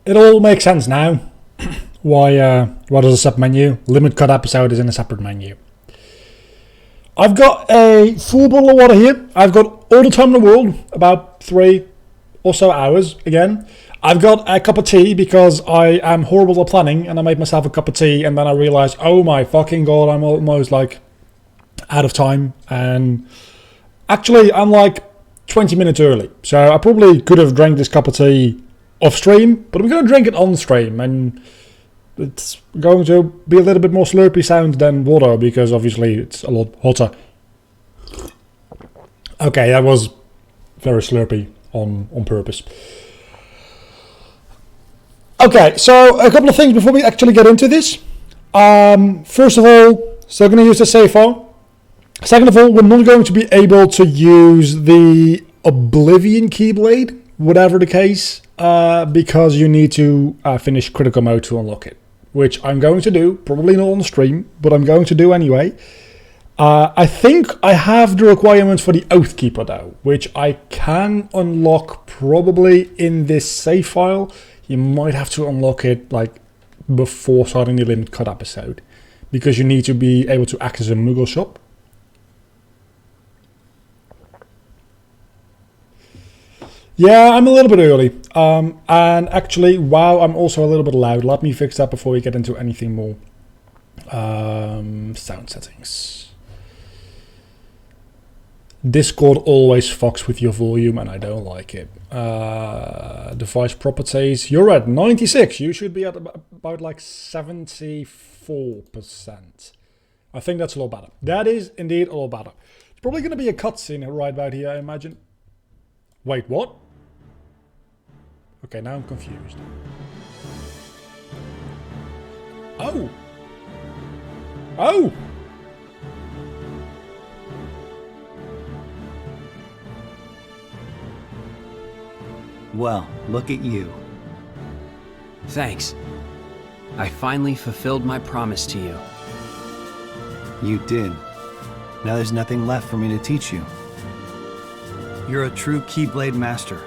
it all makes sense now. Why there's a sub-menu. Limit cut episode is in a separate menu. I've got a full bottle of water here. I've got all the time in the world, about 3 or so hours again. I've got a cup of tea because I am horrible at planning, and I made myself a cup of tea, and then I realised, oh my fucking god, I'm almost like out of time, and actually I'm like 20 minutes early. So I probably could have drank this cup of tea off stream, but I'm going to drink it on stream, and it's going to be a little bit more slurpy sound than water because obviously it's a lot hotter. Okay, that was very slurpy on purpose. Okay, so a couple of things before we actually get into this. First of all, still going to use the save file. Second of all, we're not going to be able to use the Oblivion Keyblade, whatever the case, because you need to finish critical mode to unlock it, which I'm going to do, probably not on the stream, but I'm going to do anyway. I think I have the requirements for the Oathkeeper though, which I can unlock probably in this save file. You might have to unlock it like before starting the Limit Cut episode, because you need to be able to access a Moogle shop. Yeah, I'm a little bit early. And actually, wow, I'm also a little bit loud. Let me fix that before we get into anything more. Sound settings. Discord always fucks with your volume, and I don't like it. Device properties. You're at 96. You should be at about like 74%. I think that's a lot better. That is indeed a lot better. It's probably going to be a cutscene right about here, I imagine. Wait, what? Okay, now I'm confused. Oh! Oh! Well, look at you. Thanks. I finally fulfilled my promise to you. You did. Now there's nothing left for me to teach you. You're a true Keyblade master.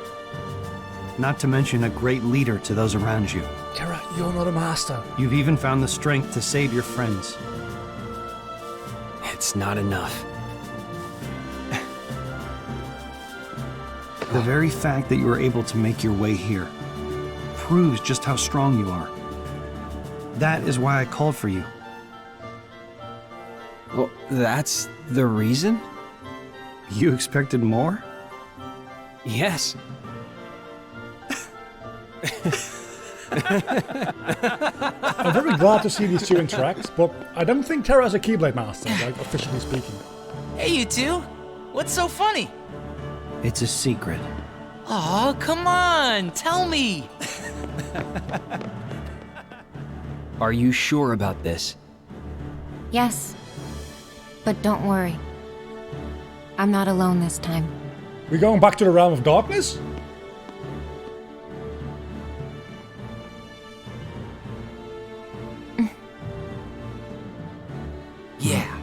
Not to mention a great leader to those around you. Terra, you're not a master. You've even found the strength to save your friends. It's not enough. The very fact that you were able to make your way here proves just how strong you are. That is why I called for you. Well, that's the reason? You expected more? Yes. I'm very glad to see these two interact, but I don't think Terra is a Keyblade master, like officially speaking. Hey, you two! What's so funny? It's a secret. Aw, come on, tell me! Are you sure about this? Yes. But don't worry. I'm not alone this time. We're going back to the realm of darkness? Yeah.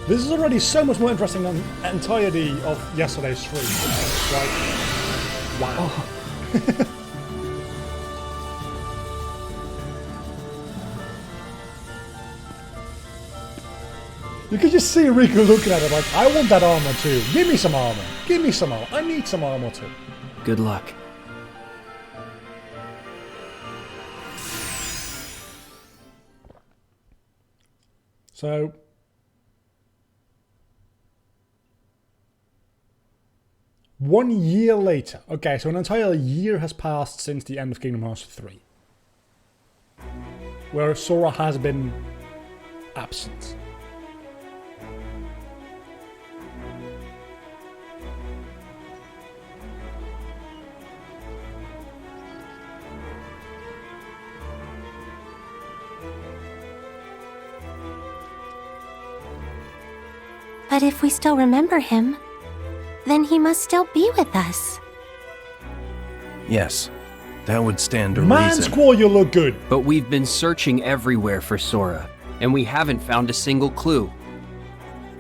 This is already so much more interesting than the entirety of yesterday's stream. Like, wow. You can just see Riku looking at it like, I want that armor too. Give me some armor. Give me some armor. I need some armor too. Good luck. So, one year later. Okay, so an entire year has passed since the end of Kingdom Hearts 3. Where Sora has been absent. But if we still remember him, Then he must still be with us. Yes, that would stand to Man, reason. Squall, you look good. But we've been searching everywhere for Sora, and we haven't found a single clue.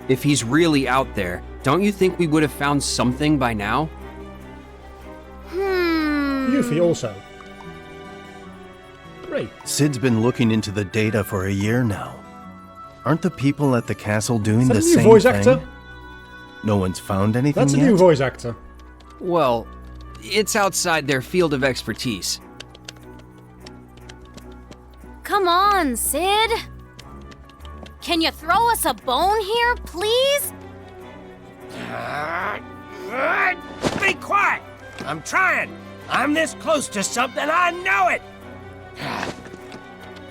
If he's really out there, don't you think we would have found something by now? Yuffie also. Great. Sid's been looking into the data for a year now. Aren't the people at the castle doing Is that the a new same voice thing? actor? No one's found anything That's a yet? new voice actor. Well, it's outside their field of expertise. Come on, Sid. Can you throw us a bone here, please? Be quiet! I'm trying! I'm this close to something, I know it!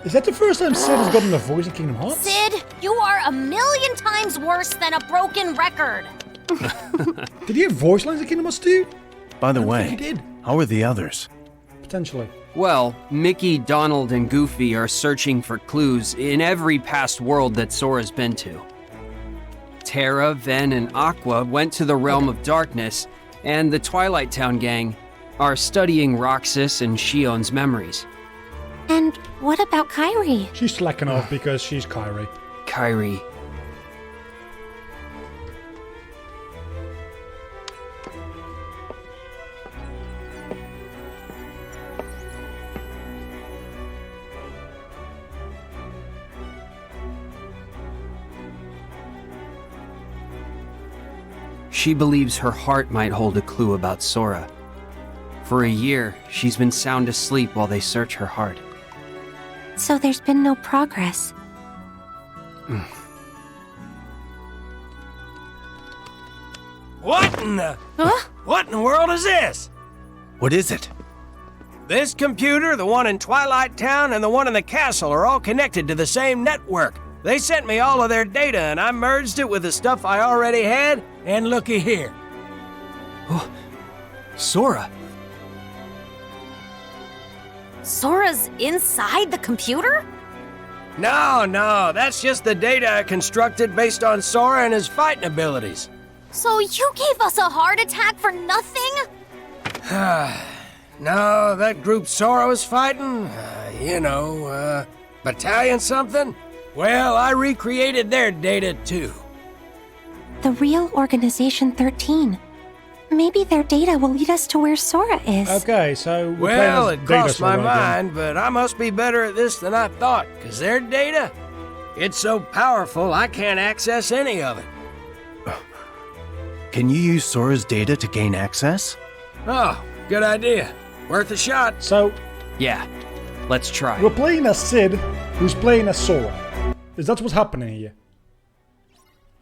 Is that the first time Sid has gotten a voice in Kingdom Hearts? Sid, you are a million times worse than a broken record. Did he have voice lines in Kingdom Hearts 2? By the I don't way, think he did. how are the others? Potentially. Well, Mickey, Donald, and Goofy are searching for clues in every past world that Sora's been to. Terra, Ven, and Aqua went to the Realm of Darkness, and the Twilight Town gang are studying Roxas and Shion's memories. And what about Kairi? She's slacking off because she's Kairi. Kairi. She believes her heart might hold a clue about Sora. For a year, she's been sound asleep while they search her heart. So there's been no progress. What in the... Huh? What in the world is this? What is it? This computer, the one in Twilight Town, and the one in the castle are all connected to the same network. They sent me all of their data, and I merged it with the stuff I already had, and looky here. Sora! Sora's inside the computer? No, that's just the data I constructed based on Sora and his fighting abilities. So you gave us a heart attack for nothing? No, that group Sora was fighting, battalion something? Well, I recreated their data too. The real Organization 13. Maybe their data will lead us to where Sora is. Okay, so we're Well, playing it as Data crossed my Sora again. mind, but I must be better at this than I thought, because their data, it's so powerful I can't access any of it. Can you use Sora's data to gain access? Oh, good idea. Worth a shot. So, Yeah, let's try. we're playing as Sid, who's playing as Sora. Is that what's happening here?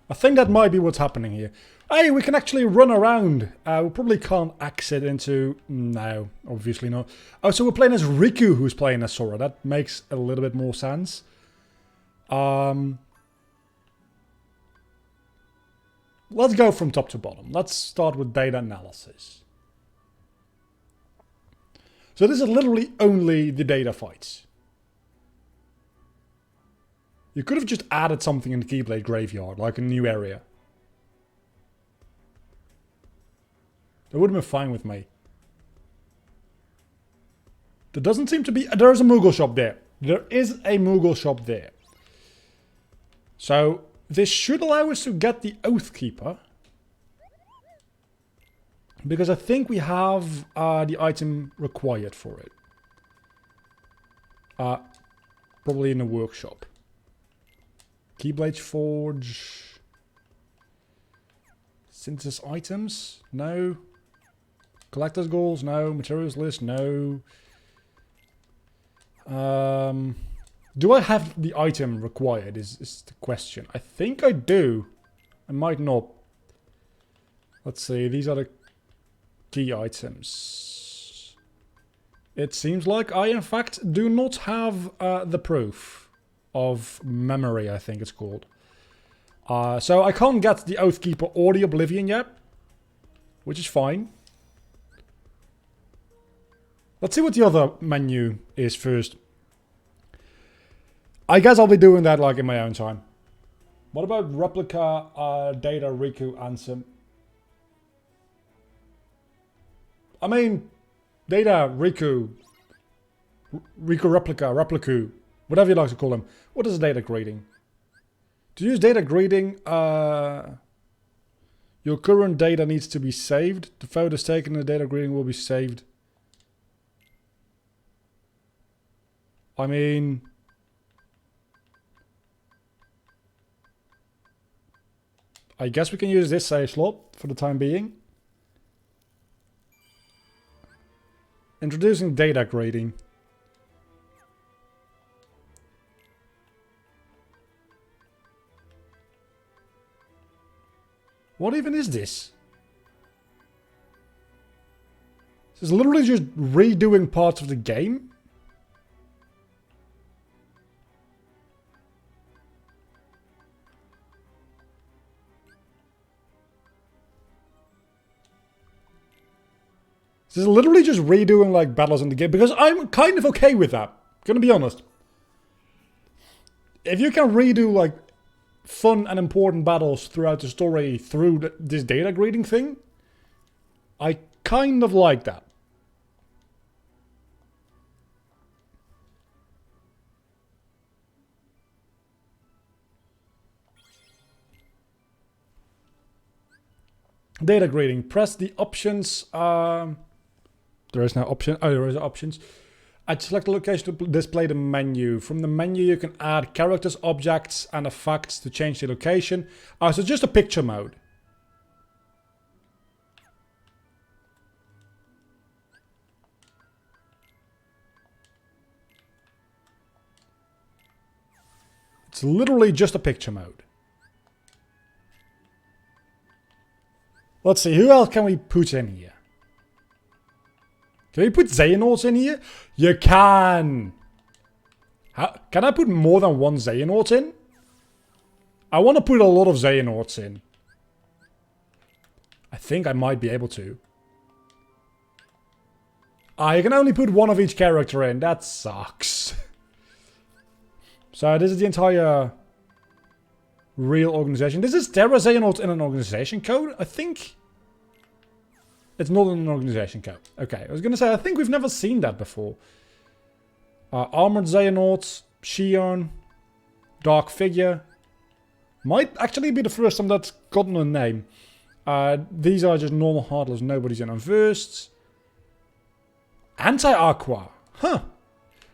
I think that might be what's happening here. Hey, we can actually run around. We probably can't exit into... No, obviously not. Oh, so we're playing as Riku, who's playing as Sora. That makes a little bit more sense. Let's go from top to bottom. Let's start with data analysis. So this is literally only the data fights. You could have just added something in the Keyblade Graveyard, like a new area. That would have been fine with me. There doesn't seem to be... There's a Moogle shop there. There is a Moogle shop there. So, this should allow us to get the Oathkeeper. Because I think we have the item required for it. Probably in the workshop. Keyblade Forge. Synthesis items? No. Collector's goals? No. Materials list? No. Do I have the item required is the question. I think I do. I might not. Let's see. These are the key items. It seems like I in fact do not have the proof of memory, I think it's called. So I can't get the Oathkeeper or the Oblivion yet, which is fine. Let's see what the other menu is first. I guess I'll be doing that like in my own time. What about replica, data, Riku, and some... I mean, data, Riku, Replica, whatever you like to call them. What is data grading? To use data grading, your current data needs to be saved. The photos taken in the data grading will be saved. I mean, I guess we can use this save slot for the time being. Introducing data grading. What even is this? This is literally just redoing parts of the game. This is literally just redoing like battles in the game, because I'm kind of okay with that. Gonna be honest. If you can redo like fun and important battles throughout the story through this data grading thing, I kind of like that. Data grading. Press the options. There is no option. Oh, there is options. I'd select the location to display the menu. From the menu, you can add characters, objects, and effects to change the location. Oh, so just a picture mode. It's literally just a picture mode. Let's see, who else can we put in here? Can we put Xehanorts in here? You can! Can I put more than one Xehanort in? I want to put a lot of Xehanorts in. I think I might be able to. You can only put one of each character in. That sucks. So this is the entire real organization. This is Terra Xehanort in an organization code, I think. It's not in an organization code. Okay, I was going to say, I think we've never seen that before. Armored Xehanort, Shion, Dark Figure. Might actually be the first time that's gotten a name. These are just normal Heartless, nobody's in them first. Anti-Aqua. Huh.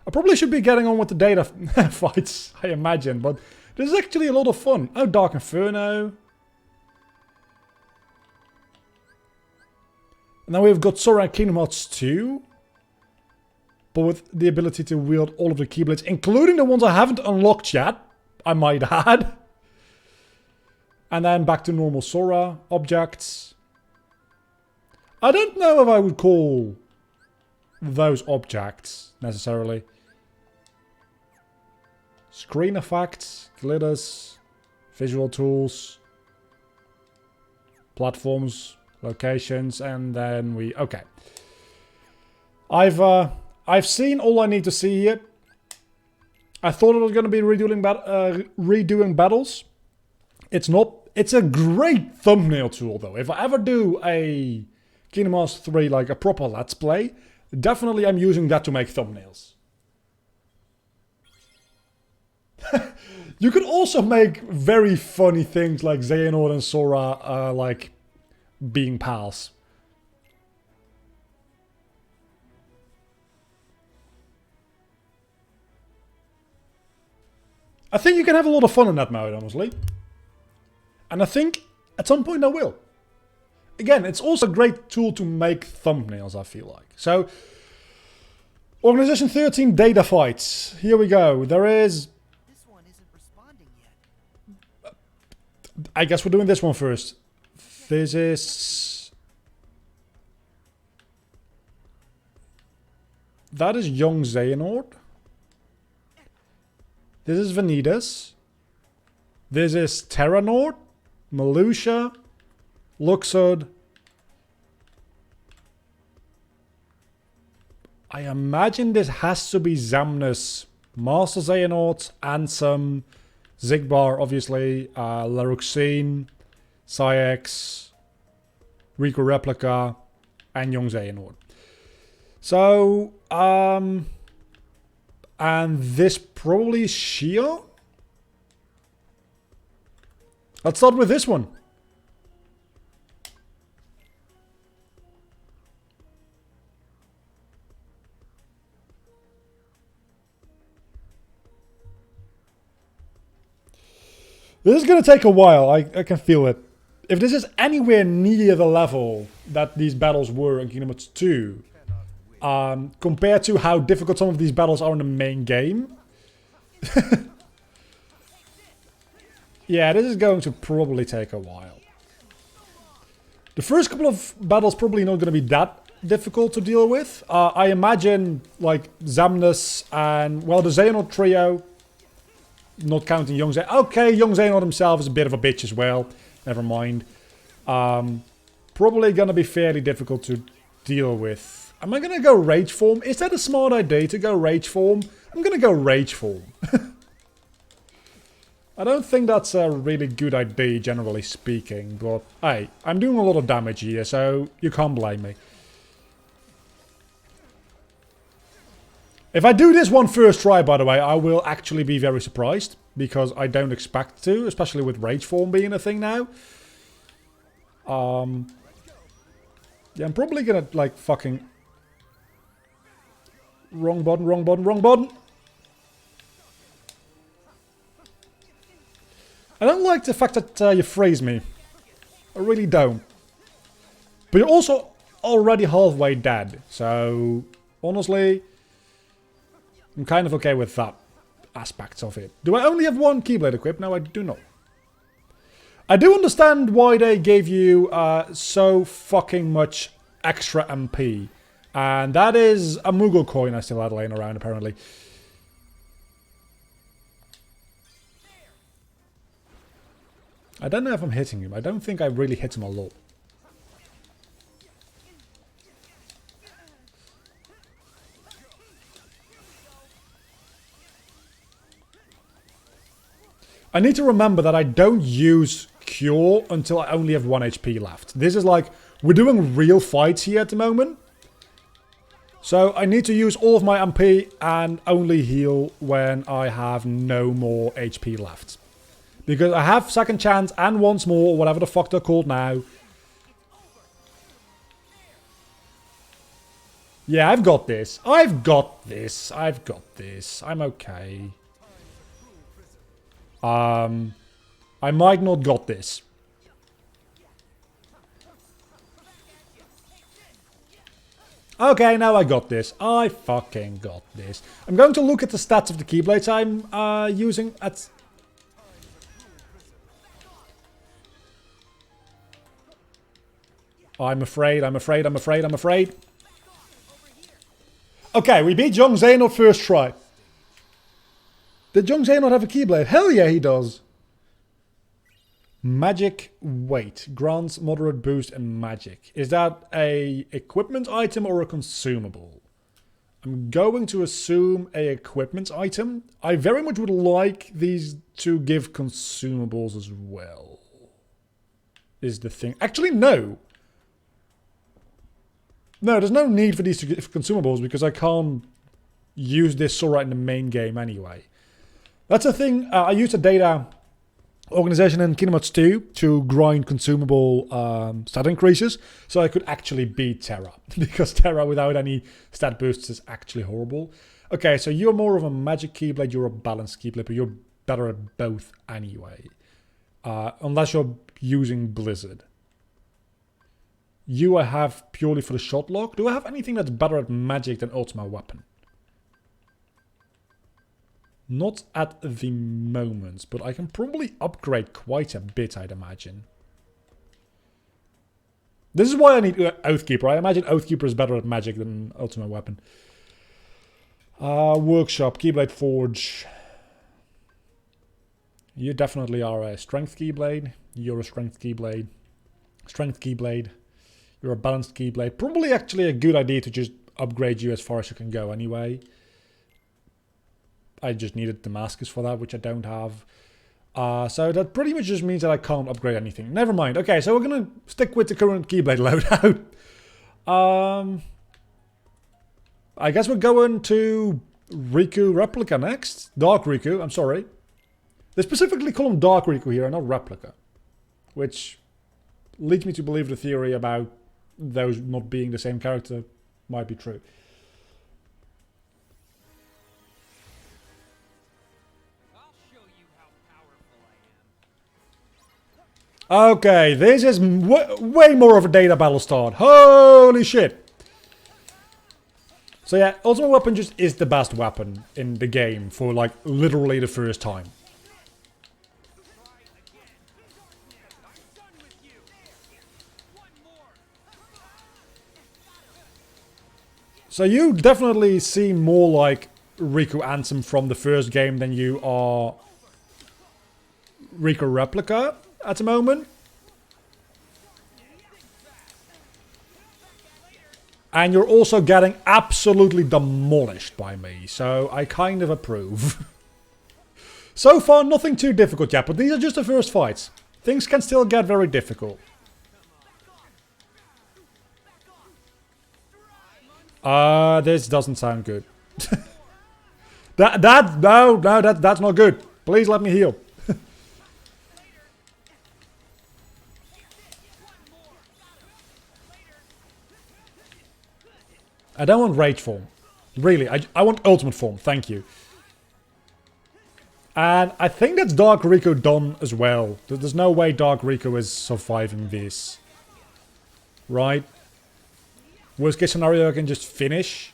I probably should be getting on with the data fights, I imagine, but this is actually a lot of fun. Oh, Dark Inferno. And now we've got Sora and Kingdom Hearts 2. But with the ability to wield all of the Keyblades, including the ones I haven't unlocked yet, I might add. And then back to normal Sora objects. I don't know if I would call those objects, necessarily. Screen effects, glitters, visual tools, platforms, locations, and then we... Okay. I've seen all I need to see here. I thought it was going to be redoing battles. It's not. It's a great thumbnail tool, though. If I ever do a Kingdom Hearts 3, like a proper Let's Play, definitely I'm using that to make thumbnails. You could also make very funny things like Xehanort and Sora, like, being pals. I think you can have a lot of fun in that mode, honestly. And I think at some point I will. Again, it's also a great tool to make thumbnails, I feel like. So, Organization 13 data fights. Here we go. There is... This one isn't responding yet. I guess we're doing this one first. This is... That is young Xehanort. This is Vanitas. This is Terranort, Melucia, Luxord. I imagine this has to be Xemnas, Master Xehanort, Ansem, Xigbar, obviously, Laruxine, Saix, Riku Replica, and Young Xehanort. So, and this probably is Shia? Let's start with this one. This is going to take a while, I can feel it. If this is anywhere near the level that these battles were in Kingdom Hearts 2, compared to how difficult some of these battles are in the main game, yeah, this is going to probably take a while. The first couple of battles probably not going to be that difficult to deal with. I imagine, like, Xemnas and, well, the Xehanort trio, not counting Young Xehanort. Okay, Young Xehanort himself is a bit of a bitch as well. Never mind. Probably going to be fairly difficult to deal with. Am I going to go Rage Form? Is that a smart idea to go Rage Form? I'm going to go Rage Form. I don't think that's a really good idea, generally speaking, but hey, I'm doing a lot of damage here, so you can't blame me. If I do this one first try, by the way, I will actually be very surprised, because I don't expect to, especially with Rage Form being a thing now. Yeah, I'm probably gonna, like, fucking... Wrong button, wrong button, wrong button! I don't like the fact that you freeze me. I really don't. But you're also already halfway dead. So, honestly, I'm kind of okay with that aspect of it. Do I only have one Keyblade equipped? No, I do not. I do understand why they gave you so fucking much extra MP. And that is a Moogle coin I still had laying around, apparently. I don't know if I'm hitting him. I don't think I really hit him a lot. I need to remember that I don't use Cure until I only have 1 HP left. This is like, we're doing real fights here at the moment. So I need to use all of my MP and only heal when I have no more HP left. Because I have second chance and once more, or whatever the fuck they're called now. Yeah, I've got this. I've got this. I've got this. I'm okay. I might not got this. Okay, now I got this. I fucking got this. I'm going to look at the stats of the Keyblades I'm using at... I'm afraid. Okay, we beat Young Xehanort first try. Did Young Xehanort have a Keyblade? Hell yeah, he does. Magic weight. Grants moderate boost in magic. Is that a equipment item or a consumable? I'm going to assume a equipment item. I very much would like these to give consumables as well. Is the thing. Actually, no. No, there's no need for these to give consumables because I can't use this Sora in the main game anyway. That's the thing. I used a data organization in Kingdom Hearts 2 to grind consumable stat increases so I could actually beat Terra. Because Terra without any stat boosts is actually horrible. Okay, so you're more of a magic Keyblade, you're a balanced Keyblade, but you're better at both anyway. Unless you're using Blizzard. You I have purely for the shot lock. Do I have anything that's better at magic than Ultima Weapon? Not at the moment, but I can probably upgrade quite a bit, I'd imagine. This is why I need Oathkeeper. I imagine Oathkeeper is better at magic than Ultima Weapon. Workshop, Keyblade Forge. You definitely are a Strength Keyblade. You're a Strength Keyblade. Strength Keyblade. You're a balanced Keyblade. Probably actually a good idea to just upgrade you as far as you can go anyway. I just needed Damascus for that, which I don't have. So that pretty much just means that I can't upgrade anything. Never mind. Okay, so we're going to stick with the current Keyblade loadout. I guess we're going to Riku Replica next. Dark Riku, I'm sorry. They specifically call him Dark Riku here, not Replica. Which leads me to believe the theory about those not being the same character might be true. Okay, this is way more of a data battle start. Holy shit. So yeah, Ultimate Weapon just is the best weapon in the game for like literally the first time. So you definitely seem more like Riku Ansem from the first game than you are Riku Replica at the moment. And you're also getting absolutely demolished by me, so I kind of approve. So far, nothing too difficult yet, but these are just the first fights. Things can still get very difficult. This doesn't sound good. That's not good. Please let me heal. I don't want Rage form. Really, I want Ultimate form. Thank you. And I think that's Dark Riku done as well. There's no way Dark Riku is surviving this. Right? Worst case scenario, I can just finish.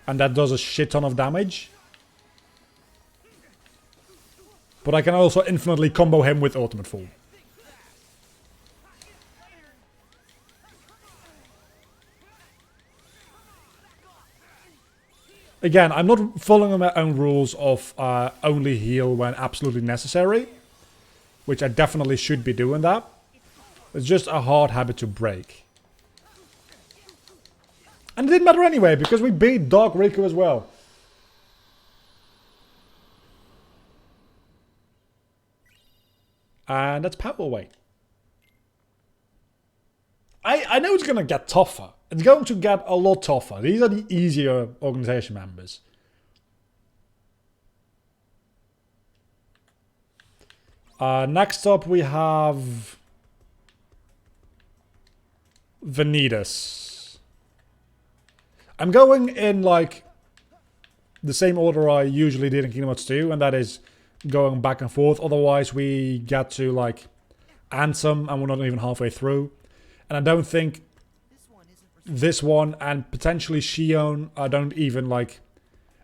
And that does a shit ton of damage. But I can also infinitely combo him with Ultimate form. Again, I'm not following my own rules of only heal when absolutely necessary. Which I definitely should be doing that. It's just a hard habit to break. And it didn't matter anyway, because we beat Dark Riku as well. And that's Power Weight. I know it's going to get tougher. It's going to get a lot tougher. These are the easier organization members. Next up we have Heatys. I'm going in like the same order I usually did in Kingdom Hearts 2, and that is going back and forth. Otherwise we get to like Ansem and we're not even halfway through. And I don't think this one and potentially Shion don't even like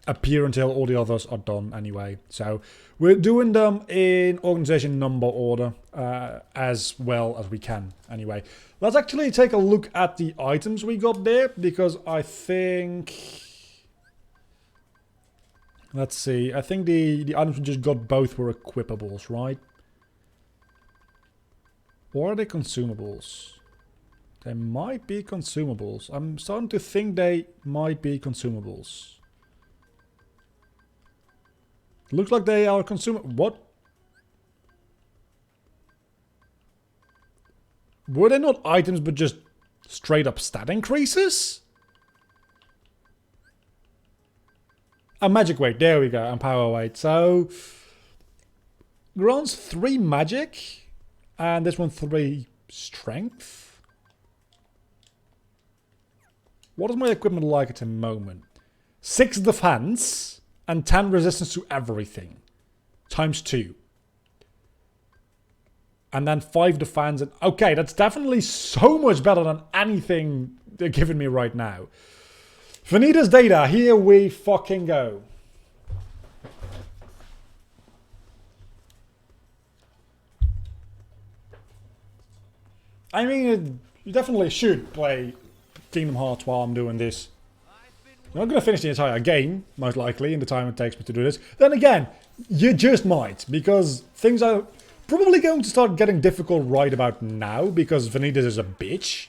appear until all the others are done anyway. So we're doing them in organization number order as well as we can anyway. Let's actually take a look at the items we got there, because I think... Let's see, I think the items we just got both were equipables, right? Or are they consumables? They might be consumables. I'm starting to think they might be consumables. Looks like they are what? Were they not items but just straight up stat increases? A magic weight, there we go, and power weight. So grants 3 magic and this one 3 strength. What is my equipment like at the moment? 6 defense and 10 resistance to everything. Times 2. And then 5 defense. And okay, that's definitely so much better than anything they're giving me right now. Heatys data, here we fucking go. I mean, you definitely should play Kingdom Hearts while I'm doing this. I'm not going to finish the entire game, most likely, in the time it takes me to do this. Then again, you just might, because things are probably going to start getting difficult right about now, because Heatys is a bitch.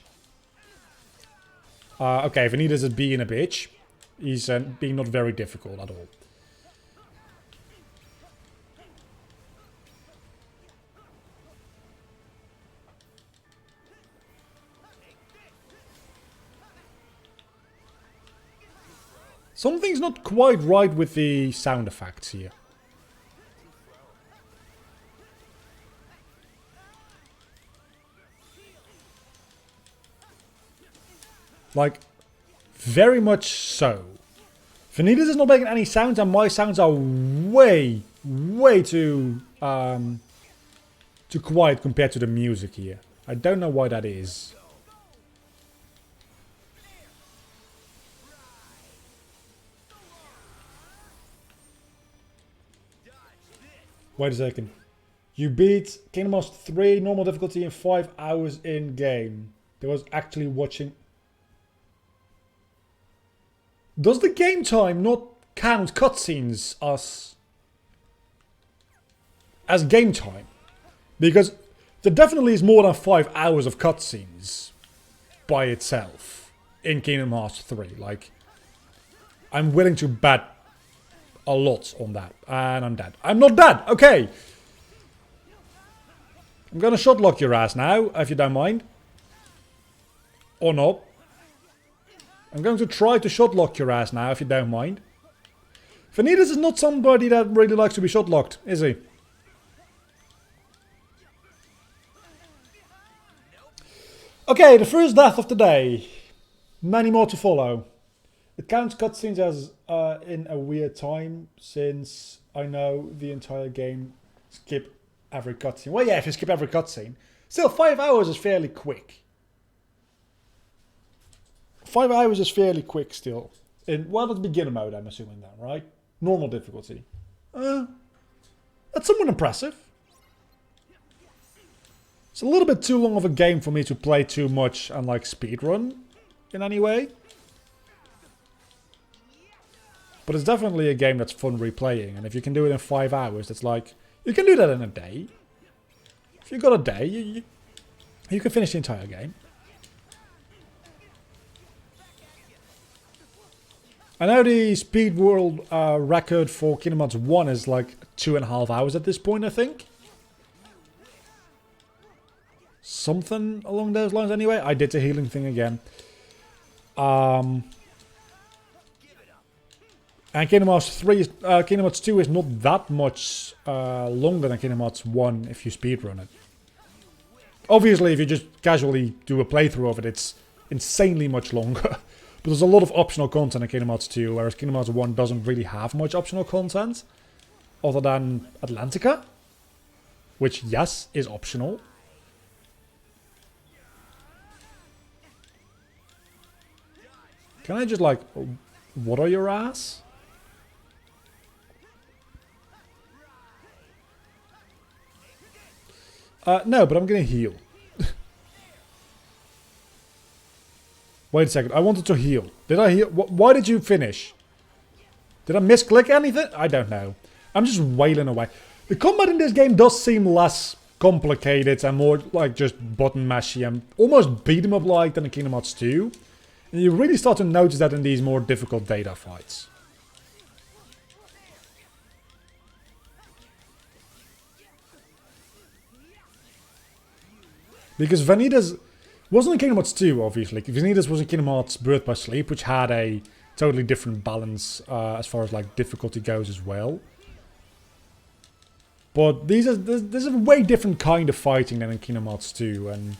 Okay, Heatys is being a bitch. He's being not very difficult at all. Something's not quite right with the sound effects here. Like, very much so. Vanitas is not making any sounds, and my sounds are way too quiet compared to the music here. I don't know why that is. Wait a second. You beat Kingdom Hearts 3 normal difficulty in 5 hours in game. There was actually watching. Does the game time not count cutscenes as game time? Because there definitely is more than 5 hours of cutscenes by itself in Kingdom Hearts 3. Like, I'm willing to bet a lot on that. And I'm dead. I'm not dead! Okay! I'm gonna shot lock your ass now, if you don't mind. Or not. I'm going to try to shot lock your ass now, if you don't mind. Vanitas is not somebody that really likes to be shot locked, is he? Okay, the first death of the day. Many more to follow. It counts cutscenes as in a weird time, since I know the entire game skip every cutscene. Well, yeah, if you skip every cutscene. Still, 5 hours is fairly quick. 5 hours is fairly quick still. Well, it's beginner mode, I'm assuming then, right? Normal difficulty. That's somewhat impressive. It's a little bit too long of a game for me to play too much and like speedrun in any way. But it's definitely a game that's fun replaying, and if you can do it in 5 hours, it's like, you can do that in a day. If you've got a day, you can finish the entire game. I know the speed world record for Kingdom Hearts 1 is like 2.5 hours at this point, I think. Something along those lines anyway. I did the healing thing again. And Kingdom Hearts 2 is not that much longer than Kingdom Hearts 1 if you speedrun it. Obviously, if you just casually do a playthrough of it, it's insanely much longer. But there's a lot of optional content in Kingdom Hearts 2, whereas Kingdom Hearts 1 doesn't really have much optional content. Other than Atlantica. Which, yes, is optional. Can I just, like, water your ass? No, but I'm gonna heal. Wait a second, I wanted to heal. Did I heal? Why did you finish? Did I misclick anything? I don't know. I'm just wailing away. The combat in this game does seem less complicated and more like just button mashy and almost beat 'em up like than in Kingdom Hearts 2. And you really start to notice that in these more difficult data fights. Because Vanitas wasn't in Kingdom Hearts 2, obviously. Vanitas was in Kingdom Hearts Birth by Sleep, which had a totally different balance as far as like difficulty goes as well. But there's a way different kind of fighting than in Kingdom Hearts 2, and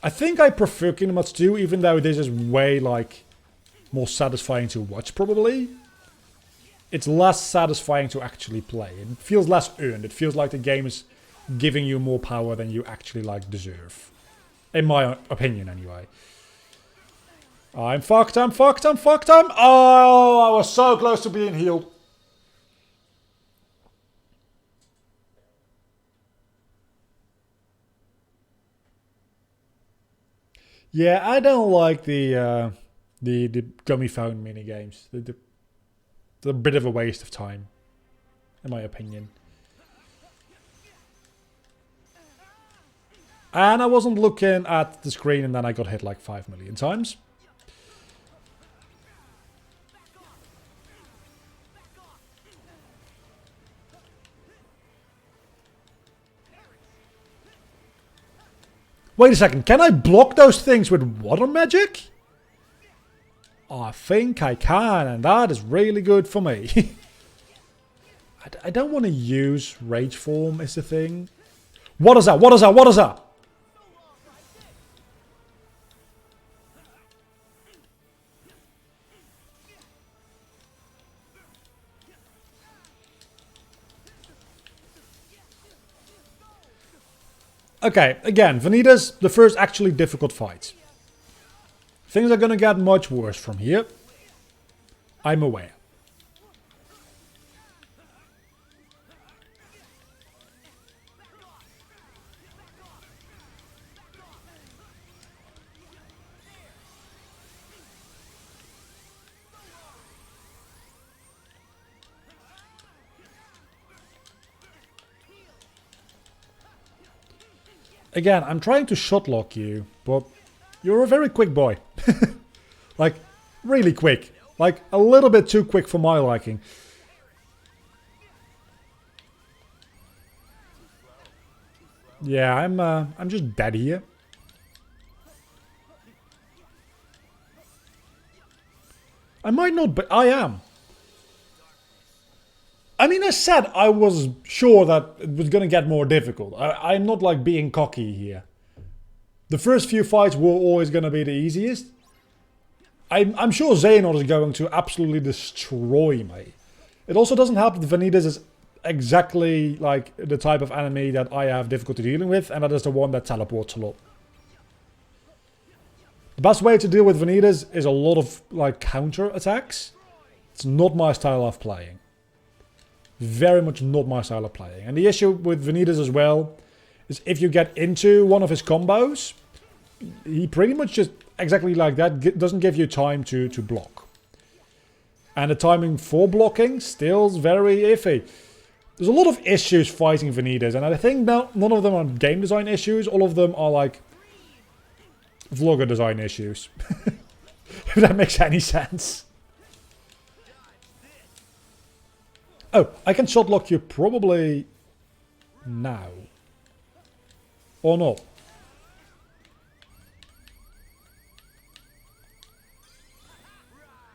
I think I prefer Kingdom Hearts 2, even though this is way like more satisfying to watch probably. It's less satisfying to actually play. It feels less earned. It feels like the game is giving you more power than you actually like deserve. In my opinion, anyway. I'm fucked, I'm fucked, I'm fucked, Oh, I was so close to being healed. Yeah, I don't like the gummy phone minigames. They're a bit of a waste of time, in my opinion. And I wasn't looking at the screen and then I got hit like 5 million times. Wait a second, can I block those things with water magic? I think I can, and that is really good for me. I don't want to use Rage Form is the thing. What is that? What is that? What is that? Okay, again, Vanitas, the first actually difficult fight. Things are gonna get much worse from here. I'm aware. Again, I'm trying to shotlock you, but you're a very quick boy. Like, really quick. Like, a little bit too quick for my liking. Yeah, I'm just dead here. I might not, but I am. I mean, I said I was sure that it was going to get more difficult. I'm not like being cocky here. The first few fights were always going to be the easiest. I'm sure Xehanort is going to absolutely destroy me. It also doesn't help that Vanitas is exactly like the type of enemy that I have difficulty dealing with, and that is the one that teleports a lot. The best way to deal with Vanitas is a lot of like counter attacks. It's not my style of playing. Very much not my style of playing. And the issue with Vanitas as well is if you get into one of his combos, he pretty much just exactly like that doesn't give you time to block. And the timing for blocking still is very iffy. There's a lot of issues fighting Vanitas, and I think none of them are game design issues. All of them are like vlogger design issues. If that makes any sense. Oh, I can shotlock you probably now. Or not.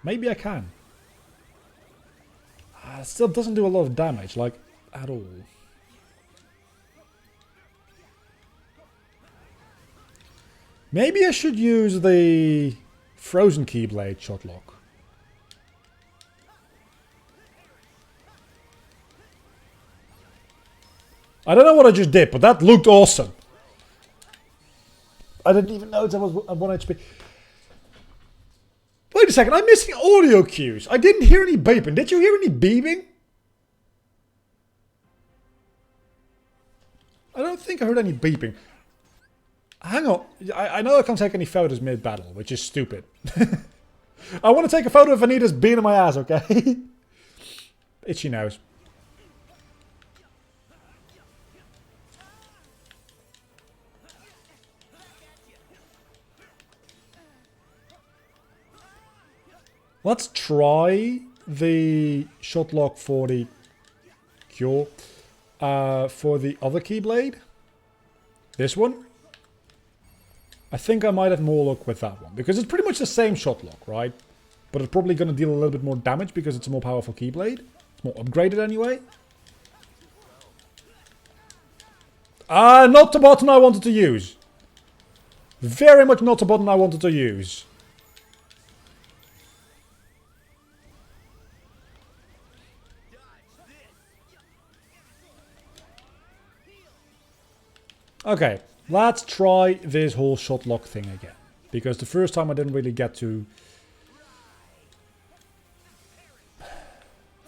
Maybe I can. It still doesn't do a lot of damage, like, at all. Maybe I should use the Frozen Keyblade shotlock. I don't know what I just did, but that looked awesome. I didn't even know that was at 1 HP. Wait a second, I'm missing audio cues. I didn't hear any beeping. Did you hear any beeping? I don't think I heard any beeping. Hang on. I know I can't take any photos mid-battle, which is stupid. I want to take a photo of Vanitas being in my ass, okay? Itchy nose. Let's try the shotlock for the cure. For the other Keyblade. This one. I think I might have more luck with that one. Because it's pretty much the same shotlock, right? But it's probably going to deal a little bit more damage because it's a more powerful Keyblade. It's more upgraded anyway. Not the button I wanted to use. Very much not the button I wanted to use. Okay, let's try this whole shotlock thing again. Because the first time I didn't really get to...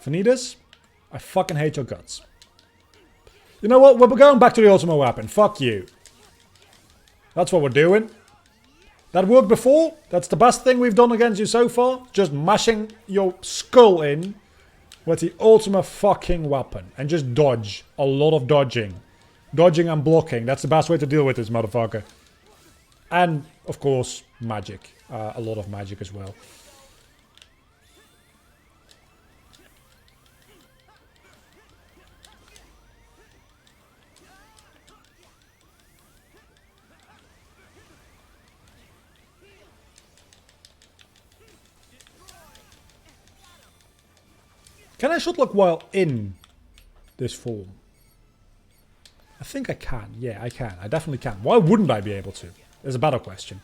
Vanitas, I fucking hate your guts. You know what, we're going back to the ultimate weapon. Fuck you. That's what we're doing. That worked before. That's the best thing we've done against you so far. Just mashing your skull in with the ultimate fucking weapon. And just dodge. A lot of dodging. Dodging and blocking. That's the best way to deal with this motherfucker. And, of course, magic. A lot of magic as well. Can I shot lock while in this form? I think I can. Yeah, I can. I definitely can. Why wouldn't I be able to? There's a better question.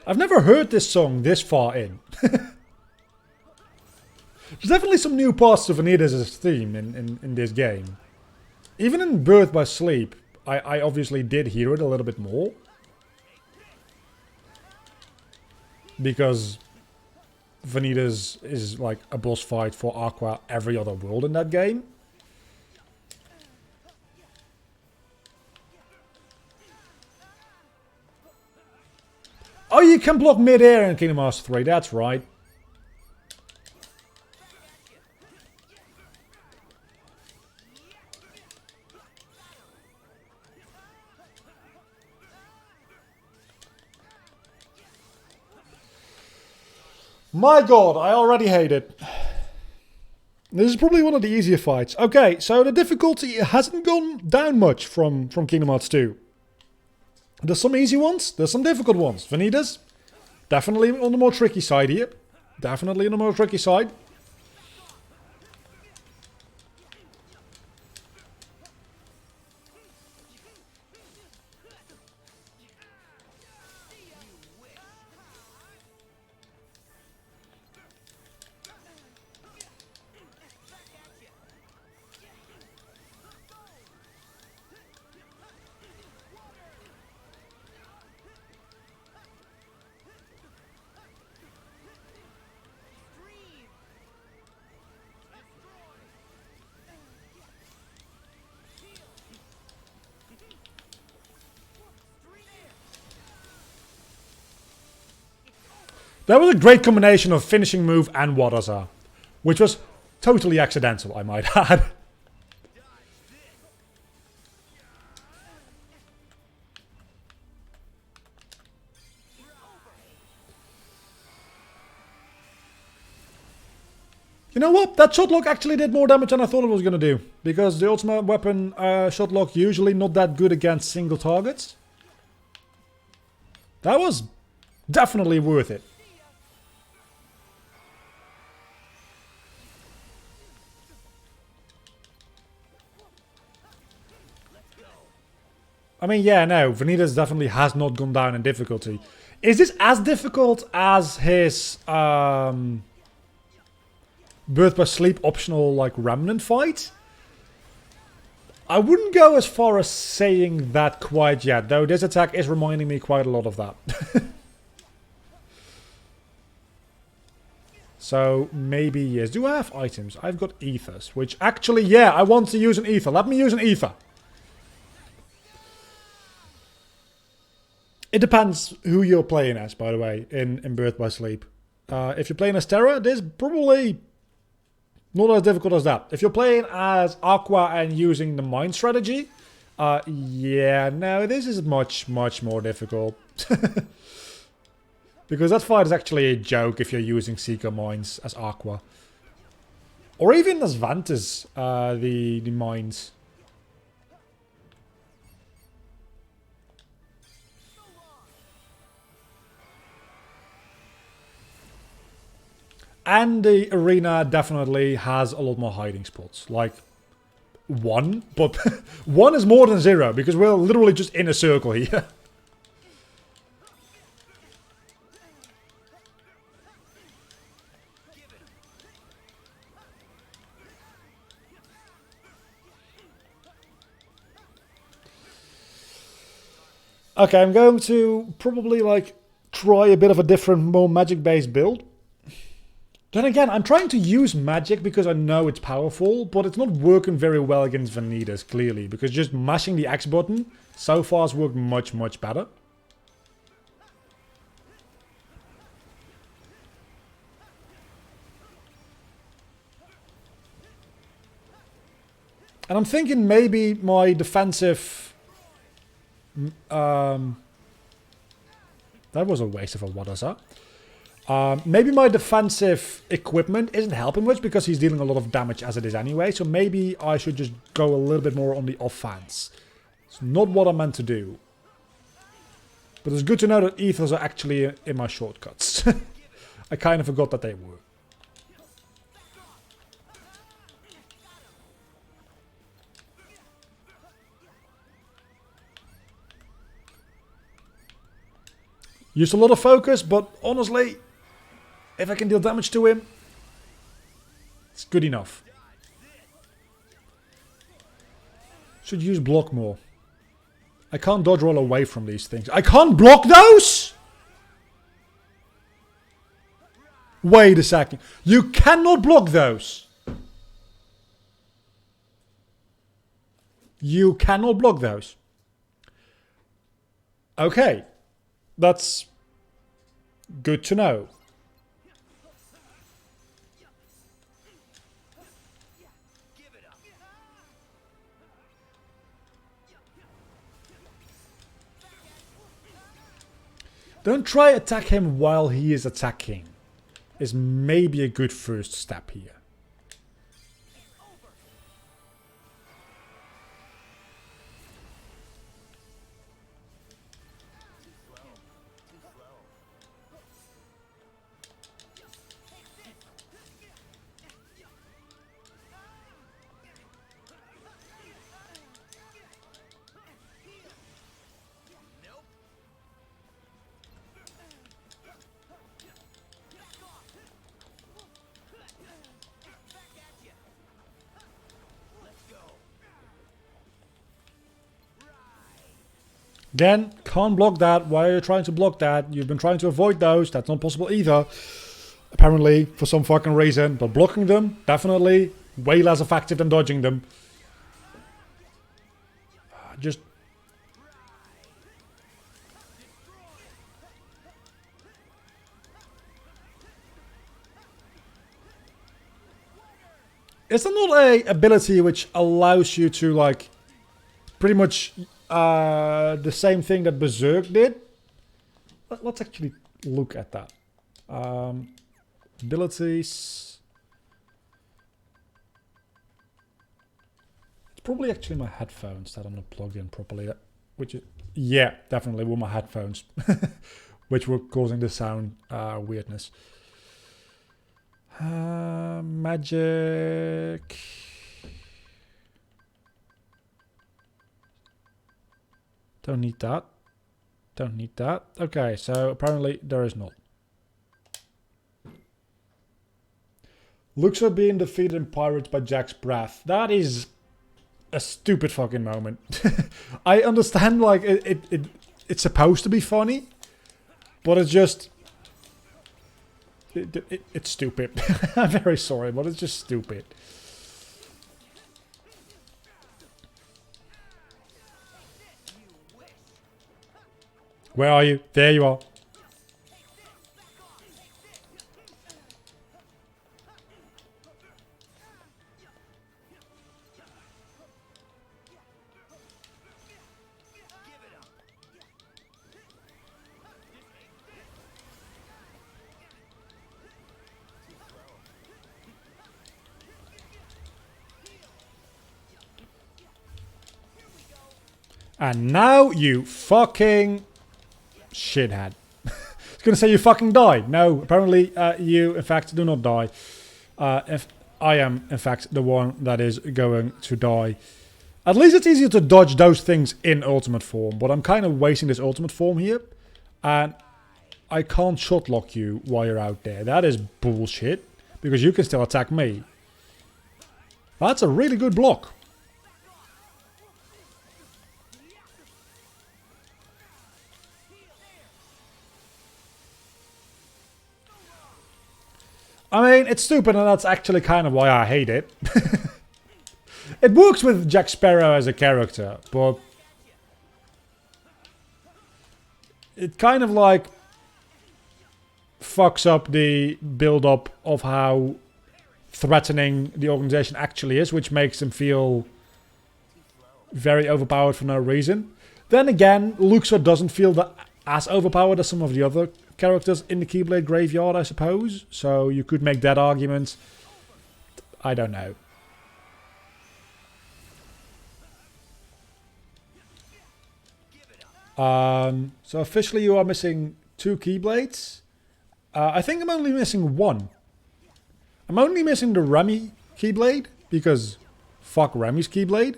I've never heard this song this far in. There's definitely some new parts to Heatys' theme in this game. Even in Birth by Sleep, I obviously did hear it a little bit more. Because Heatys is like a boss fight for Aqua every other world in that game. Oh, you can block mid-air in Kingdom Hearts 3, that's right. My god, I already hate it. This is probably one of the easier fights. Okay, so the difficulty hasn't gone down much from Kingdom Hearts 2. There's some easy ones, there's some difficult ones. Heatys, definitely on the more tricky side here. Definitely on the more tricky side. That was a great combination of finishing move and Wadazar, which was totally accidental, I might add. You know what? That shot lock actually did more damage than I thought it was going to do. Because the ultimate weapon shot lock usually not that good against single targets. That was definitely worth it. I mean, yeah, no, Heatys definitely has not gone down in difficulty. Is this as difficult as his Birth by Sleep optional, like, Remnant fight? I wouldn't go as far as saying that quite yet, though this attack is reminding me quite a lot of that. So, maybe yes. Do I have items? I've got ethers, which actually, yeah, I want to use an ether. Let me use an ether. It depends who you're playing as, by the way, in Birth by Sleep. If you're playing as Terra, this is probably not as difficult as that. If you're playing as Aqua and using the mine strategy, yeah, no, this is much, much more difficult. Because that fight is actually a joke if you're using Seeker mines as Aqua. Or even as Vantas, the mines. And the arena definitely has a lot more hiding spots. Like, 1, but 1 is more than 0, because we're literally just in a circle here. Okay, I'm going to probably, like, try a bit of a different, more magic-based build. Then again, I'm trying to use magic because I know it's powerful, but it's not working very well against Heatys, clearly. Because just mashing the X button so far has worked much, much better. And I'm thinking maybe my defensive... that was a waste of a Wadazar. Maybe my defensive equipment isn't helping much because he's dealing a lot of damage as it is anyway. So maybe I should just go a little bit more on the offense. It's not what I meant to do. But it's good to know that ethers are actually in my shortcuts. I kind of forgot that they were. Used a lot of focus, but honestly, if I can deal damage to him, it's good enough. Should use block more. I can't dodge roll away from these things. I can't block those?! Wait a second. You cannot block those. You cannot block those. Okay. That's good to know. Don't try attack him while he is attacking. Is maybe a good first step here. Again, can't block that. Why are you trying to block that? You've been trying to avoid those. That's not possible either. Apparently, for some fucking reason. But blocking them, definitely way less effective than dodging them. Just... Is there not a ability which allows you to, like, pretty much... the same thing that Berserk did? Let's actually look at that. Abilities. It's probably actually my headphones that I'm not plugged in properly. Which is, yeah, definitely were my headphones. Which were causing the sound weirdness. Magic. Don't need that. Don't need that. Okay, so apparently there is not. Luxor being defeated in Pirates by Jack's breath. That is a stupid fucking moment. I understand, like, it's supposed to be funny, but it's just... It's stupid. I'm very sorry, but it's just stupid. Where are you? There you are. And now you fucking... shithead. I was going to say you fucking died. No, apparently you, in fact, do not die. If I am, in fact, the one that is going to die. At least it's easier to dodge those things in ultimate form. But I'm kind of wasting this ultimate form here. And I can't shot lock you while you're out there. That is bullshit. Because you can still attack me. That's a really good block. I mean, it's stupid, and that's actually kind of why I hate it. It works with Jack Sparrow as a character, but... it kind of, like... fucks up the build-up of how threatening the organization actually is, which makes him feel very overpowered for no reason. Then again, Luxor doesn't feel that as overpowered as some of the other characters in the Keyblade graveyard, I suppose. So you could make that argument. I don't know. So officially you are missing 2 keyblades. I think I'm only missing 1. I'm only missing the Remy keyblade because fuck Remy's keyblade.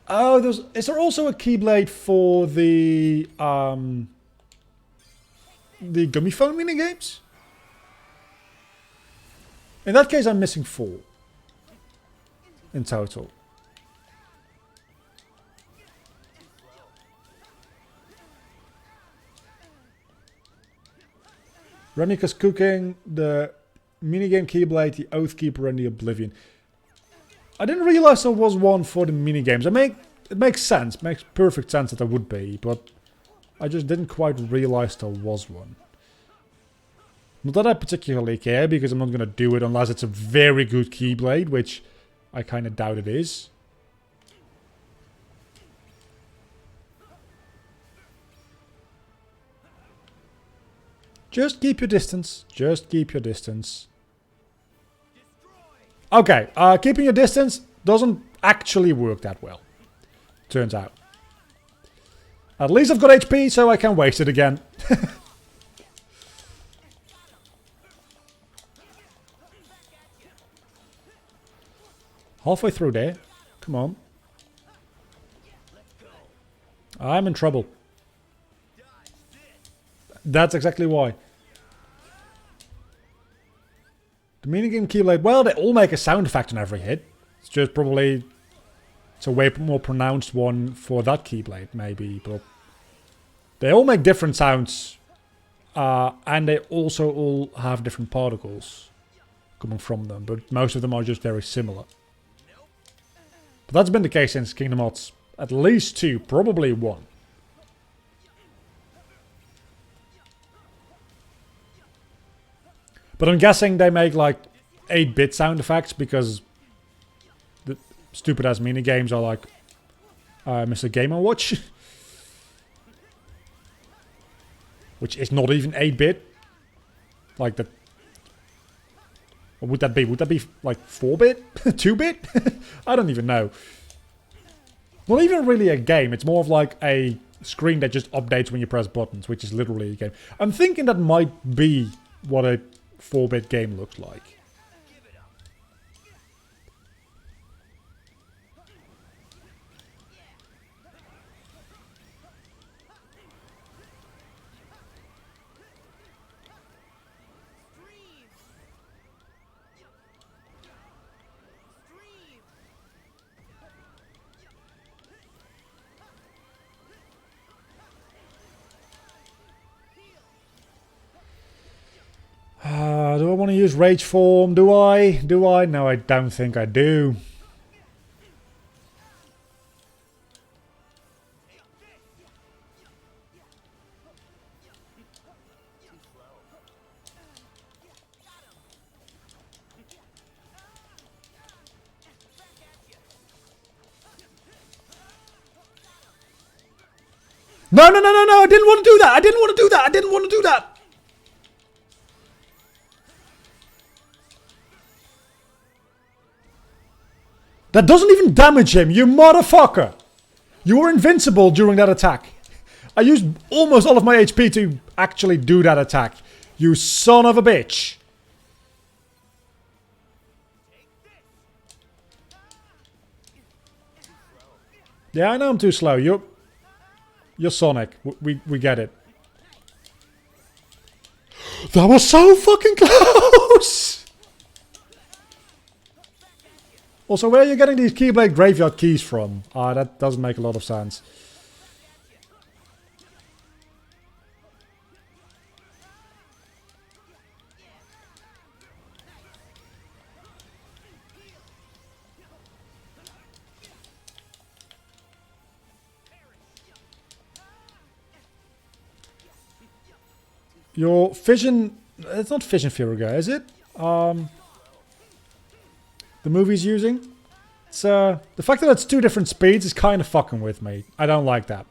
Oh, is there also a keyblade for the gummy phone minigames? In that case, I'm missing 4 in total. Remy's cooking, the minigame keyblade, the Oathkeeper, and the Oblivion. I didn't realize there was one for the minigames. It makes sense, makes perfect sense that there would be, but I just didn't quite realize there was one. Not that I particularly care, because I'm not going to do it unless it's a very good keyblade, which I kind of doubt it is. Just keep your distance. Just keep your distance. Okay, keeping your distance doesn't actually work that well. Turns out. At least I've got HP, so I can waste it again. Halfway through there. Come on. I'm in trouble. That's exactly why. The minigame keyblade, well, they all make a sound effect on every hit. It's just probably... It's a way more pronounced one for that keyblade, maybe. But they all make different sounds. And they also all have different particles coming from them. But most of them are just very similar. But that's been the case since Kingdom Hearts at least 2, probably 1. But I'm guessing they make like 8-bit sound effects because the stupid ass minigames are like Mr. Game & Watch. Which is not even 8-bit. Like that. What would that be? Would that be like 4-bit? 2-bit? I don't even know. Not even really a game. It's more of like a screen that just updates when you press buttons, which is literally a game. I'm thinking that might be what a 4-bit game looks like. Do I want to use Rage Form? Do I? Do I? No, I don't think I do. No, no, no, no, no, I didn't want to do that. I didn't want to do that. I didn't want to do that. That doesn't even damage him, you motherfucker! You were invincible during that attack. I used almost all of my HP to actually do that attack. You son of a bitch. Yeah, I know I'm too slow. You're Sonic. We get it. That was so fucking close! Also, where are you getting these Keyblade Graveyard keys from? That doesn't make a lot of sense. Your Fission... It's not Fission Fury, is it? The movie's using. It's the fact that it's 2 different speeds is kind of fucking with me. I don't like that.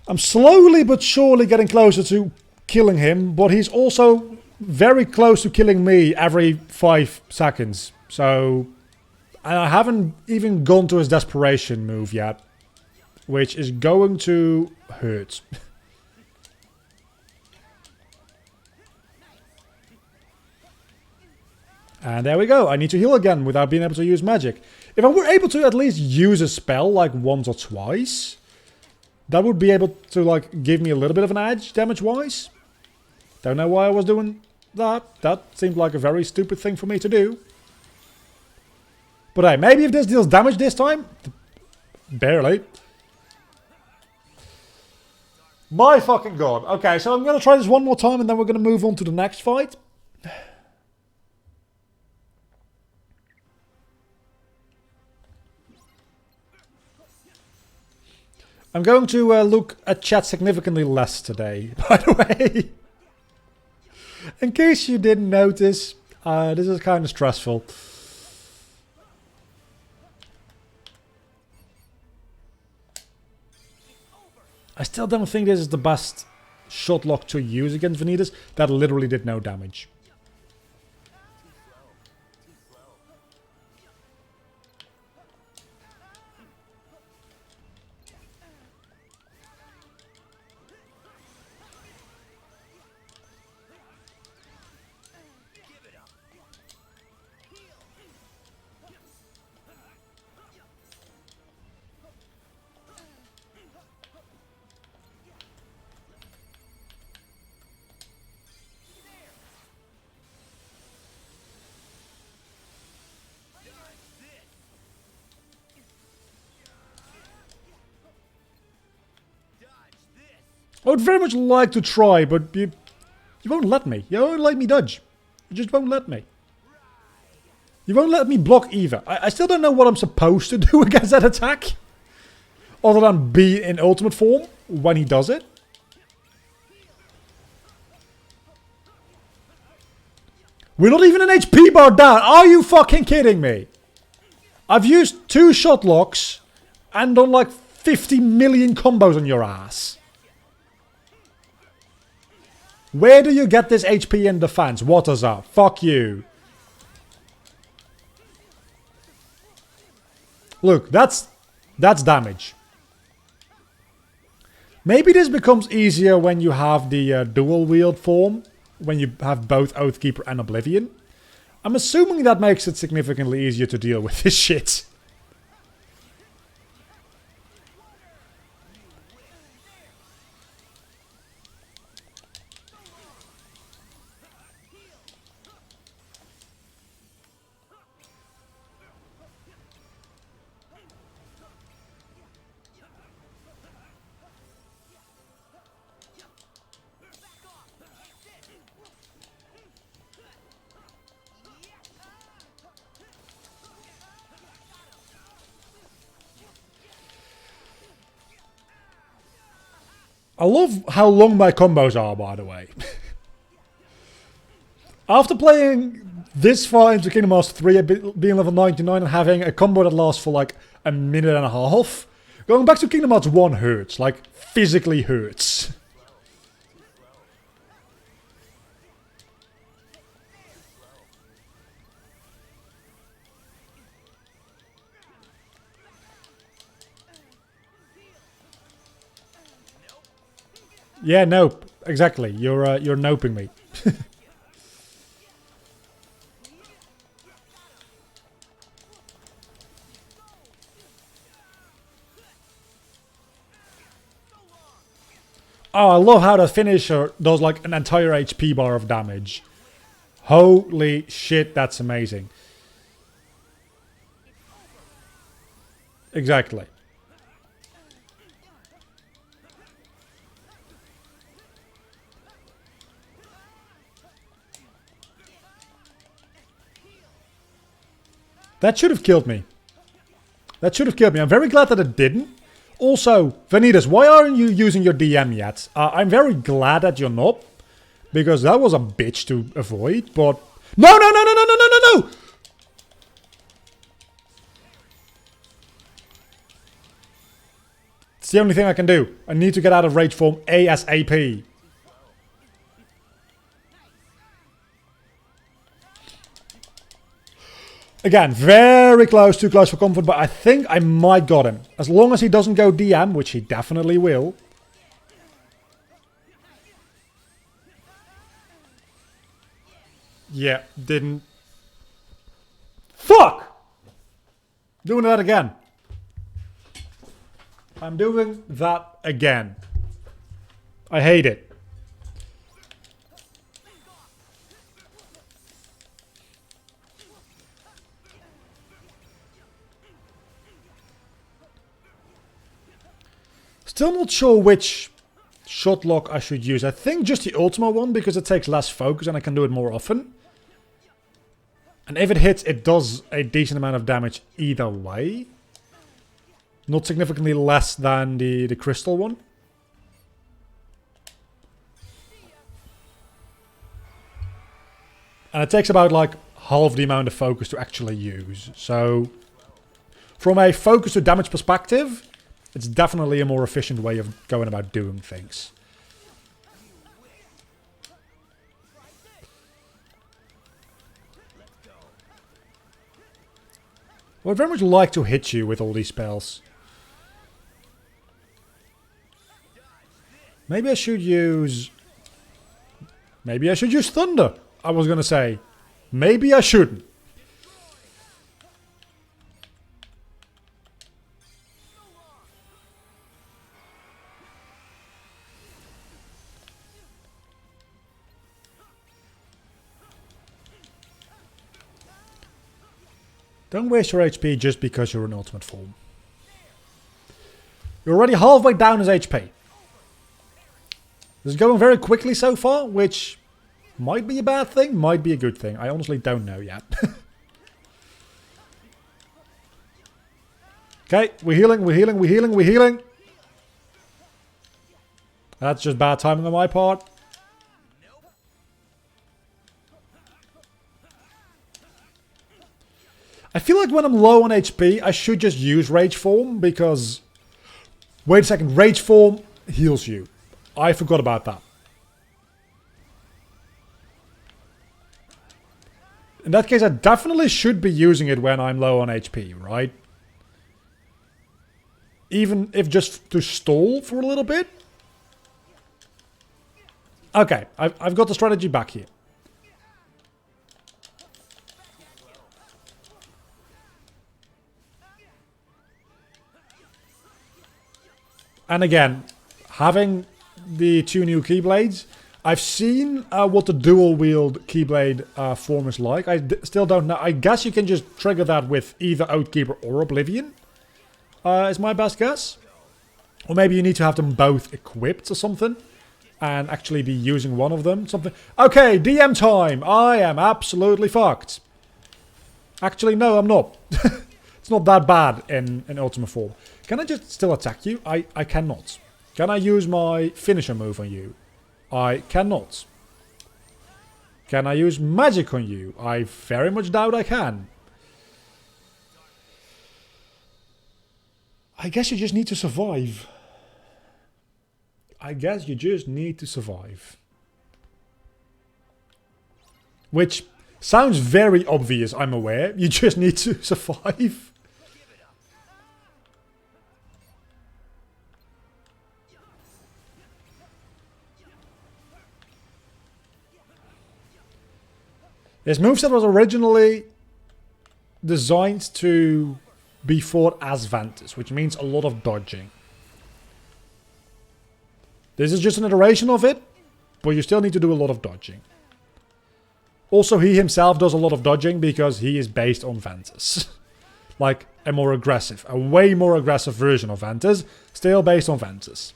I'm slowly but surely getting closer to killing him, but he's also very close to killing me every 5 seconds. So I haven't even gone to his desperation move yet, which is going to hurt. And there we go. I need to heal again without being able to use magic. If I were able to at least use a spell like once or twice, that would be able to like give me a little bit of an edge damage wise. Don't know why I was doing that. That seemed like a very stupid thing for me to do. But hey, maybe if this deals damage this time. Barely. My fucking god. Okay, so I'm going to try this one more time and then we're going to move on to the next fight. I'm going to look at chat significantly less today, by the way. In case you didn't notice, this is kind of stressful. I still don't think this is the best shot lock to use against Heatys. That literally did no damage. I would very much like to try, but you won't let me. You won't let me dodge. You just won't let me. You won't let me block either. I still don't know what I'm supposed to do against that attack. Other than be in ultimate form when he does it. We're not even an HP bar down. Are you fucking kidding me? I've used 2 shot locks and done like 50 million combos on your ass. Where do you get this HP in defense? What is up? Fuck you. Look, that's damage. Maybe this becomes easier when you have the dual wield form. When you have both Oathkeeper and Oblivion. I'm assuming that makes it significantly easier to deal with this shit. I love how long my combos are, by the way. After playing this far into Kingdom Hearts 3, being level 99 and having a combo that lasts for like a minute and a half, going back to Kingdom Hearts 1 hurts. Like, physically hurts. Yeah, nope. Exactly. You're noping me. Oh, I love how the finisher does like an entire HP bar of damage. Holy shit, that's amazing. Exactly. That should have killed me. That should have killed me. I'm very glad that it didn't. Also, Heatys, why aren't you using your DM yet? I'm very glad that you're not. Because that was a bitch to avoid, but... No, no, no, no, no, no, no, no, no! It's the only thing I can do. I need to get out of rage form ASAP. Again, very close, too close for comfort, but I think I might got him. As long as he doesn't go DM, which he definitely will. Yeah, didn't. Fuck! Doing that again. I'm doing that again. I hate it. Still not sure which shot lock I should use. I think just the Ultima one because it takes less focus and I can do it more often. And if it hits, it does a decent amount of damage either way. Not significantly less than the crystal one. And it takes about like half the amount of focus to actually use. So from a focus to damage perspective, it's definitely a more efficient way of going about doing things. I would very much like to hit you with all these spells. Maybe I should use... Maybe I should use Thunder. I was going to say. Maybe I shouldn't. Don't waste your HP just because you're in ultimate form. You're already halfway down his HP. This is going very quickly so far, which might be a bad thing, might be a good thing. I honestly don't know yet. Okay, we're healing, we're healing, we're healing, we're healing. That's just bad timing on my part. I feel like when I'm low on HP, I should just use Rage Form because... Wait a second, Rage Form heals you. I forgot about that. In that case, I definitely should be using it when I'm low on HP, right? Even if just to stall for a little bit. Okay, I've got the strategy back here. And again, having the two new Keyblades, I've seen what the dual wield Keyblade form is like. I still don't know. I guess you can just trigger that with either Oathkeeper or Oblivion. Is my best guess. Or maybe you need to have them both equipped or something. And actually be using one of them. Something. Okay, DM time. I am absolutely fucked. Actually, no, I'm not. It's not that bad in Ultima form. Can I just still attack you? I cannot. Can I use my finisher move on you? I cannot. Can I use magic on you? I very much doubt I can. I guess you just need to survive. I guess you just need to survive. Which sounds very obvious, I'm aware. You just need to survive. This moveset was originally designed to be fought as Ventus, which means a lot of dodging. This is just an iteration of it, but you still need to do a lot of dodging. Also, he himself does a lot of dodging because he is based on Ventus. Like a more aggressive, a way more aggressive version of Ventus, still based on Ventus.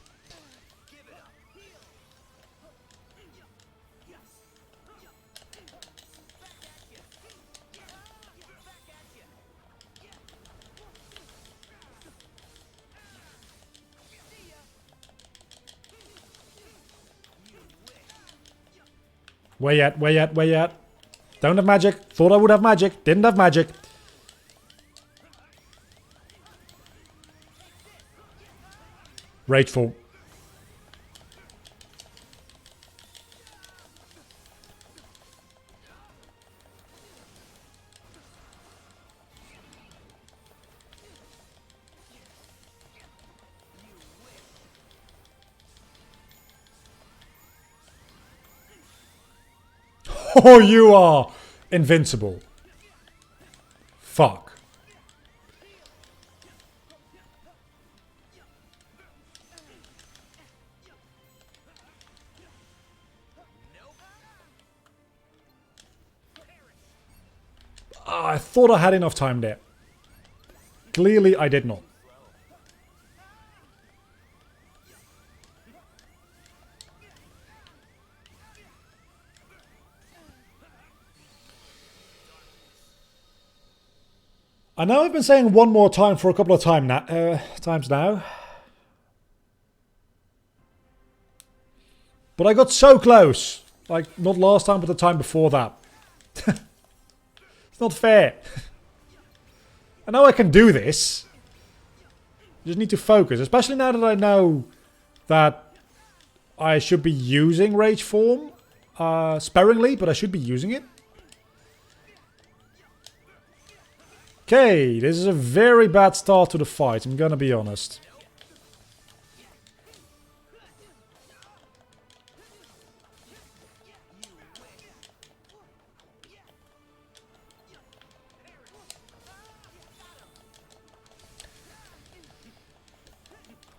Where yet? Where yet? Where yet? Don't have magic. Thought I would have magic. Didn't have magic. Rage form. Oh, you are invincible. Fuck. I thought I had enough time there. Clearly, I did not. I know I've been saying one more time for a couple of times now. But I got so close. Like, not last time, but the time before that. It's not fair. I know I can do this. I just need to focus. Especially now that I know that I should be using Rage Form. Sparingly, but I should be using it. Okay, this is a very bad start to the fight, I'm gonna be honest.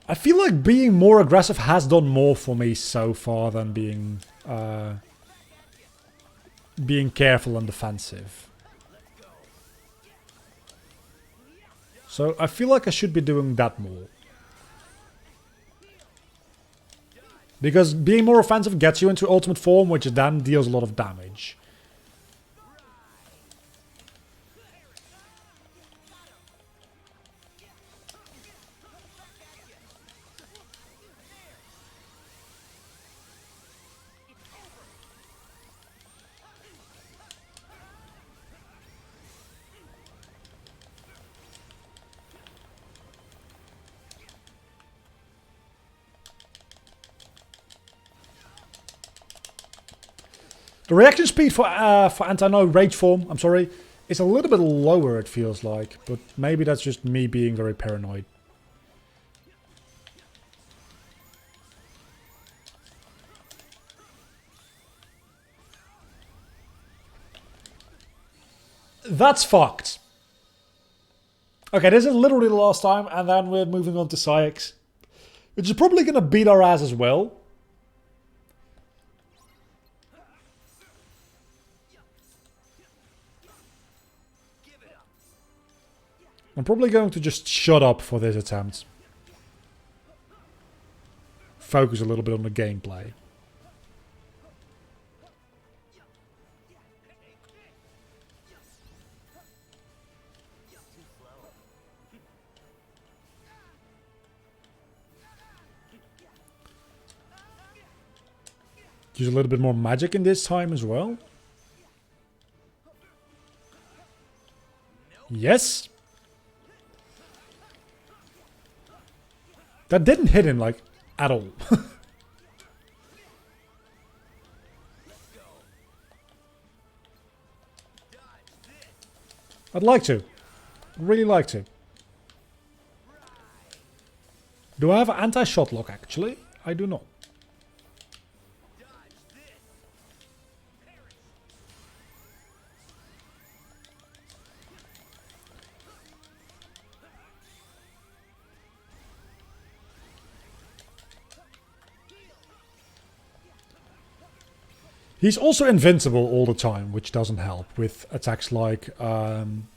I feel like being more aggressive has done more for me so far than being careful and defensive. So I feel like I should be doing that more. Because being more offensive gets you into ultimate form, which then deals a lot of damage. The reaction speed for anti-no rage form, I'm sorry, is a little bit lower, it feels like. But maybe that's just me being very paranoid. That's fucked. Okay, this is literally the last time, and then we're moving on to Syx, which is probably going to beat our ass as well. I'm probably going to just shut up for this attempt. Focus a little bit on the gameplay. Use a little bit more magic in this time as well. Yes. That didn't hit him, like, at all. I'd like to. I'd really like to. Do I have an anti-shot lock, actually? I do not. He's also invincible all the time, which doesn't help with attacks like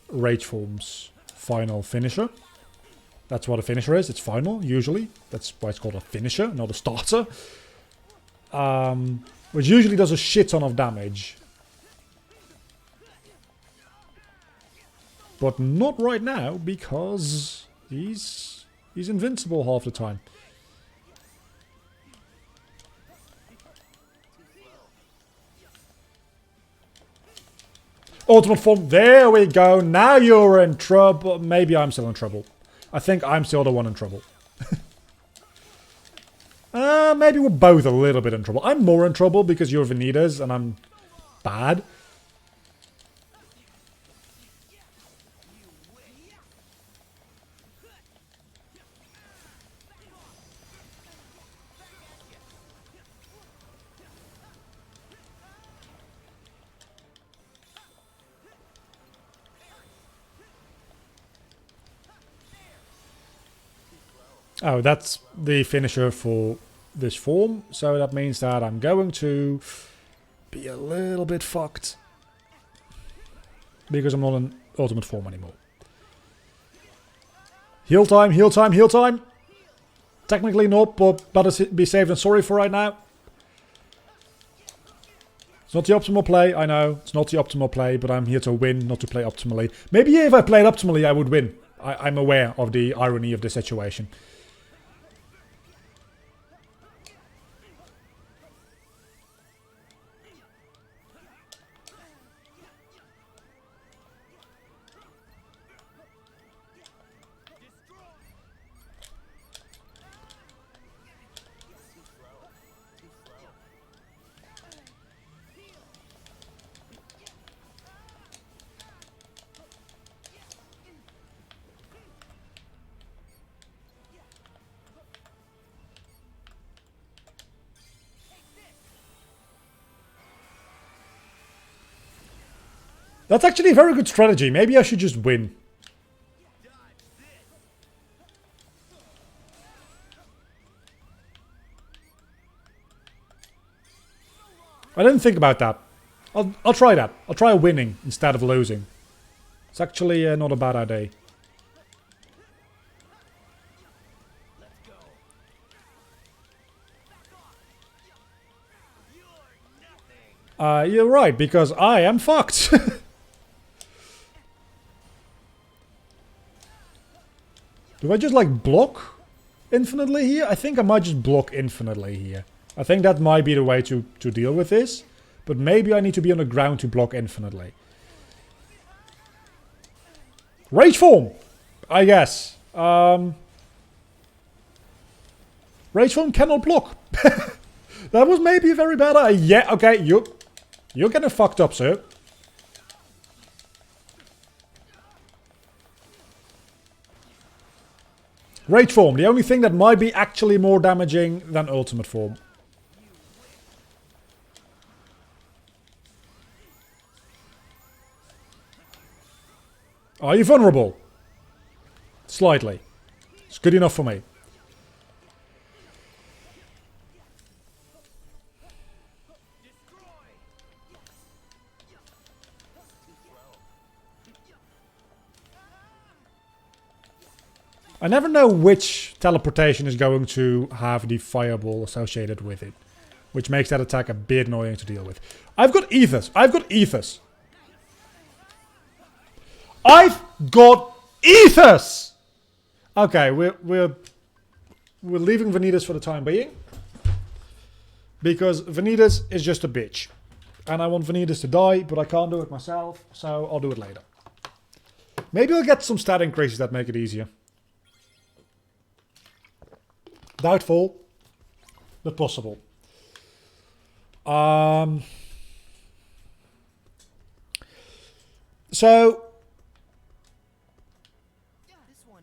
Rage Form's final finisher. That's what a finisher is. It's final, usually. That's why it's called a finisher, not a starter. Which usually does a shit ton of damage. But not right now, because he's invincible half the time. Ultimate form, there we go. Now you're in trouble. Maybe I'm still in trouble. I think I'm still the one in trouble. maybe we're both a little bit in trouble. I'm more in trouble because you're Vanitas and I'm bad. Oh, that's the finisher for this form. So that means that I'm going to be a little bit fucked. Because I'm not in ultimate form anymore. Heal time, heal time, heal time. Technically not, but better be safe than sorry for right now. It's not the optimal play, I know. It's not the optimal play, but I'm here to win, not to play optimally. Maybe if I played optimally, I would win. I'm aware of the irony of the situation. That's actually a very good strategy. Maybe I should just win. I didn't think about that. I'll try that. I'll try winning instead of losing. It's actually not a bad idea. You're right, because I am fucked. Do I just like block infinitely here? I think I might just block infinitely here. I think that might be the way to deal with this. But maybe I need to be on the ground to block infinitely. Rage form! I guess. Rage form cannot block. That was maybe a very bad idea. Yeah, okay, you're getting fucked up, sir. Rage form, the only thing that might be actually more damaging than ultimate form. Are you vulnerable? Slightly. It's good enough for me. I never know which teleportation is going to have the fireball associated with it. Which makes that attack a bit annoying to deal with. I've got ethers. I've got ethers. I've got ethers! Okay, we're leaving Vanitas for the time being. Because Vanitas is just a bitch. And I want Vanitas to die, but I can't do it myself. So I'll do it later. Maybe I'll get some stat increases that make it easier. Doubtful, but possible. So,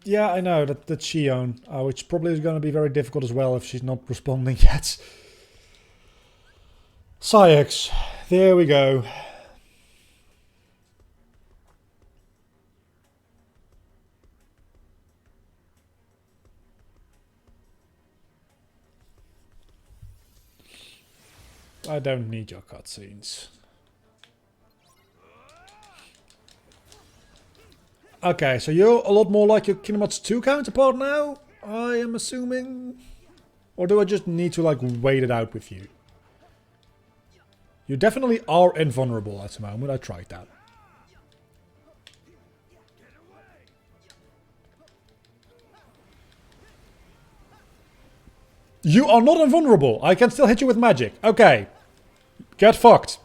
yeah, I know that Shion, which probably is going to be very difficult as well if she's not responding yet. Syx, there we go. I don't need your cutscenes. Okay, so you're a lot more like your Kinemats 2 counterpart now, I am assuming? Or do I just need to, like, wait it out with you? You definitely are invulnerable at the moment, I tried that. You are not invulnerable, I can still hit you with magic. Okay. Get fucked.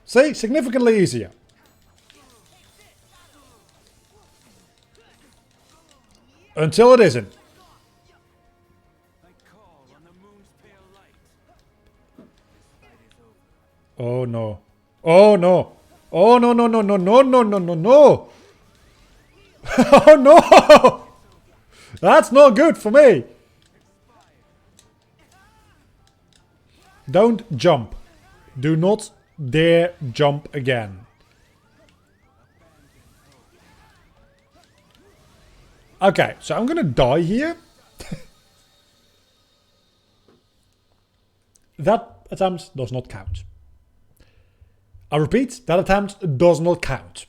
See? Significantly easier. Until it isn't. Oh no. Oh no. Oh no no no no no no no no no. Oh no. That's not good for me. Don't jump. Do not dare jump again. Okay, so I'm gonna die here. That attempt does not count. I repeat, that attempt does not count.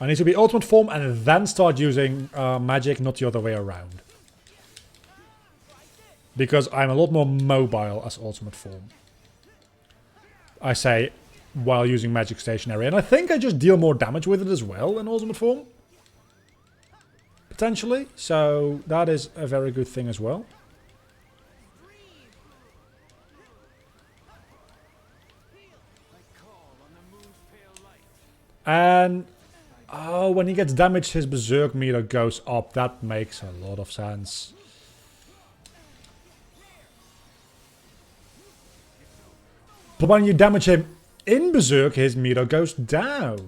I need to be ultimate form and then start using magic, not the other way around. Because I'm a lot more mobile as ultimate form. I say, while using magic stationary. And I think I just deal more damage with it as well in ultimate form. Potentially. So that is a very good thing as well. And oh, when he gets damaged, his berserk meter goes up. That makes a lot of sense. But when you damage him in berserk, his meter goes down.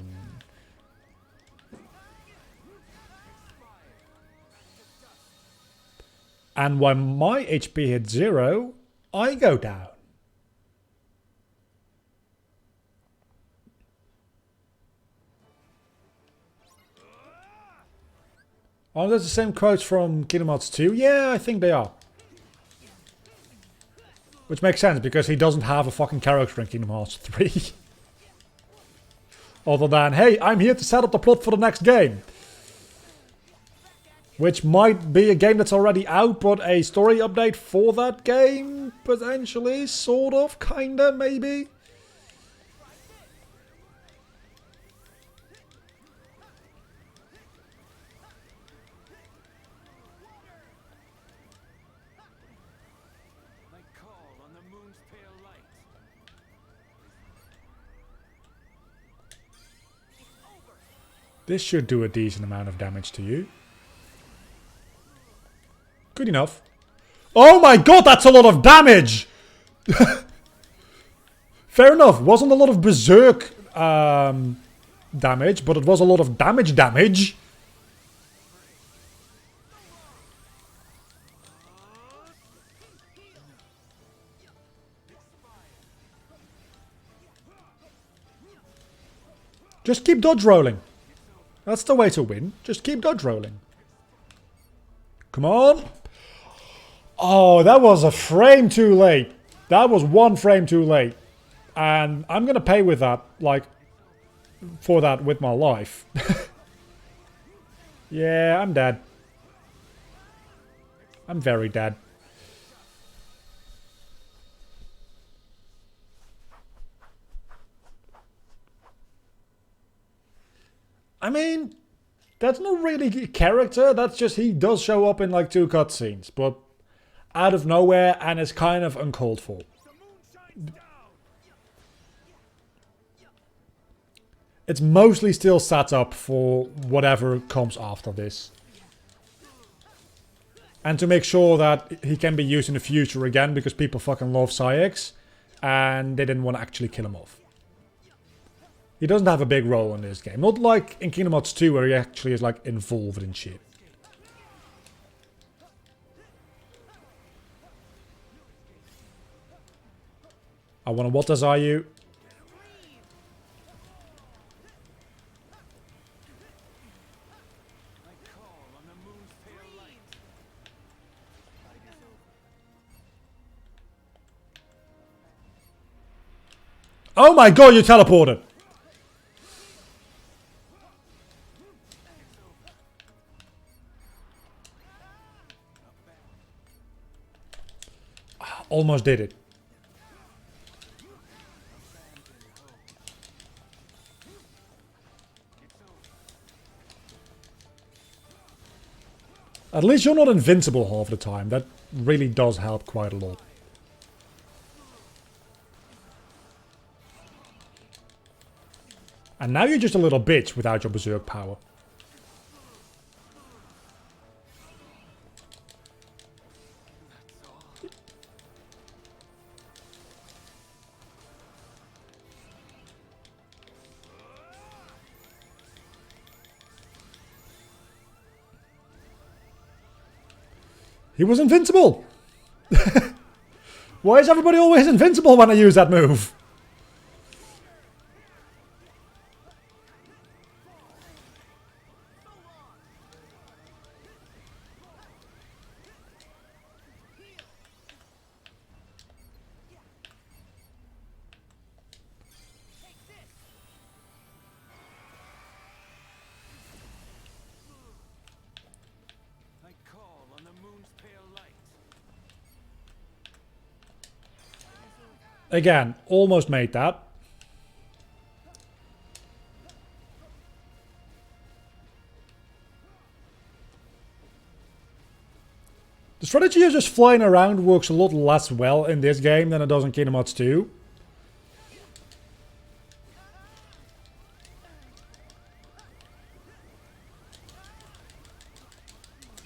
And when my HP hits 0, I go down. Oh, that's the same quotes from Kingdom Hearts 2? Yeah, I think they are. Which makes sense, because he doesn't have a fucking character in Kingdom Hearts 3. Other than, hey, I'm here to set up the plot for the next game. Which might be a game that's already out, but a story update for that game? Potentially, sort of, kinda, maybe? This should do a decent amount of damage to you. Good enough. Oh my god, that's a lot of damage! Fair enough, wasn't a lot of berserk damage, but it was a lot of damage. Just keep dodge rolling. That's the way to win. Just keep dodge rolling. Come on. Oh, that was a frame too late. That was one frame too late. And I'm going to pay with that, like, for that with my life. Yeah, I'm dead. I'm very dead. I mean, that's not really character, that's just he does show up in like 2 cutscenes, but out of nowhere and is kind of uncalled for. It's mostly still set up for whatever comes after this. And to make sure that he can be used in the future again, because people fucking love Syx, and they didn't want to actually kill him off. He doesn't have a big role in this game. Not like in Kingdom Hearts 2 where he actually is like involved in shit. I wanna what desire you? Oh my god, you teleported! Almost did it. At least you're not invincible half the time. That really does help quite a lot. And now you're just a little bitch without your berserk power. He was invincible! Why is everybody always invincible when I use that move? Again, almost made that. The strategy of just flying around works a lot less well in this game than it does in Kingdom Hearts 2.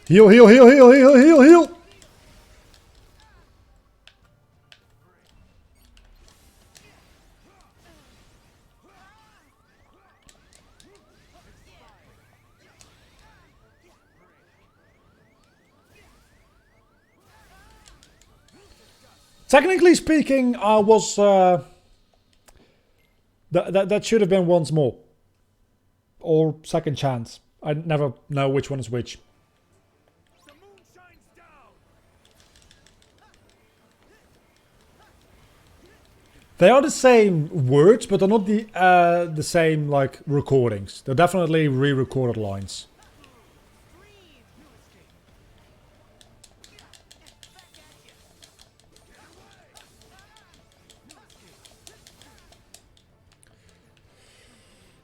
Heal, heal, heal, heal, heal, heal, heal! Technically speaking, I was... that should have been once more. Or second chance. I never know which one is which. They are the same words, but they're not the same like recordings. They're definitely re-recorded lines.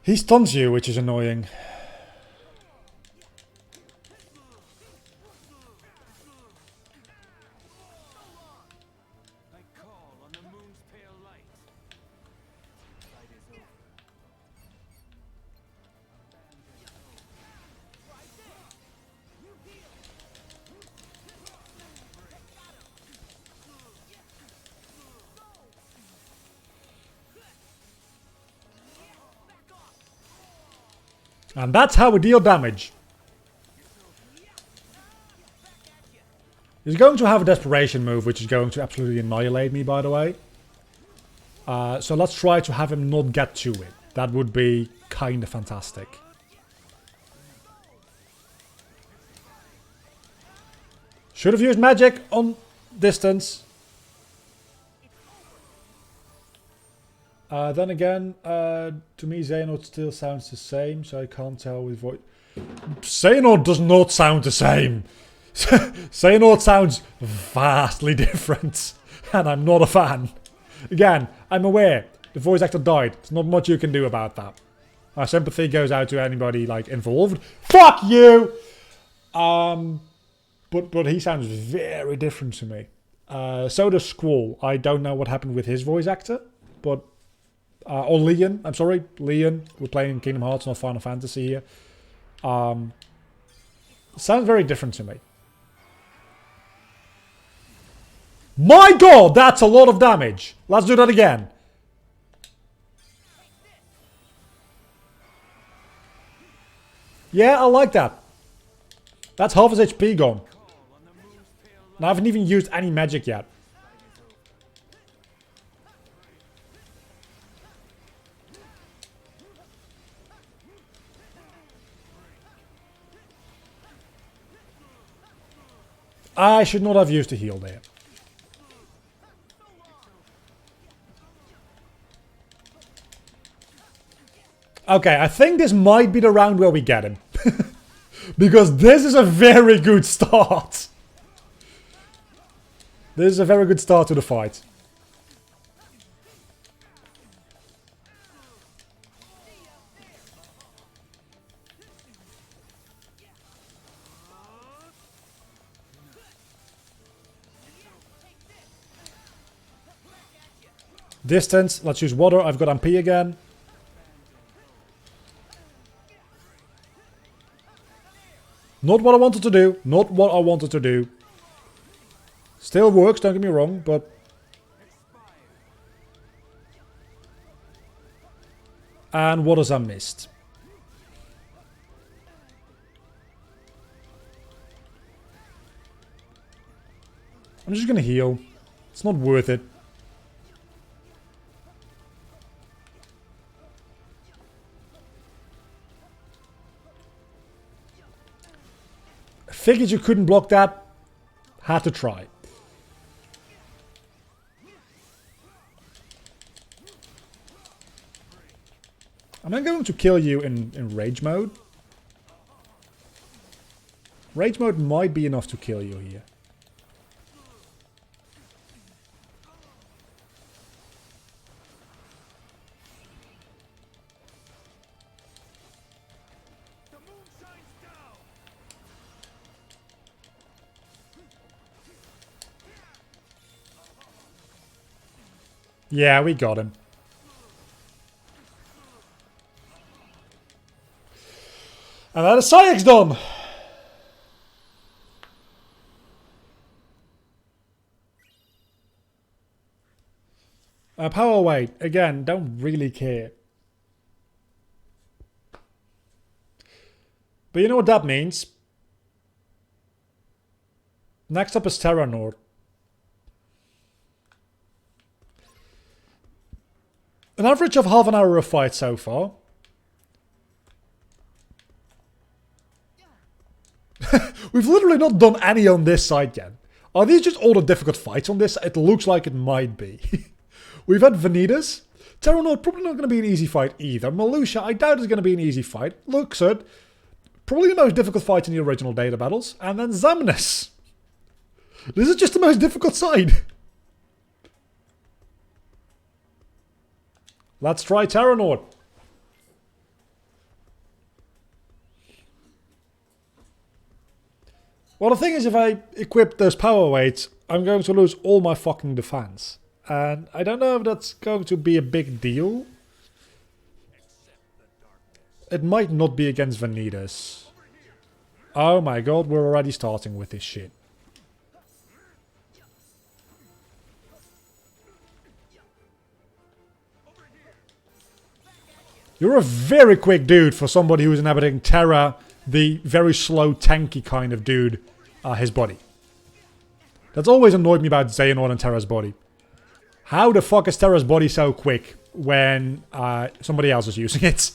He stuns you, which is annoying. And that's how we deal damage. He's going to have a desperation move, which is going to absolutely annihilate me, by the way. So let's try to have him not get to it. That would be kind of fantastic. Should have used magic on distance. Then again, to me Xehanort still sounds the same, so I can't tell with what... Xehanort does not sound the same! Xehanort sounds vastly different, and I'm not a fan. Again, I'm aware, the voice actor died, there's not much you can do about that. Our sympathy goes out to anybody like involved. Fuck you! But he sounds very different to me. So does Squall. I don't know what happened with his voice actor, but... or Leon, I'm sorry, Leon. We're playing Kingdom Hearts, not Final Fantasy here. Sounds very different to me. My god, that's a lot of damage. Let's do that again. Yeah, I like that. That's half his HP gone. And I haven't even used any magic yet. I should not have used the heal there. Okay, I think this might be the round where we get him. Because this is a very good start. This is a very good start to the fight. Distance, let's use water. I've got MP again. Not what I wanted to do. Not what I wanted to do. Still works, don't get me wrong, but... And what has I missed? I'm just gonna heal. It's not worth it. Figured you couldn't block that. Had to try. Am I going to kill you in rage mode? Rage mode might be enough to kill you here. Yeah, we got him. And that is Sayek's done. Power weight. Again, don't really care. But you know what that means? Next up is Terra Nord. An average of half an hour of fight so far. We've literally not done any on this side yet. Are these just all the difficult fights on this? It looks like it might be. We've had Vanitas. Terra Nord, probably not going to be an easy fight either. Malusha, I doubt is going to be an easy fight. Luxord, probably the most difficult fight in the original data battles. And then Xemnas. This is just the most difficult side. Let's try Terra Nord. Well, the thing is, if I equip those power weights, I'm going to lose all my fucking defense. And I don't know if that's going to be a big deal. It might not be against Vanitas. Oh my god, we're already starting with this shit. You're a very quick dude for somebody who's inhabiting Terra, the very slow, tanky kind of dude, his body. That's always annoyed me about Xehanort and Terra's body. How the fuck is Terra's body so quick when somebody else is using it?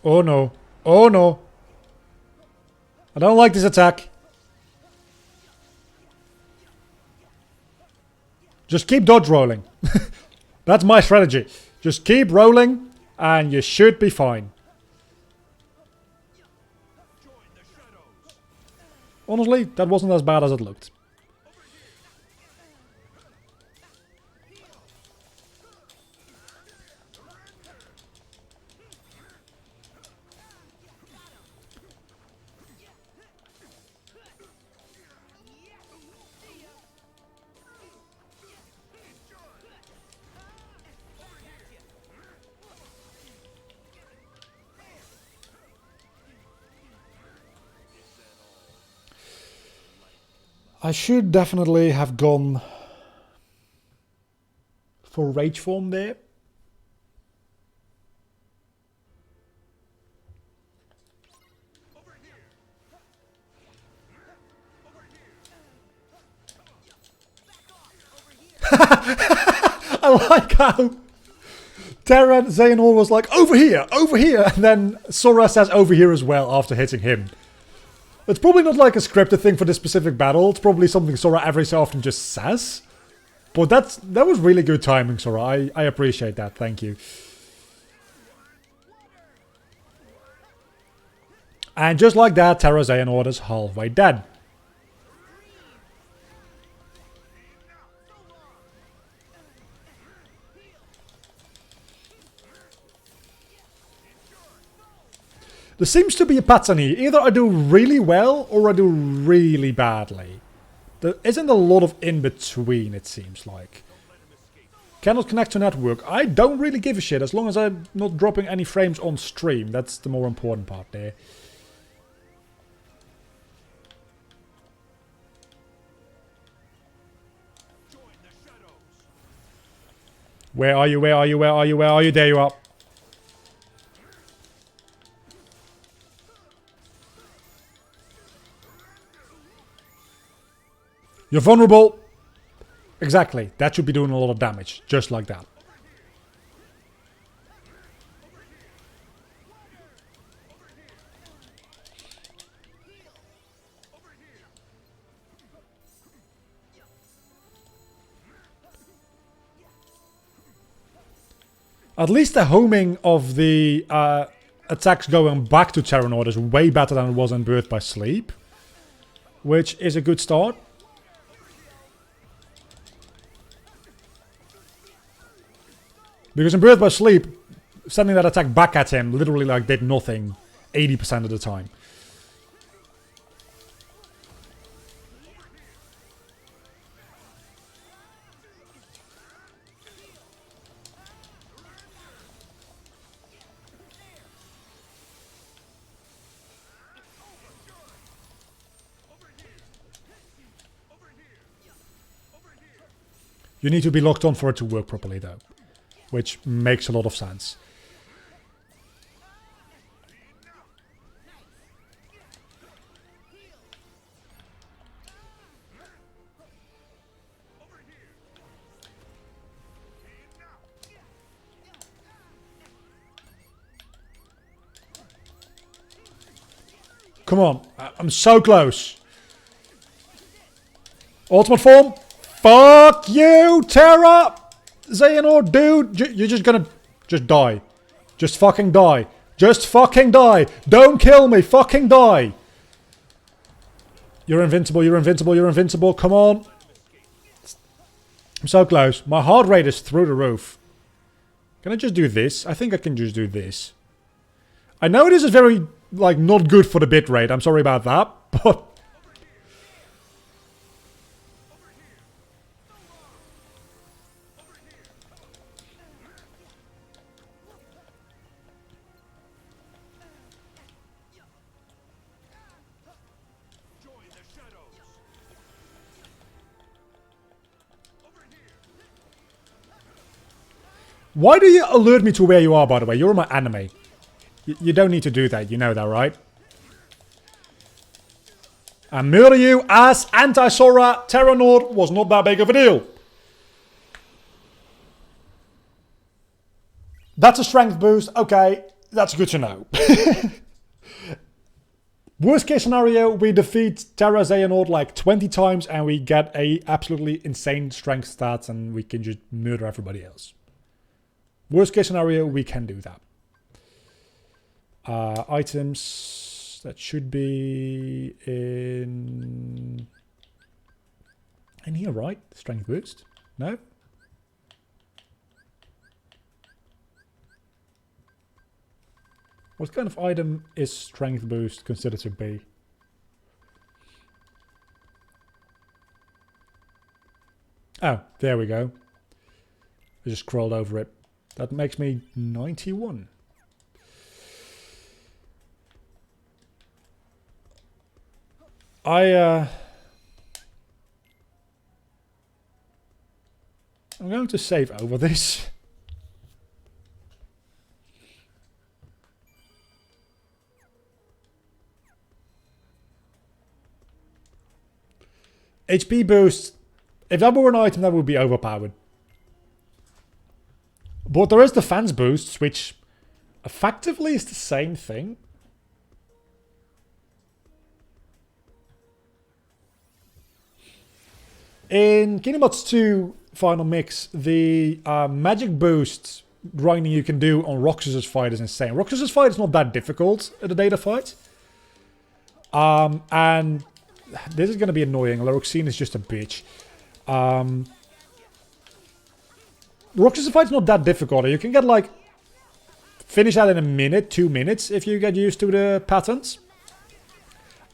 Oh no. Oh no. I don't like this attack. Just keep dodge rolling. That's my strategy. Just keep rolling and you should be fine. Honestly, that wasn't as bad as it looked. I should definitely have gone for Rage Form there. I like how Terra Xehanort was like, over here, and then Sora says over here as well after hitting him. It's probably not like a scripted thing for this specific battle, it's probably something Sora every so often just says. But that was really good timing, Sora, I appreciate that, thank you. And just like that, Terra Xehanort is halfway dead. There seems to be a pattern here. Either I do really well or I do really badly. There isn't a lot of in between, it seems like. Cannot connect to network. I don't really give a shit as long as I'm not dropping any frames on stream. That's the more important part there. Where are you? Where are you? Where are you? Where are you? There you are. You're vulnerable. Exactly. That should be doing a lot of damage. Just like that. At least the homing of the attacks going back to Terranord is way better than it was in Birth by Sleep. Which is a good start. Because in Birth by Sleep, sending that attack back at him literally like did nothing 80% of the time. You need to be locked on for it to work properly though. Which makes a lot of sense. Come on. I'm so close. Ultimate form. Fuck you, Terra! Xehanort, dude! You're just gonna... Just die. Just fucking die. Just fucking die! Don't kill me! Fucking die! You're invincible, you're invincible, you're invincible. Come on. I'm so close. My heart rate is through the roof. Can I just do this? I think I can just do this. I know this is very, like, not good for the bit rate. I'm sorry about that, but... Why do you alert me to where you are, by the way? You're in my anime. You don't need to do that. You know that, right? And murder you as anti-Sora Terranord was not that big of a deal. That's a strength boost. Okay, that's good to know. Worst case scenario, we defeat Terra Xehanort like 20 times and we get a absolutely insane strength stats and we can just murder everybody else. Worst case scenario, we can do that. Items, that should be in here, right? Strength boost? No? What kind of item is strength boost considered to be? Oh, there we go. I just scrolled over it. That makes me 91. I'm going to save over this. HP boost. If that were an item, that would be overpowered. But there is defense boosts, which effectively is the same thing. In Kingdom Hearts 2 Final Mix, the magic boost grinding you can do on Roxas's fight is insane. Roxas's fight is not that difficult at the data fight. And this is going to be annoying. Laroxine is just a bitch. Roxas's fight is not that difficult. You can get like finish that in a minute, 2 minutes, if you get used to the patterns.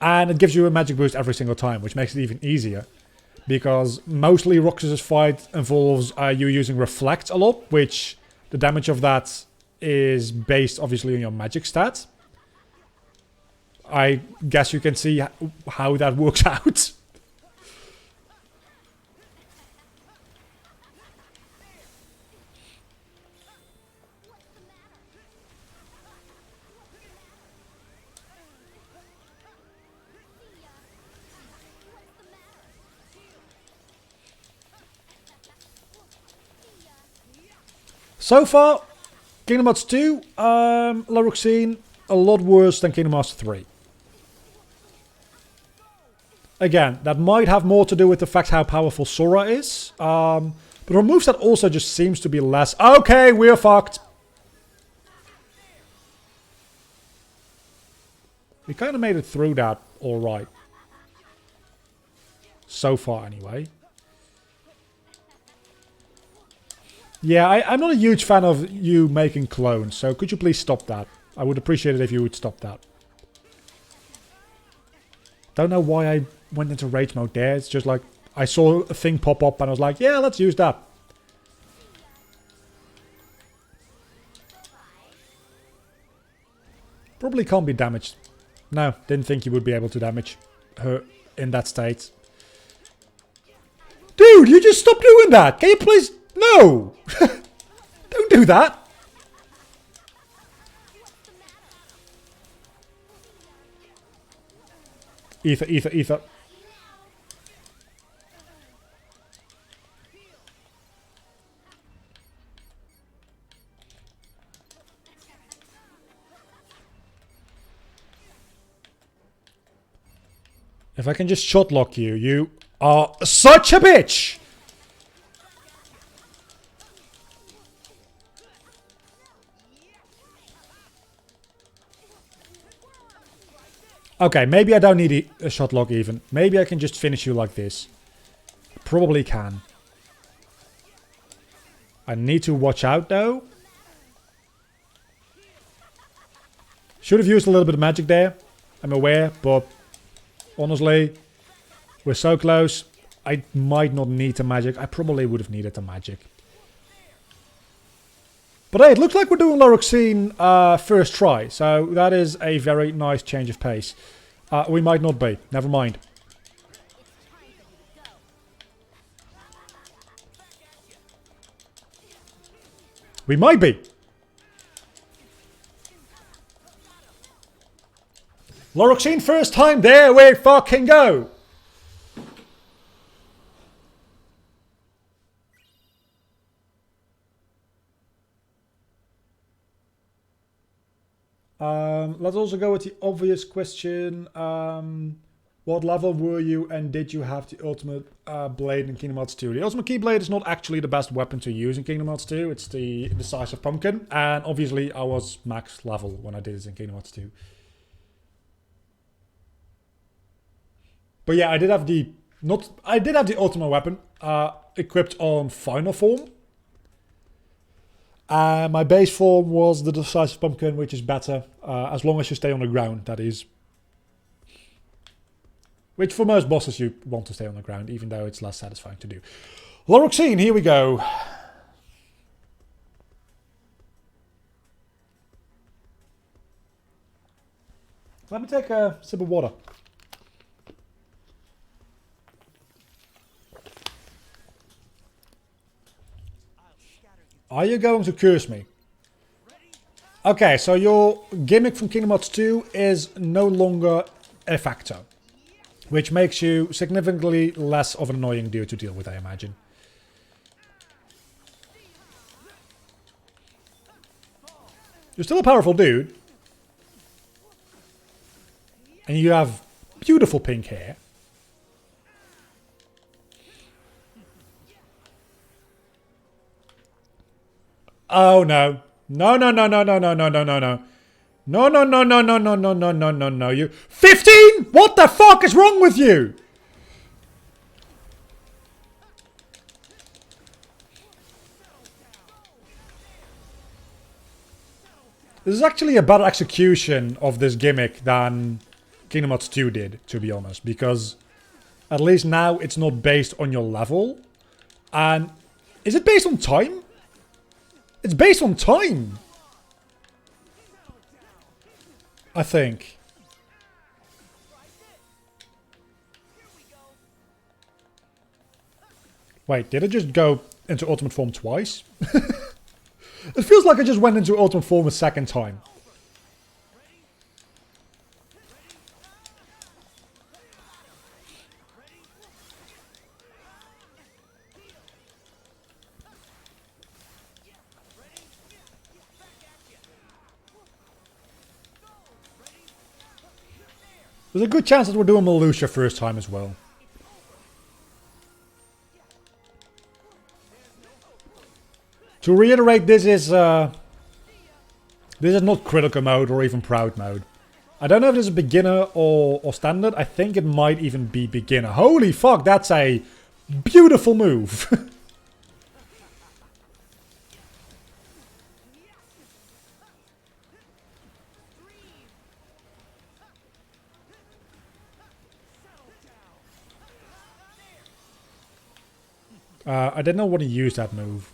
And it gives you a magic boost every single time, which makes it even easier. Because mostly Roxas's fight involves you using Reflect a lot, which the damage of that is based obviously on your magic stats. I guess you can see how that works out. So far, Kingdom Hearts 2, Laroxine, a lot worse than Kingdom Hearts 3. Again, that might have more to do with the fact how powerful Sora is. But her moveset also just seems to be less... Okay, we're fucked. We kind of made it through that alright. So far, anyway. Yeah, I'm not a huge fan of you making clones, so could you please stop that? I would appreciate it if you would stop that. Don't know why I went into rage mode there. It's just like, I saw a thing pop up and I was like, yeah, let's use that. Probably can't be damaged. No, didn't think you would be able to damage her in that state. Dude, you just stop doing that! Can you please... No! Don't do that! Ether. If I can just shot lock you, you are such a bitch! Okay, maybe I don't need a shot lock even. Maybe I can just finish you like this. Probably can. I need to watch out though. Should have used a little bit of magic there. I'm aware, but honestly, we're so close. I might not need the magic. I probably would have needed the magic. But hey, it looks like we're doing Laroxine first try. So that is a very nice change of pace. We might not be. Never mind. We might be. Laroxine first time. There we fucking go. Let's also go with the obvious question. What level were you and did you have the ultimate blade in Kingdom Hearts 2? The ultimate keyblade is not actually the best weapon to use in Kingdom Hearts 2. It's the size of pumpkin. And obviously I was max level when I did it in Kingdom Hearts 2. But yeah, I did have the ultimate weapon equipped on final form. My base form was the decisive pumpkin, which is better, as long as you stay on the ground, that is. Which for most bosses you want to stay on the ground, even though it's less satisfying to do. Laroxine, here we go. Let me take a sip of water. Are you going to curse me? Okay, so your gimmick from Kingdom Hearts 2 is no longer a factor. Which makes you significantly less of an annoying dude to deal with, I imagine. You're still a powerful dude. And you have beautiful pink hair. Oh no. No. No. You 15? What the fuck is wrong with you? This is actually a better execution of this gimmick than Kingdom Hearts 2 did, to be honest. Because at least now it's not based on your level. And is it based on time? It's based on time. I think. Wait, did it just go into ultimate form twice? It feels like I just went into ultimate form a second time. There's a good chance that we're doing Melucia first time as well. To reiterate, this is not critical mode or even proud mode. I don't know if this is beginner or standard. I think it might even be beginner. Holy fuck, that's a beautiful move. I didn't know what to use that move.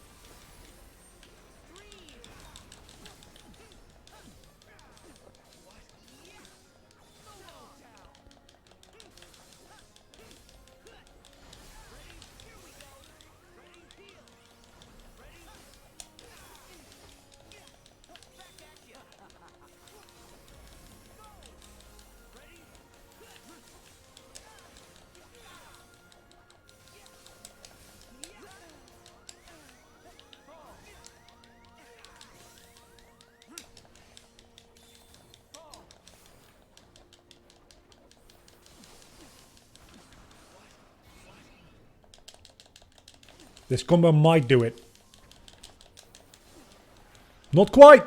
This combo might do it. Not quite.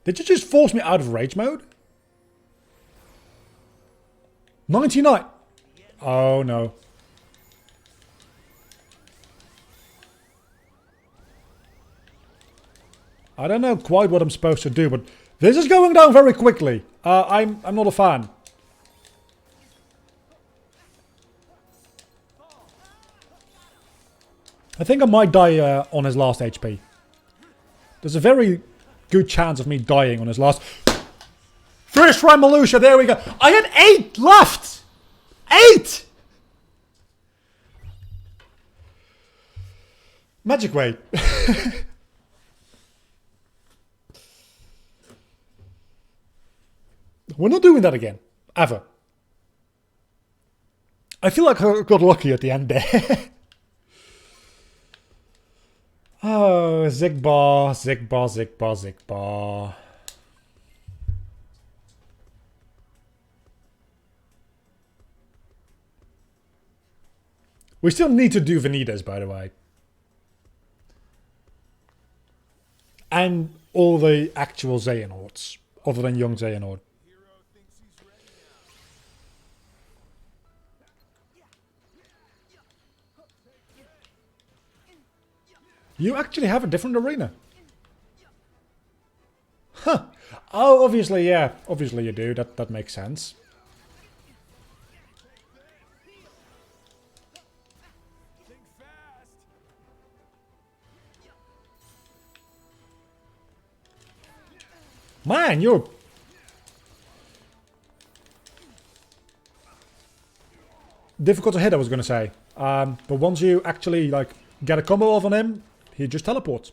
Did you just force me out of rage mode? 99. Oh no. I don't know quite what I'm supposed to do, but this is going down very quickly. I'm not a fan. I think I might die on his last HP. There's a very good chance of me dying on his last... First try Melucia, there we go. I had 8 left! 8! Magic Way. We're not doing that again. Ever. I feel like I got lucky at the end there. Oh, Zigbar, Zigbar, Zigbar, Zigbar. We still need to do Vanitas, by the way. And all the actual Xehanorts, other than young Xehanort. You actually have a different arena. Huh. Oh, obviously, yeah. Obviously you do. That makes sense. Man, you're... difficult to hit, I was going to say. But once you actually, like, get a combo off on him, he just teleports.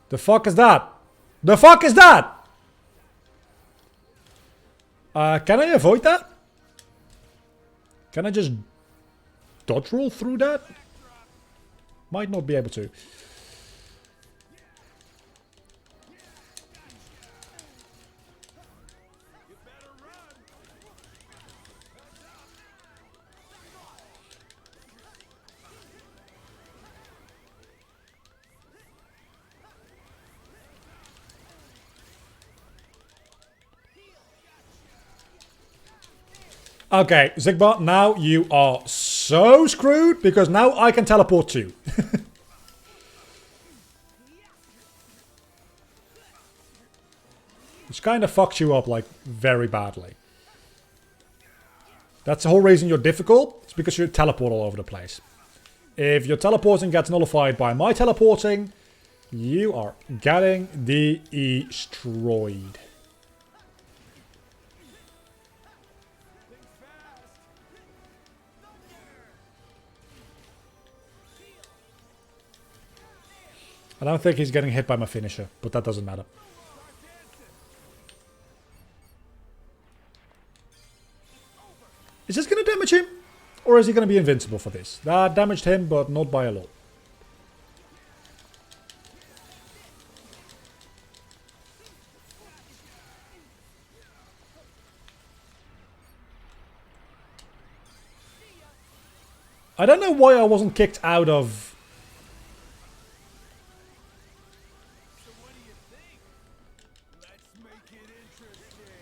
The fuck is that? The fuck is that? Can I avoid that? Can I just dodge roll through that? Might not be able to. Okay, Zigbar, now you are so screwed because now I can teleport too. Which kind of fucks you up, like, very badly. That's the whole reason you're difficult. It's because you teleport all over the place. If your teleporting gets nullified by my teleporting, you are getting destroyed. I don't think he's getting hit by my finisher, but that doesn't matter. Is this going to damage him? Or is he going to be invincible for this? That damaged him, but not by a lot. I don't know why I wasn't kicked out of...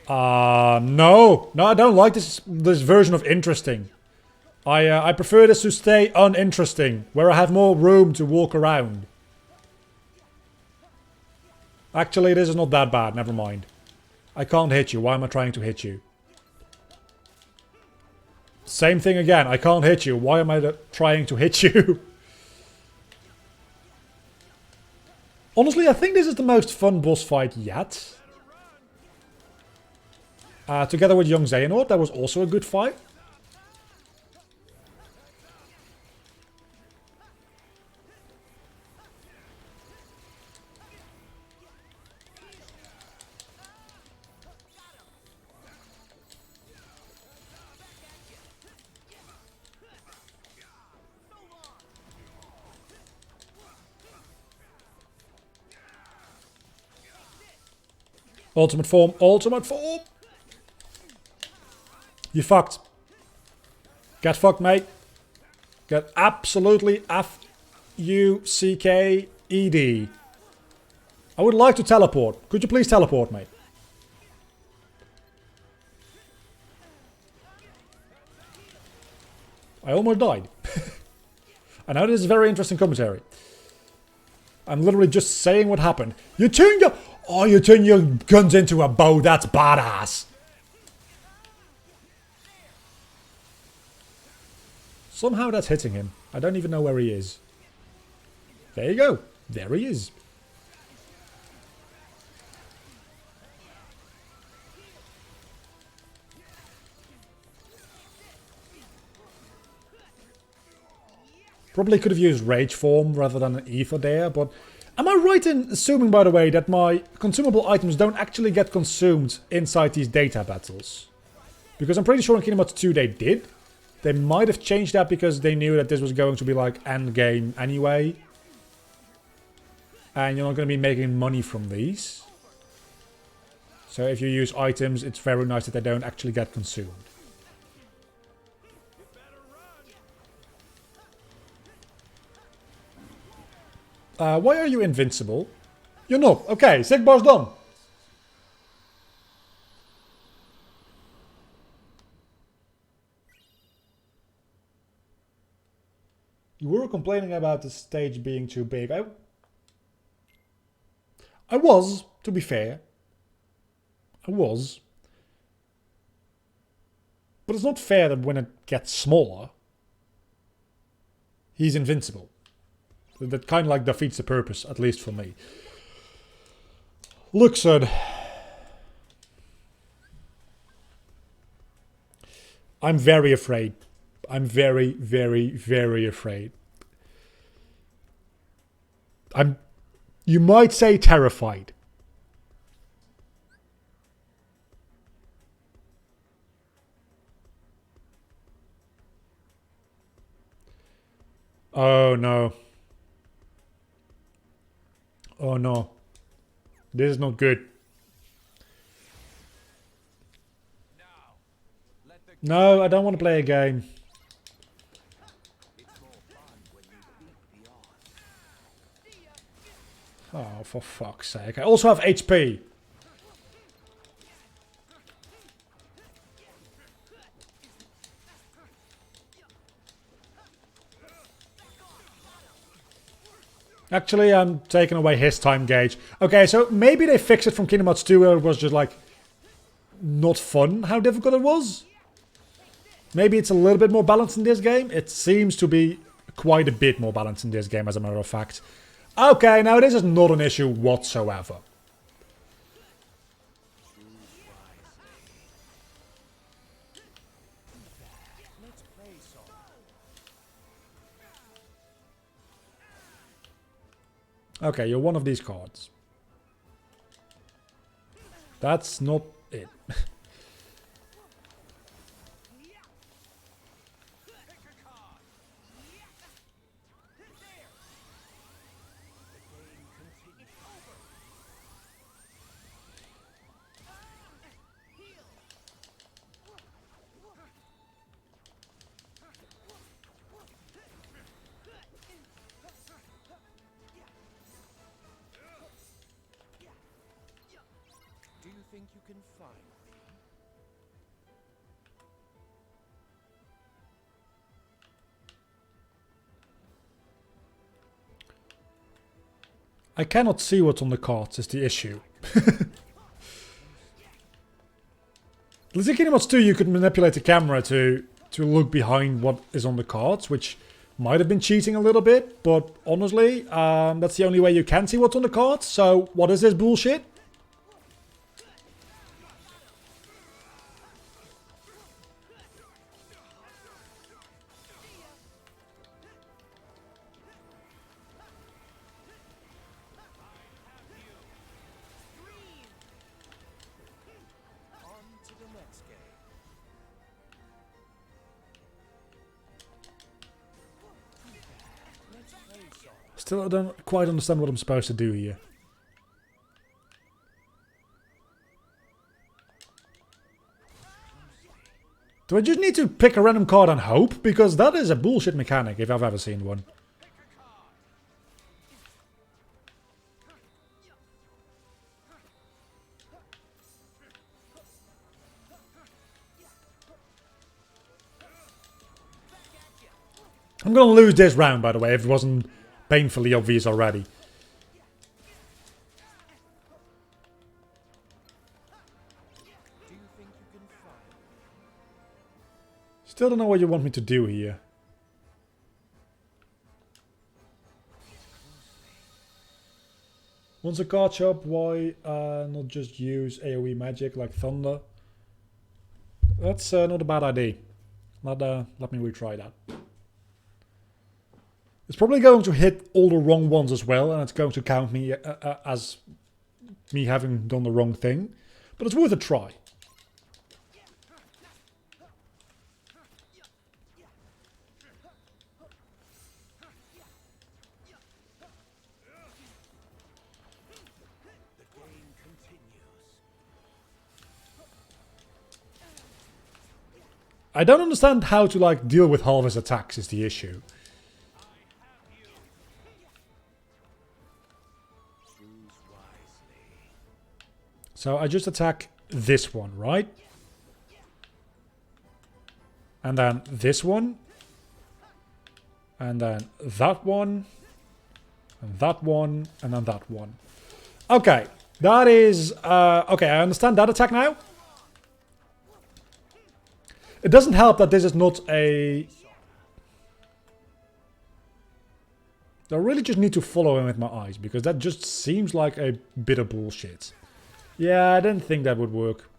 No. No, I don't like this version of interesting. I prefer this to stay uninteresting, where I have more room to walk around. Actually, this is not that bad, never mind. I can't hit you, why am I trying to hit you? Same thing again, I can't hit you, why am I trying to hit you? Honestly, I think this is the most fun boss fight yet. Together with young Xehanort, that was also a good fight. Ultimate form, ultimate form! You fucked. Get fucked, mate. Get absolutely F-U-C-K-E-D. I would like to teleport. Could you please teleport, mate? I almost died. I know this is very interesting commentary. I'm literally just saying what happened. You turn your... Oh, you turn your guns into a bow. That's badass. Somehow that's hitting him. I don't even know where he is. There you go. There he is. Probably could have used Rage Form rather than an Ether there, but... Am I right in assuming, by the way, that my consumable items don't actually get consumed inside these data battles? Because I'm pretty sure in Kingdom Hearts 2 they did. They might have changed that because they knew that this was going to be like endgame anyway. And you're not going to be making money from these. So if you use items, it's very nice that they don't actually get consumed. Why are you invincible? You're not. Okay, Sigbar's done. You were complaining about the stage being too big. I was, to be fair. I was. But it's not fair that when it gets smaller, he's invincible. That kind of like defeats the purpose, at least for me. Look, son. I'm very afraid. I'm very, very, very afraid. You might say terrified. Oh no. Oh no. This is not good. No, I don't want to play a game. Oh, for fuck's sake. I also have HP. Actually, I'm taking away his time gauge. Okay, so maybe they fixed it from Kingdom Hearts 2 where it was just like not fun how difficult it was. Maybe it's a little bit more balanced in this game. It seems to be quite a bit more balanced in this game, as a matter of fact. Okay, now this is not an issue whatsoever. Okay, you're one of these cards. That's not it. Do you think you can find me? I cannot see what's on the cards is the issue. In Kingdom Hearts 2 you could manipulate the camera to look behind what is on the cards, which might have been cheating a little bit, but honestly, that's the only way you can see what's on the cards, so what is this bullshit? On to the next game. Let's play some. Still, I don't quite understand what I'm supposed to do here. Do I just need to pick a random card and hope? Because that is a bullshit mechanic if I've ever seen one. I'm going to lose this round, by the way, if it wasn't painfully obvious already. Do you think you can find me? Still don't know what you want me to do here. Once a card shop, why not just use AoE magic like Thunder? That's not a bad idea. Let me retry that. It's probably going to hit all the wrong ones as well, and it's going to count me as me having done the wrong thing. But it's worth a try. I don't understand how to like deal with half his attacks is the issue. So I just attack this one, right? And then this one. And then that one. And that one. And then that one. Okay. That is... okay, I understand that attack now. It doesn't help that this is not a... I really just need to follow him with my eyes, because that just seems like a bit of bullshit. Yeah, I didn't think that would work.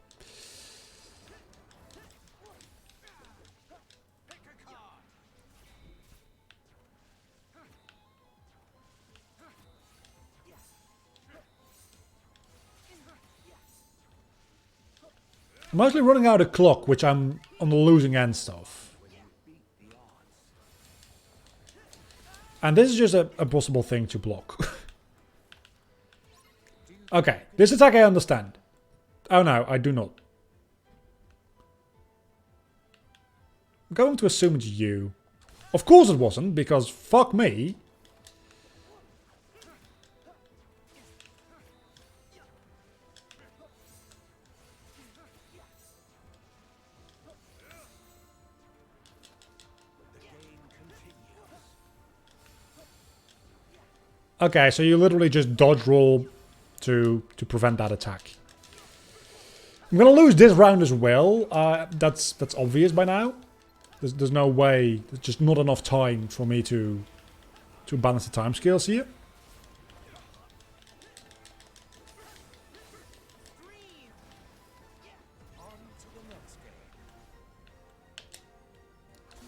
I'm mostly running out of clock, which I'm on the losing end of. And this is just a possible thing to block. Okay, this attack I understand. Oh no, I do not. I'm going to assume it's you. Of course it wasn't, because fuck me. Okay, so you literally just dodge roll to prevent that attack. I'm gonna lose this round as well. That's obvious by now. There's no way. There's just not enough time for me to balance the time scales here.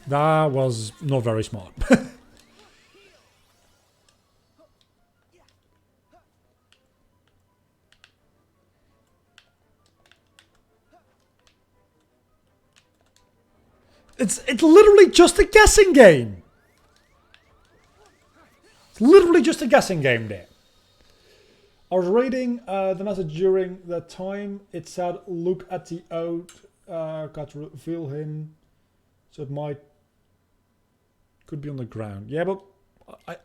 That was not very smart. It's literally just a guessing game. It's literally just a guessing game there. I was reading the message during that time. It said, look at the oath. Got to reveal him. So it might... Could be on the ground. Yeah, but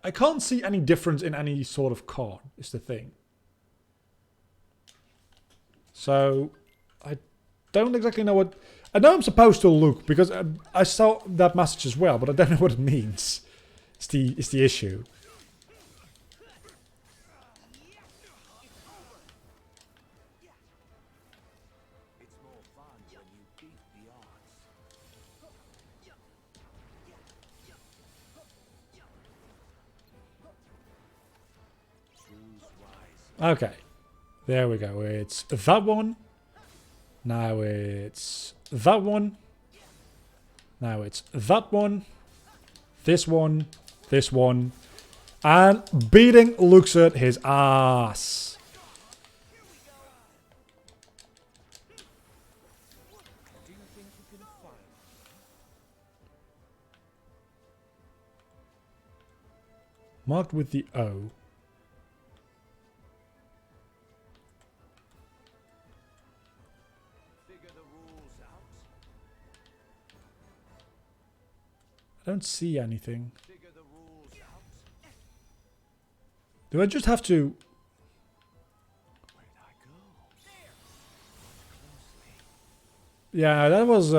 I can't see any difference in any sort of card, is the thing. So, I don't exactly know what... I know I'm supposed to look, because I saw that message as well, but I don't know what it means. It's the issue. Okay, there we go. It's that one. Now it's that one. Now it's that one. This one. This one. And beating looks at his ass. Do you think you can find Marked with the O. I don't see anything. Do I just have to... Yeah, that was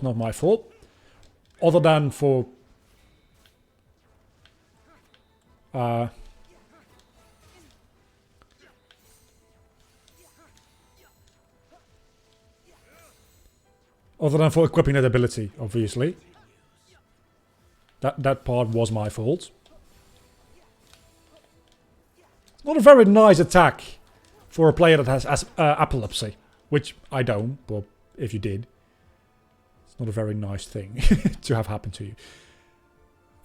not my fault. Other than for equipping that ability, obviously. That part was my fault. Not a very nice attack for a player that has epilepsy. Which I don't, but if you did, it's not a very nice thing to have happen to you.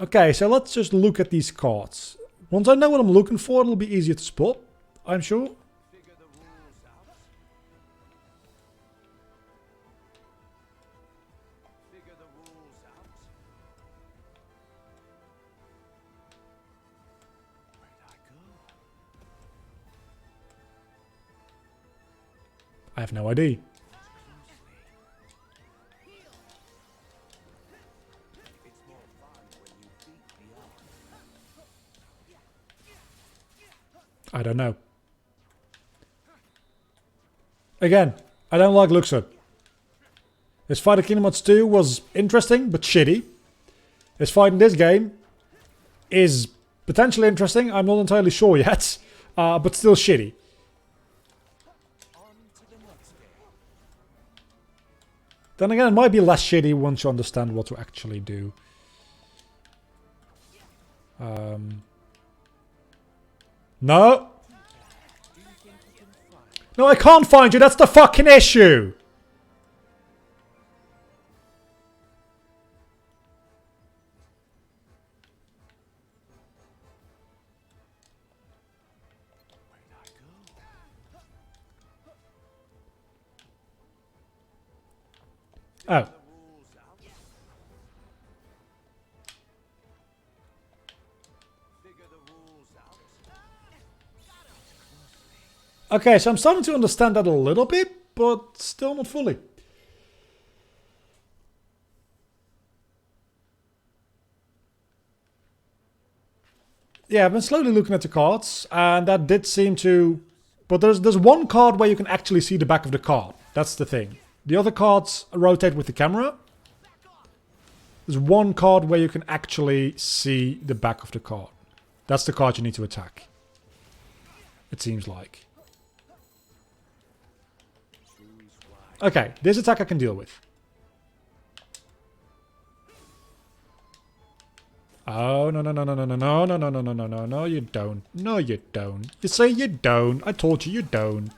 Okay, so let's just look at these cards. Once I know what I'm looking for, it'll be easier to spot, I'm sure. I have no idea. I don't know. Again, I don't like Luxor. His fight at Kingdom Hearts 2 was interesting, but shitty. His fight in this game is potentially interesting. I'm not entirely sure yet, but still shitty. Then again, it might be less shitty once you understand what to actually do. No! No, I can't find you! That's the fucking issue! Oh. Okay, so I'm starting to understand that a little bit, but still not fully. Yeah, I've been slowly looking at the cards, and that did seem to... But there's one card where you can actually see the back of the card. That's the thing. The other cards rotate with the camera. There's one card where you can actually see the back of the card. That's the card you need to attack. It seems like. Okay, this attack I can deal with. Oh, no, no, no, no, no, no, no, no, no, no, no, no, no, no, you don't. No, you don't. You say you don't. I told you you don't.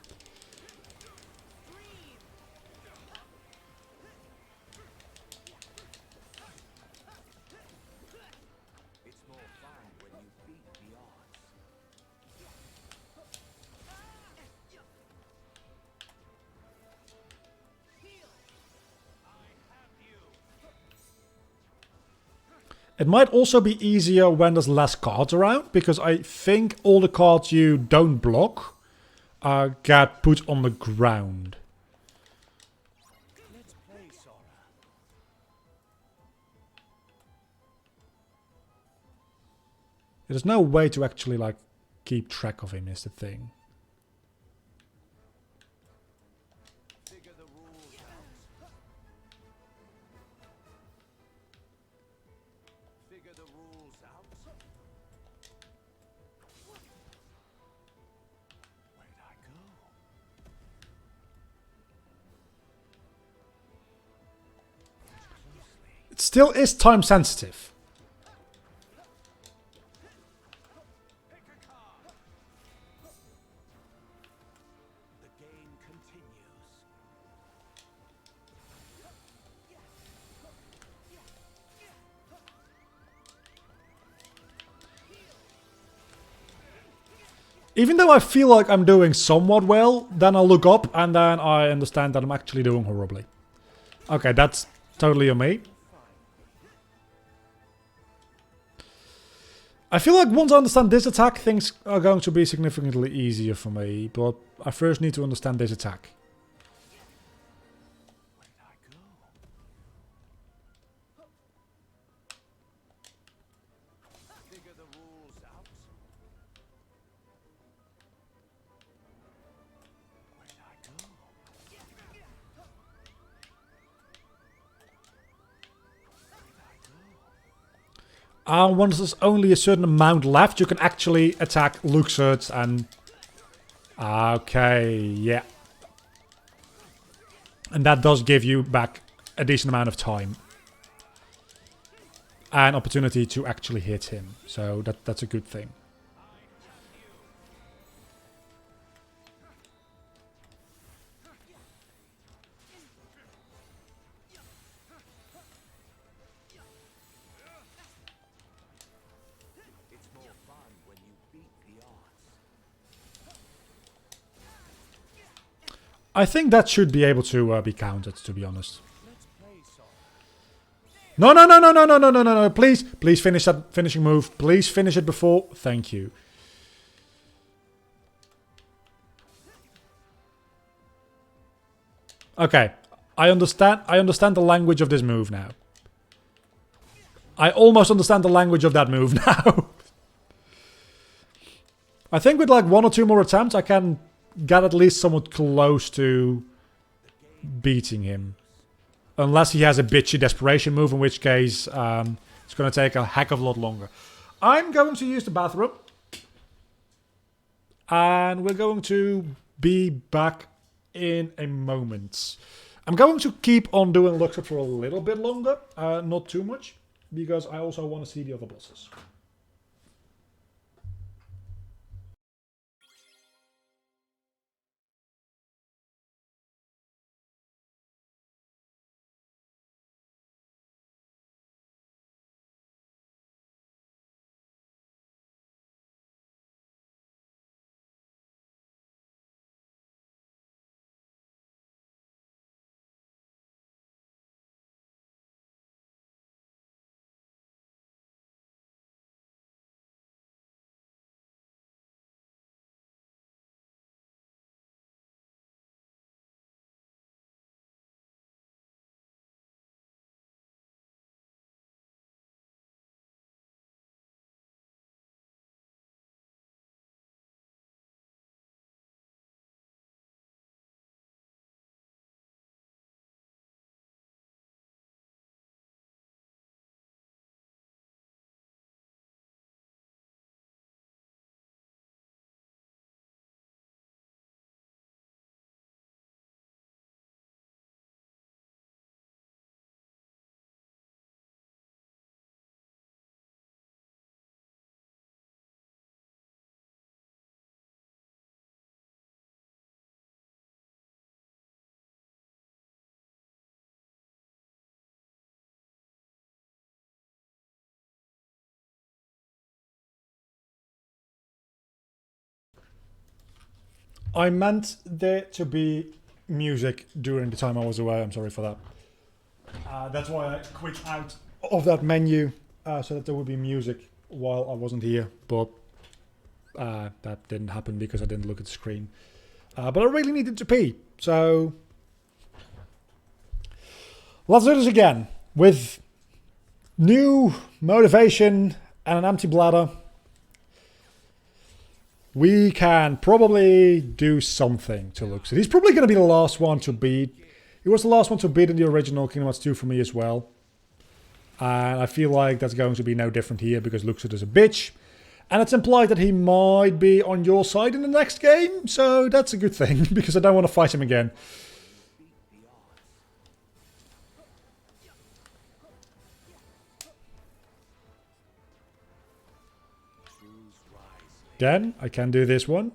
It might also be easier when there's less cards around, because I think all the cards you don't block get put on the ground. There's no way to actually like keep track of him is the thing. It still is time sensitive. Even though I feel like I'm doing somewhat well, then I look up and then I understand that I'm actually doing horribly. Okay, that's totally on me. I feel like once I understand this attack, things are going to be significantly easier for me, but I first need to understand this attack. Once there's only a certain amount left, you can actually attack Luxords and... Okay, yeah. And that does give you back a decent amount of time. And opportunity to actually hit him. So that's a good thing. I think that should be able to be counted, to be honest. No, no, no, no, no, no, no, no, no, no. Please, please finish that finishing move. Please finish it before. Thank you. Okay. I understand the language of this move now. I almost understand the language of that move now. I think with like 1 or 2 more attempts, I can get at least somewhat close to beating him. Unless he has a bitchy desperation move, in which case it's going to take a heck of a lot longer. I'm going to use the bathroom. And we're going to be back in a moment. I'm going to keep on doing Luxor for a little bit longer. Not too much. Because I also want to see the other bosses. I meant there to be music during the time I was away. I'm sorry for that. That's why I quit out of that menu so that there would be music while I wasn't here. But that didn't happen because I didn't look at the screen. But I really needed to pee. So let's do this again with new motivation and an empty bladder. We can probably do something to Luxord. He's probably going to be the last one to beat. He was the last one to beat in the original Kingdom Hearts 2 for me as well. And I feel like that's going to be no different here because Luxord is a bitch. And it's implied that he might be on your side in the next game. So that's a good thing because I don't want to fight him again. Then I can do this one.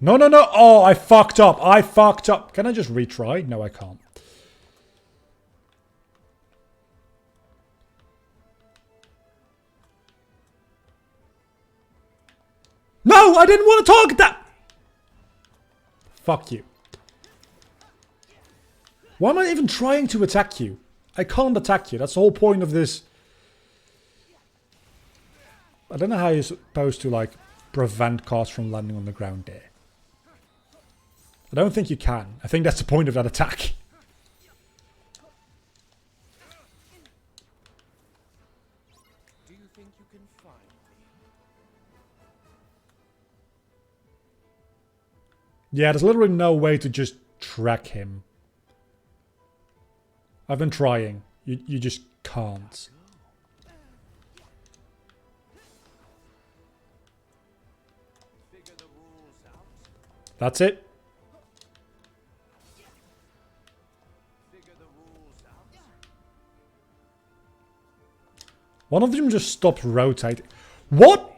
No, no, no. Oh, I fucked up. I fucked up. Can I just retry? No, I can't. No, I didn't want to target that. Fuck you. Why am I even trying to attack you? I can't attack you. That's the whole point of this. I don't know how you're supposed to, like, prevent cars from landing on the ground there. I don't think you can. I think that's the point of that attack. Do you think you can find me? Yeah, there's literally no way to just track him. I've been trying. You just can't. That's it. One of them just stopped rotating. What?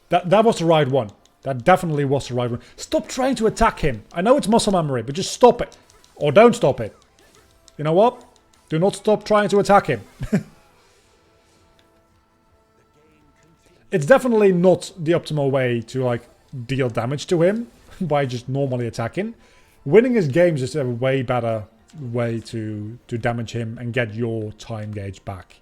That was the right one. That definitely was the right one. Stop trying to attack him. I know it's muscle memory, but just stop it. Or don't stop it. You know what? Do not stop trying to attack him. It's definitely not the optimal way to, like, deal damage to him by just normally attacking. Winning his games is a way better way to damage him and get your time gauge back.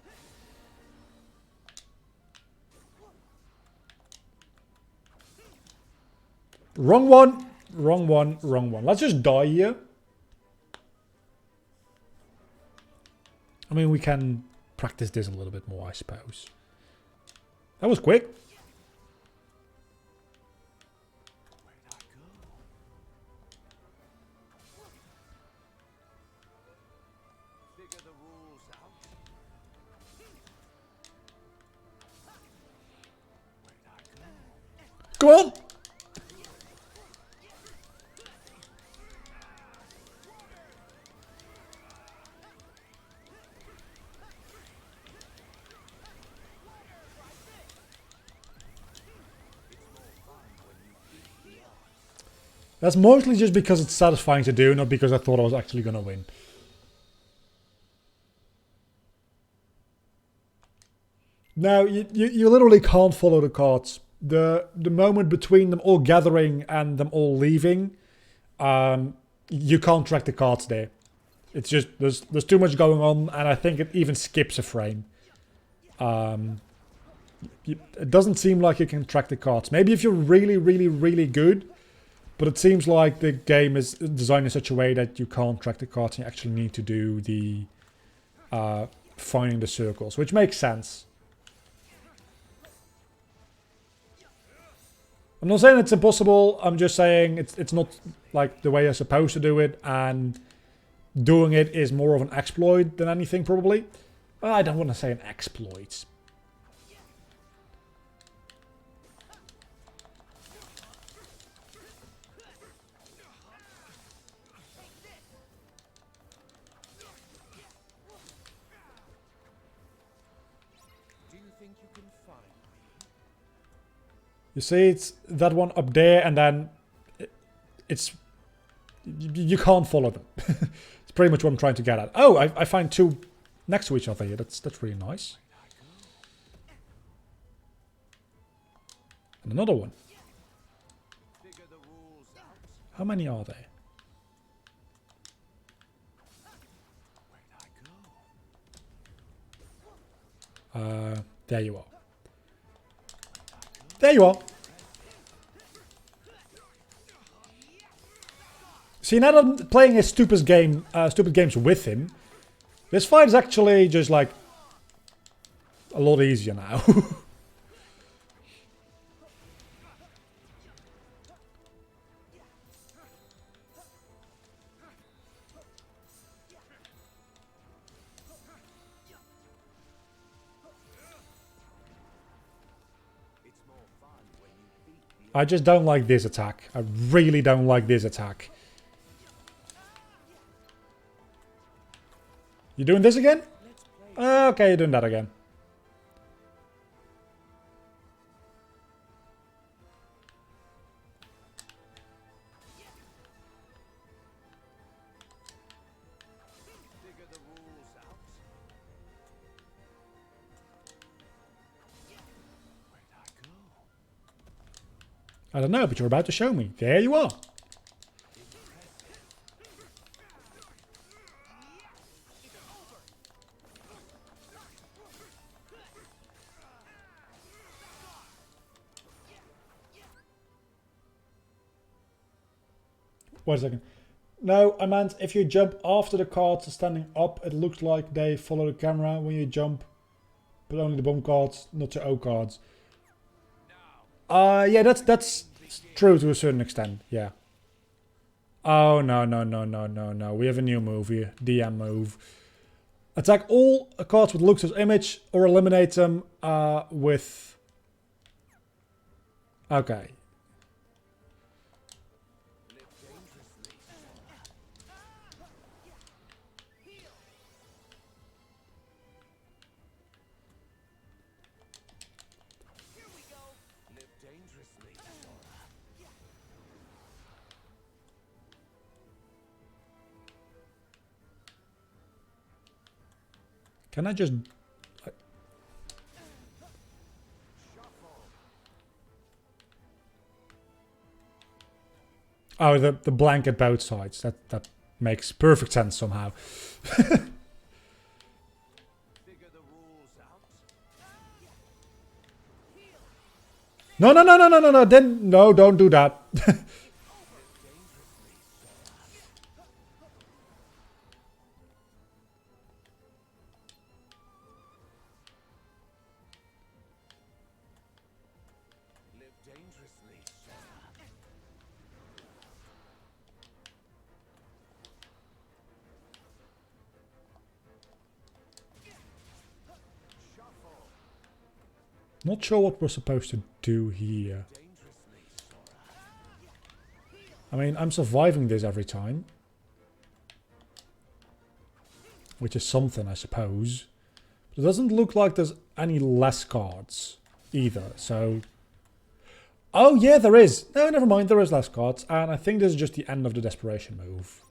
Wrong one. Wrong one. Wrong one. Let's just die here. I mean, we can practice this a little bit more, I suppose. That was quick. Go on. That's mostly just because it's satisfying to do, not because I thought I was actually going to win. Now, you literally can't follow the cards. The moment between them all gathering and them all leaving, you can't track the cards there. It's just, there's too much going on, and I think it even skips a frame. It doesn't seem like you can track the cards. Maybe if you're really, really, really good. But it seems like the game is designed in such a way that you can't track the cards and you actually need to do the finding the circles, which makes sense. I'm not saying it's impossible, I'm just saying it's not like the way you're supposed to do it, and doing it is more of an exploit than anything probably. I don't want to say an exploit. You see, it's that one up there, and then it's You can't follow them. It's pretty much what I'm trying to get at. Oh, I find two next to each other here. That's really nice. And another one. How many are there? There you are. There you are. See, now that I'm playing a stupid games with him, this fight is actually just like a lot easier now. I just don't like this attack. I really don't like this attack. You doing this again? Okay, you're doing that again. I don't know, but you're about to show me. There you are. Wait a second. No, I meant if you jump after the cards are standing up, it looks like they follow the camera when you jump. But only the bomb cards, not the O cards. Yeah, that's true to a certain extent, yeah. Oh, no. We have a new move here. DM move. Attack all cards with Lux's image or eliminate them with... Okay. Can I just... Oh, the blanket both sides. That makes perfect sense somehow. No. Then no, don't do that. Not sure what we're supposed to do here. I mean, I'm surviving this every time. Which is something, I suppose. But it doesn't look like there's any less cards either, so... Oh, yeah, there is. No, never mind, there is less cards. And I think this is just the end of the desperation move.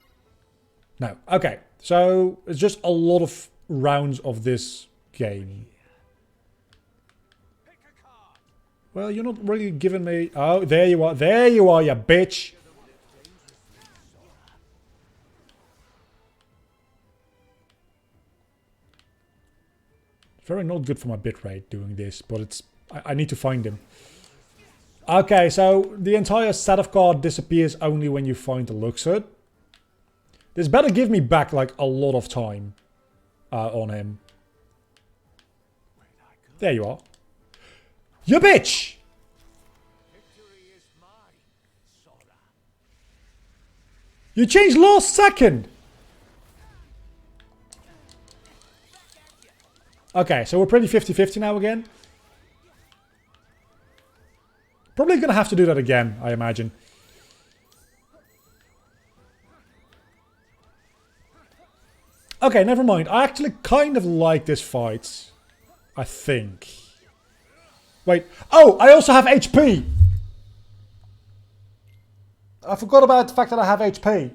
No, okay. So, it's just a lot of rounds of this game. Well, you're not really giving me... Oh, there you are. There you are, you bitch. Very not good for my bitrate doing this, but it's... I need to find him. Okay, so the entire set of cards disappears only when you find the Luxord. This better give me back, like, a lot of time on him. There you are. You bitch! You changed last second! Okay, so we're pretty 50-50 now again. Probably gonna have to do that again, I imagine. Okay, never mind. I actually kind of like this fight. I think. Wait. Oh, I also have HP! I forgot about the fact that I have HP.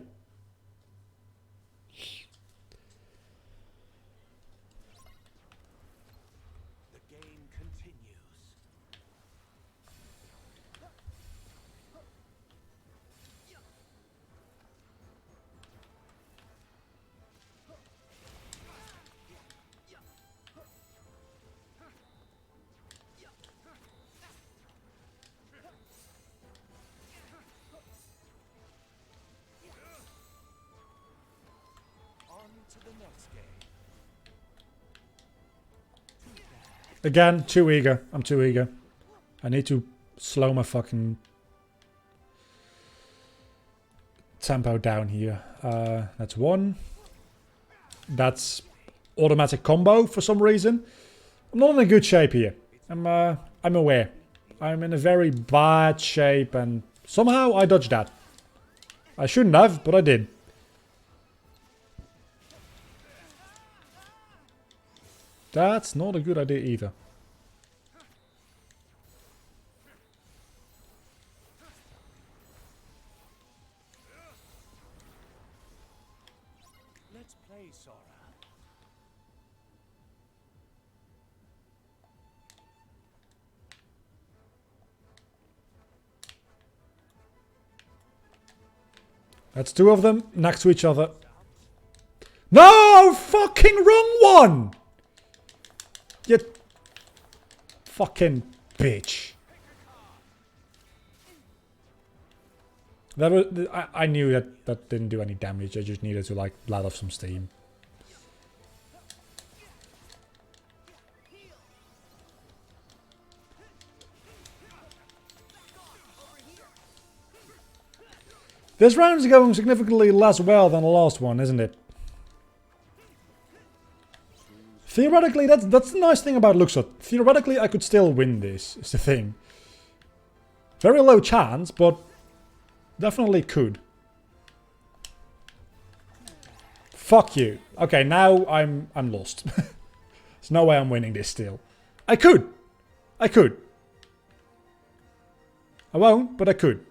Again, too eager. I'm too eager. I need to slow my fucking tempo down here. That's one. That's automatic combo for some reason. I'm not in a good shape here. I'm aware. I'm in a very bad shape and somehow I dodged that. I shouldn't have, but I did. That's not a good idea either. Let's play, Sora. That's two of them next to each other. No! Fucking wrong one! You fucking bitch. That was, I knew that didn't do any damage. I just needed to like let off some steam. This round is going significantly less well than the last one, isn't it? Theoretically, that's the nice thing about jsut. Theoretically, I could still win this, is the thing. Very low chance, but definitely could. Fuck you. Okay, now I'm lost. There's no way I'm winning this still. I could. I could. I won't, but I could.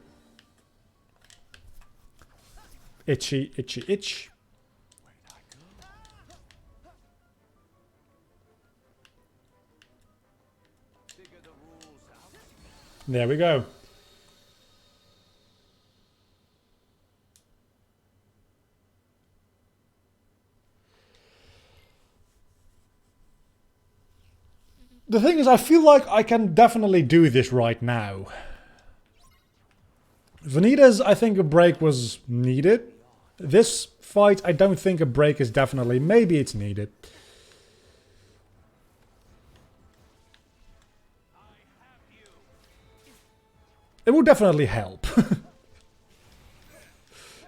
Itchy, itchy, itch. There we go. The thing is, I feel like I can definitely do this right now. Vanitas, I think a break was needed. This fight, I don't think a break is definitely... Maybe it's needed. It would definitely help.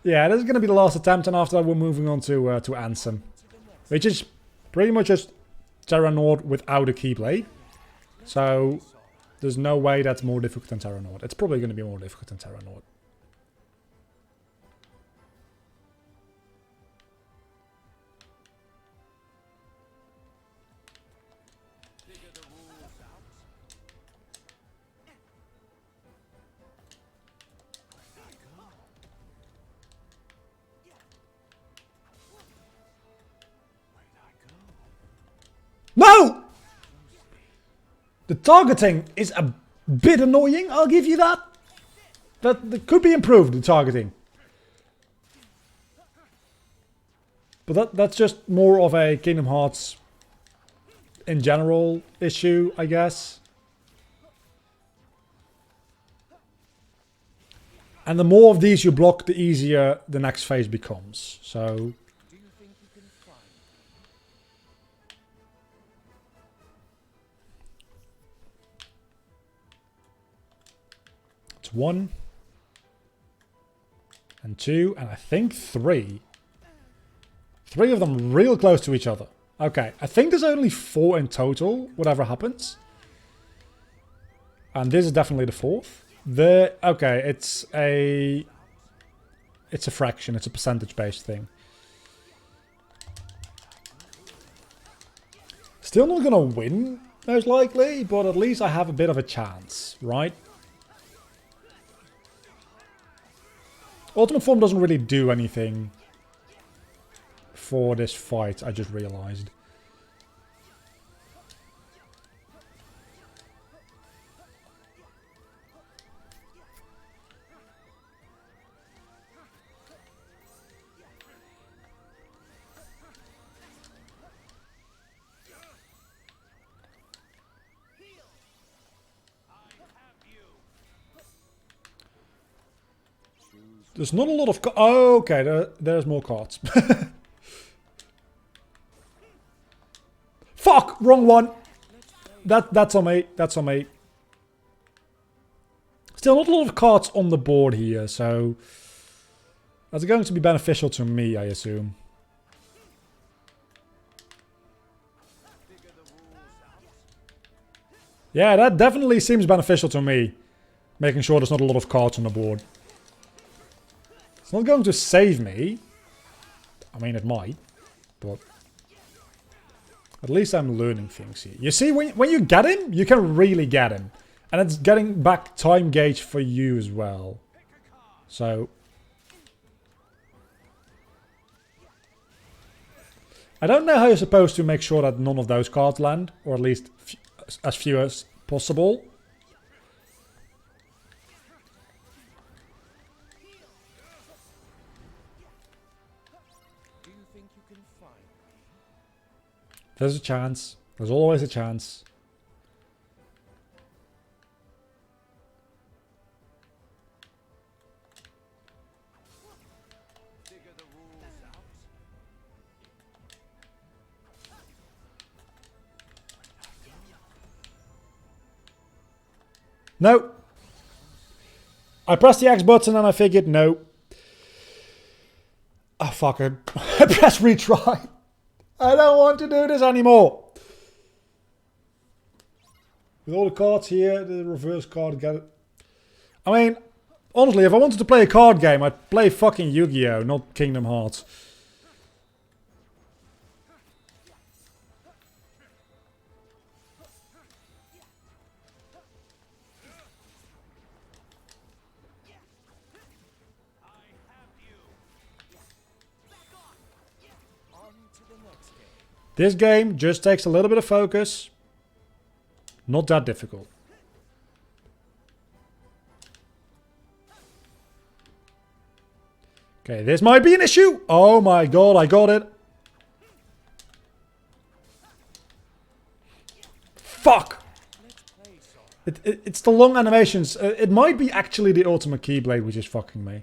Yeah, this is going to be the last attempt, and after that we're moving on to Ansem. Which is pretty much just Terra Nord without a Keyblade. So, there's no way that's more difficult than Terra Nord. It's probably going to be more difficult than Terra Nord. No! The targeting is a bit annoying, I'll give you that. That could be improved, the targeting. But that's just more of a Kingdom Hearts in general issue, I guess. And the more of these you block, the easier the next phase becomes. So... It's 1 and 2 and I think 3. 3 of them real close to each other. Okay, I think there's only 4 in total, whatever happens. And this is definitely the 4th. Okay, it's a fraction, it's a percentage based thing. Still not gonna win, most likely, but at least I have a bit of a chance, right? Ultimate Form doesn't really do anything for this fight, I just realized. There's not a lot of... Oh, okay, there's more cards. Fuck! Wrong one. That's on me. That's on me. Still not a lot of cards on the board here, so that's going to be beneficial to me, I assume. Yeah, that definitely seems beneficial to me. Making sure there's not a lot of cards on the board. It's not going to save me. I mean, it might, but at least I'm learning things here. You see, when you get him, you can really get him. And it's getting back time gauge for you as well. So I don't know how you're supposed to make sure that none of those cards land, or at least as few as possible. Do you think you can find me? There's a chance. There's always a chance. Figure the rules out. No. I pressed the X button and I figured no. Oh fuck it. I pressed retry. I don't want to do this anymore. With all the cards here, the reverse card, get it. I mean, honestly, if I wanted to play a card game, I'd play fucking Yu-Gi-Oh, not Kingdom Hearts. On to the next game. This game just takes a little bit of focus. Not that difficult. Okay, this might be an issue. Oh my god, I got it. Fuck! It's the long animations. It might be actually the ultimate Keyblade which is fucking me.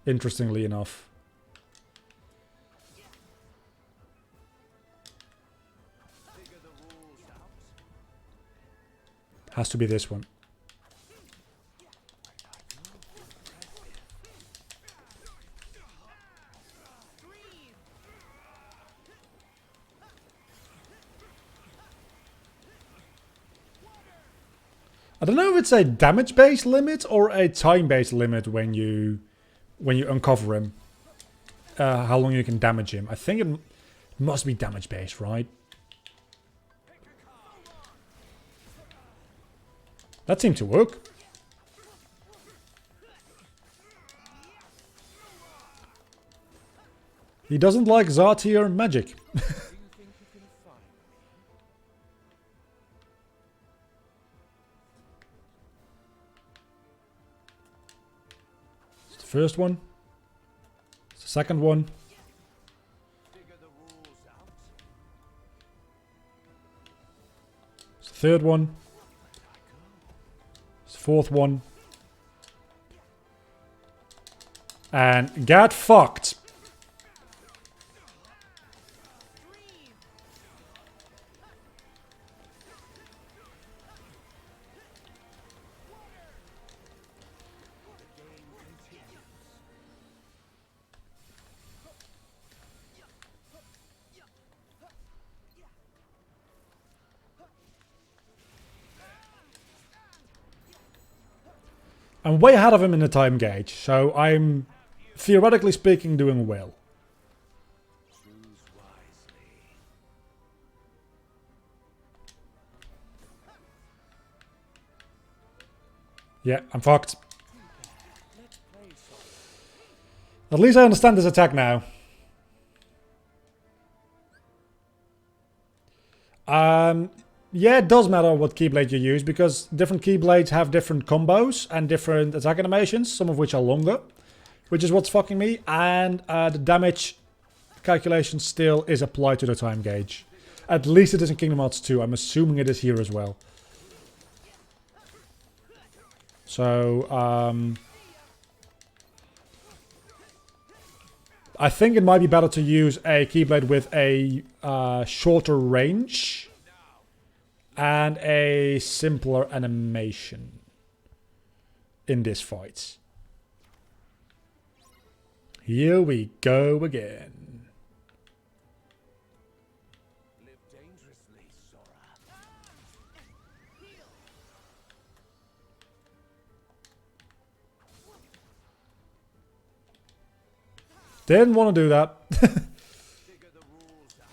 Interestingly enough. Has to be this one. I don't know if it's a damage-based limit or a time-based limit when you uncover him. How long you can damage him. I think it must be damage-based, right? That seemed to work. He doesn't like Zartier magic. Do you think you can find me? It's the first one. It's the second one. Figure the rules out. It's the third one. It's the fourth one. And get fucked. I'm way ahead of him in the time gauge, so I'm, theoretically speaking, doing well. Choose wisely. Yeah, I'm fucked. Let's play some. At least I understand this attack now. Yeah, it does matter what Keyblade you use, because different Keyblades have different combos and different attack animations, some of which are longer, which is what's fucking me, and the damage calculation still is applied to the time gauge. At least it is in Kingdom Hearts 2, I'm assuming it is here as well. So, I think it might be better to use a Keyblade with a shorter range and a simpler animation in this fight. Here we go again. Live dangerously, Sora. Didn't want to do that. Figure the rules out.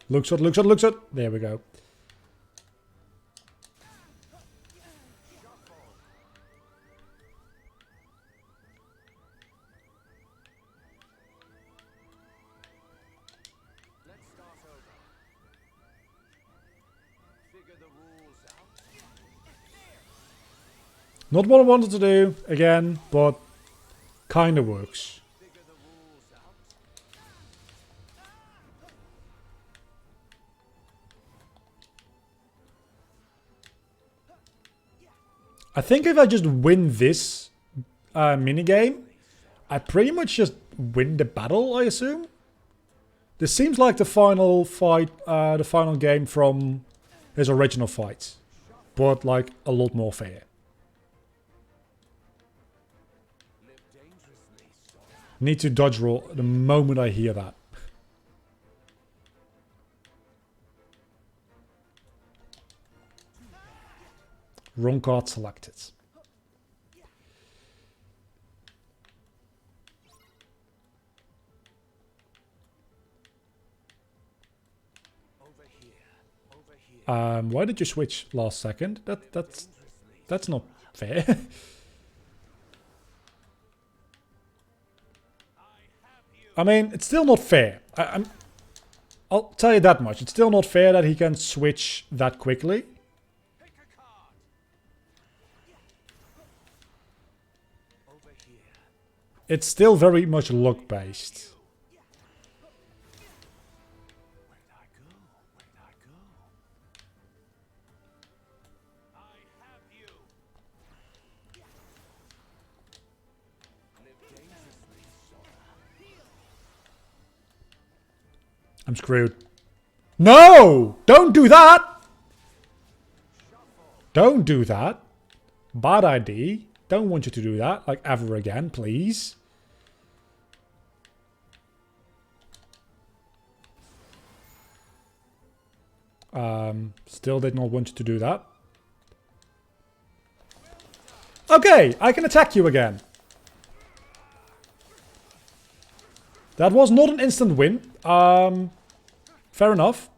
Look shot, look shot, look shot. There we go. Let's start over. Figure the rules out. Not what I wanted to do again, but kind of works. Figure the rules out. I think if I just win this minigame, I pretty much just win the battle, I assume. This seems like the final fight, the final game from his original fight, but like a lot more fair. Live dangerously, Sora. Need to dodge roll the moment I hear that. Wrong card selected. Over here. Over here. Why did you switch last second? That's not fair. I mean, it's still not fair. I'll tell you that much. It's still not fair that he can switch that quickly. Pick a card. Over here. It's still very much luck based. Where'd I go? Where'd I go? I have you. Live dangerously, Sora. I'm screwed. No! Don't do that! Don't do that. Bad idea. Don't want you to do that, like ever again, please. Still did not want you to do that. Okay, I can attack you again. That was not an instant win. Fair enough.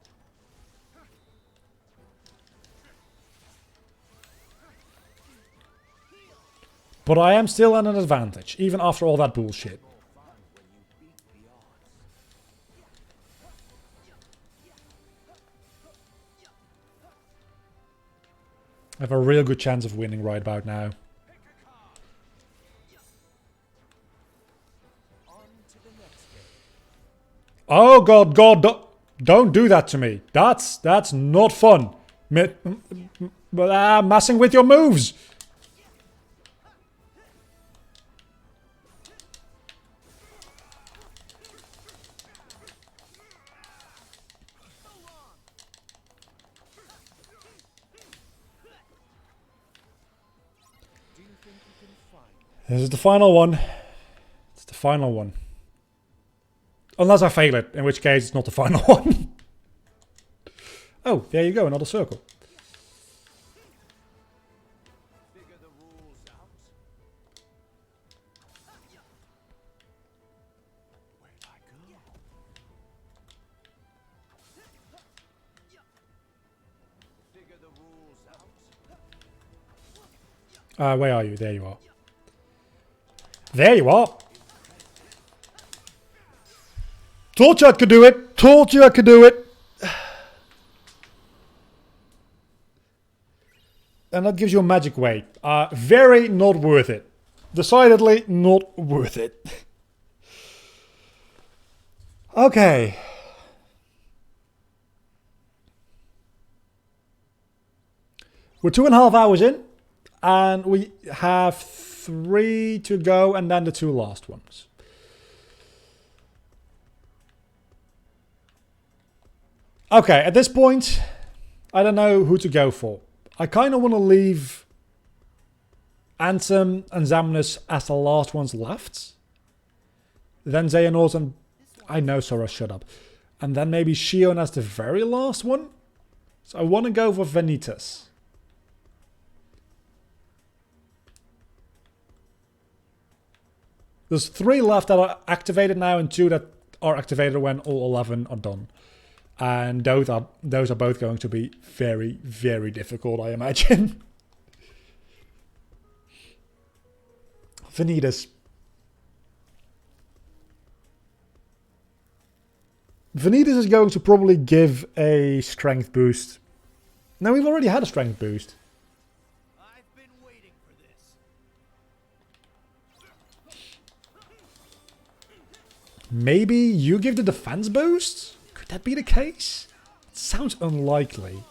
But I am still at an advantage, even after all that bullshit. I have a real good chance of winning right about now. Oh god, don't do that to me. That's not fun. Messing with your moves. This is the final one. It's the final one. Unless I fail it, in which case it's not the final one. Oh, there you go, another circle. Figure the rules out. Where'd I go? Figure the rules out. Where are you? There you are. There you are. Told you I could do it. Told you I could do it. And that gives you a magic weight. Very not worth it. Decidedly not worth it. Okay. We're 2.5 hours in, and we have 3 to go, and then the 2 last ones. Okay, at this point, I don't know who to go for. I kind of want to leave Ansem and Zamnus as the last ones left. Then Xehanort and... I know, Sora, shut up. And then maybe Shion as the very last one. So I want to go for Vanitas. There's 3 left that are activated now and 2 that are activated when all 11 are done. And those are both going to be very, very difficult, I imagine. Vanitas. Vanitas is going to probably give a strength boost. No, we've already had a strength boost. I've been waiting for this. Maybe you give the defense boost? Could that be the case? It sounds unlikely.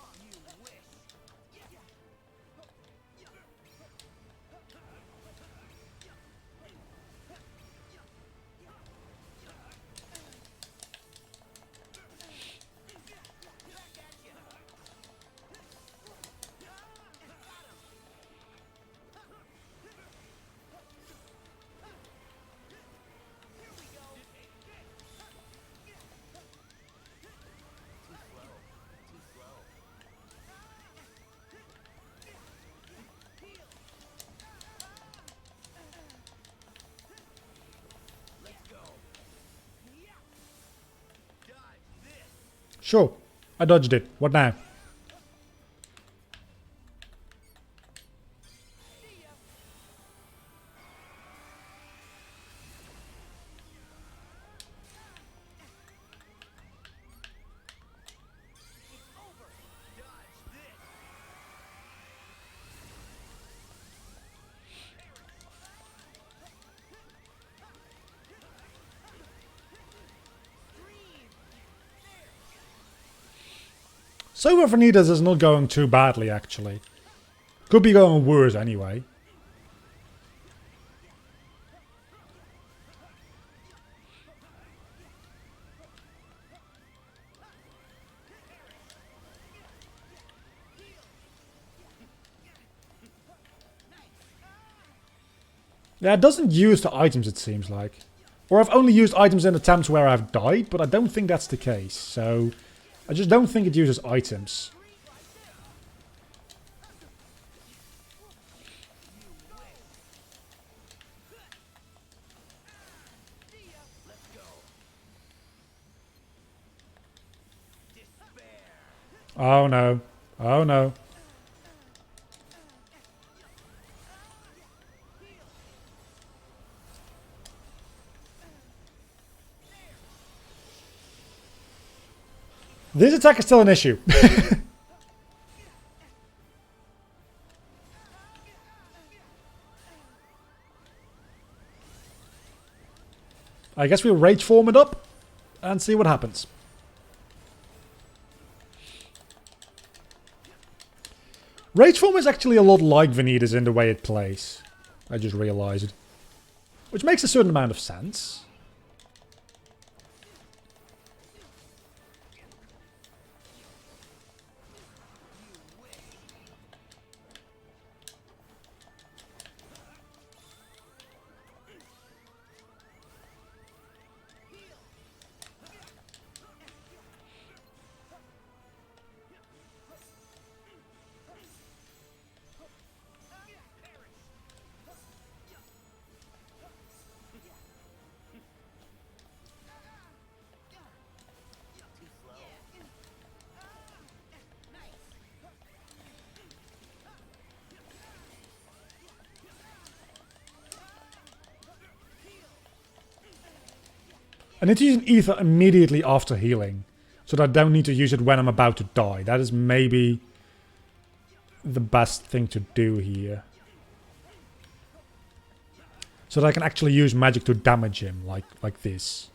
Sure, I dodged it. What now? So far, Vanitas is not going too badly, actually. Could be going worse anyway. Yeah, it doesn't use the items, it seems like. Or I've only used items in attempts where I've died, but I don't think that's the case, so... I just don't think it uses items. Oh no. Oh no. This attack is still an issue. I guess we'll rage form it up and see what happens. Rage form is actually a lot like Vanitas in the way it plays. I just realized. Which makes a certain amount of sense. I need to use an ether immediately after healing, so that I don't need to use it when I'm about to die. That is maybe the best thing to do here. So that I can actually use magic to damage him, like this.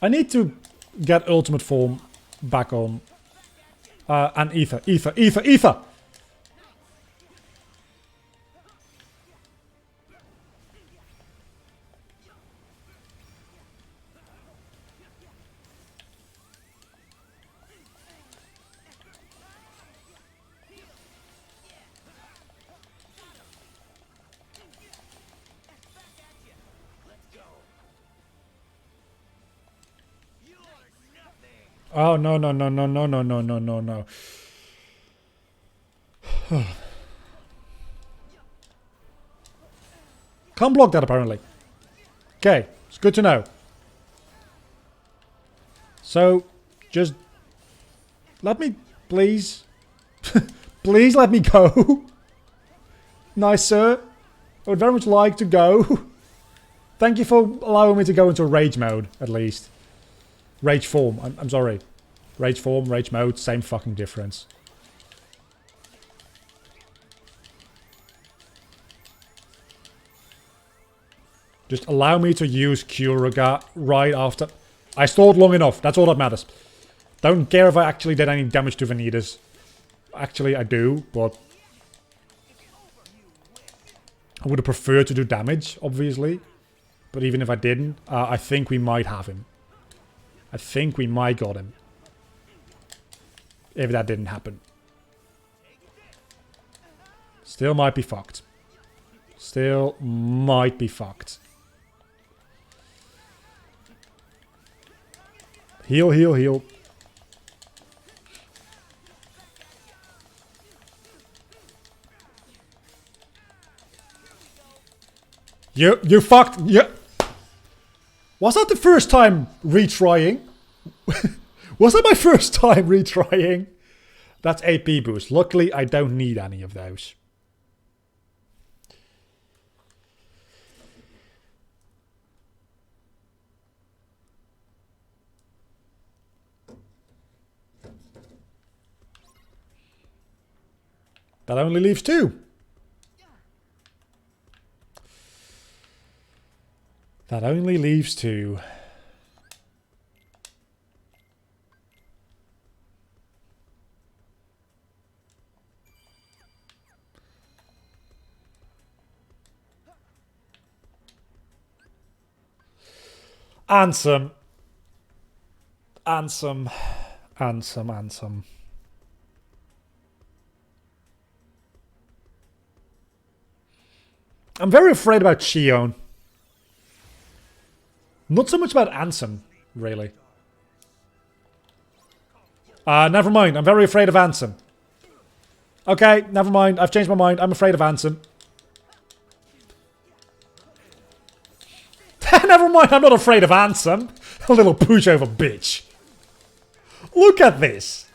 I need to get ultimate form back on. And ether. Oh, no. Can't block that, apparently. Okay, it's good to know. So, just... let me... please... please let me go. Nice, sir. I would very much like to go. Thank you for allowing me to go into rage mode, at least. Rage form. I'm sorry. Rage form, rage mode, same fucking difference. Just allow me to use Kyuraga right after... I stalled long enough. That's all that matters. Don't care if I actually did any damage to Vanitas. Actually, I do, but... I would have preferred to do damage, obviously. But even if I didn't, I think we might have him. I think we might got him. If that didn't happen. Still might be fucked. Still might be fucked. Heal, heal, heal. You fucked. Yeah. Was that the first time retrying? Was that my first time retrying? That's AP boost. Luckily, I don't need any of those. That only leaves 2. That only leaves 2. Ansem. I'm very afraid about Xion. Not so much about Ansem, really. Never mind. I'm very afraid of Ansem. Okay, never mind. I've changed my mind. I'm afraid of Ansem. Never mind. I'm not afraid of Ansem. A little pushover bitch. Look at this.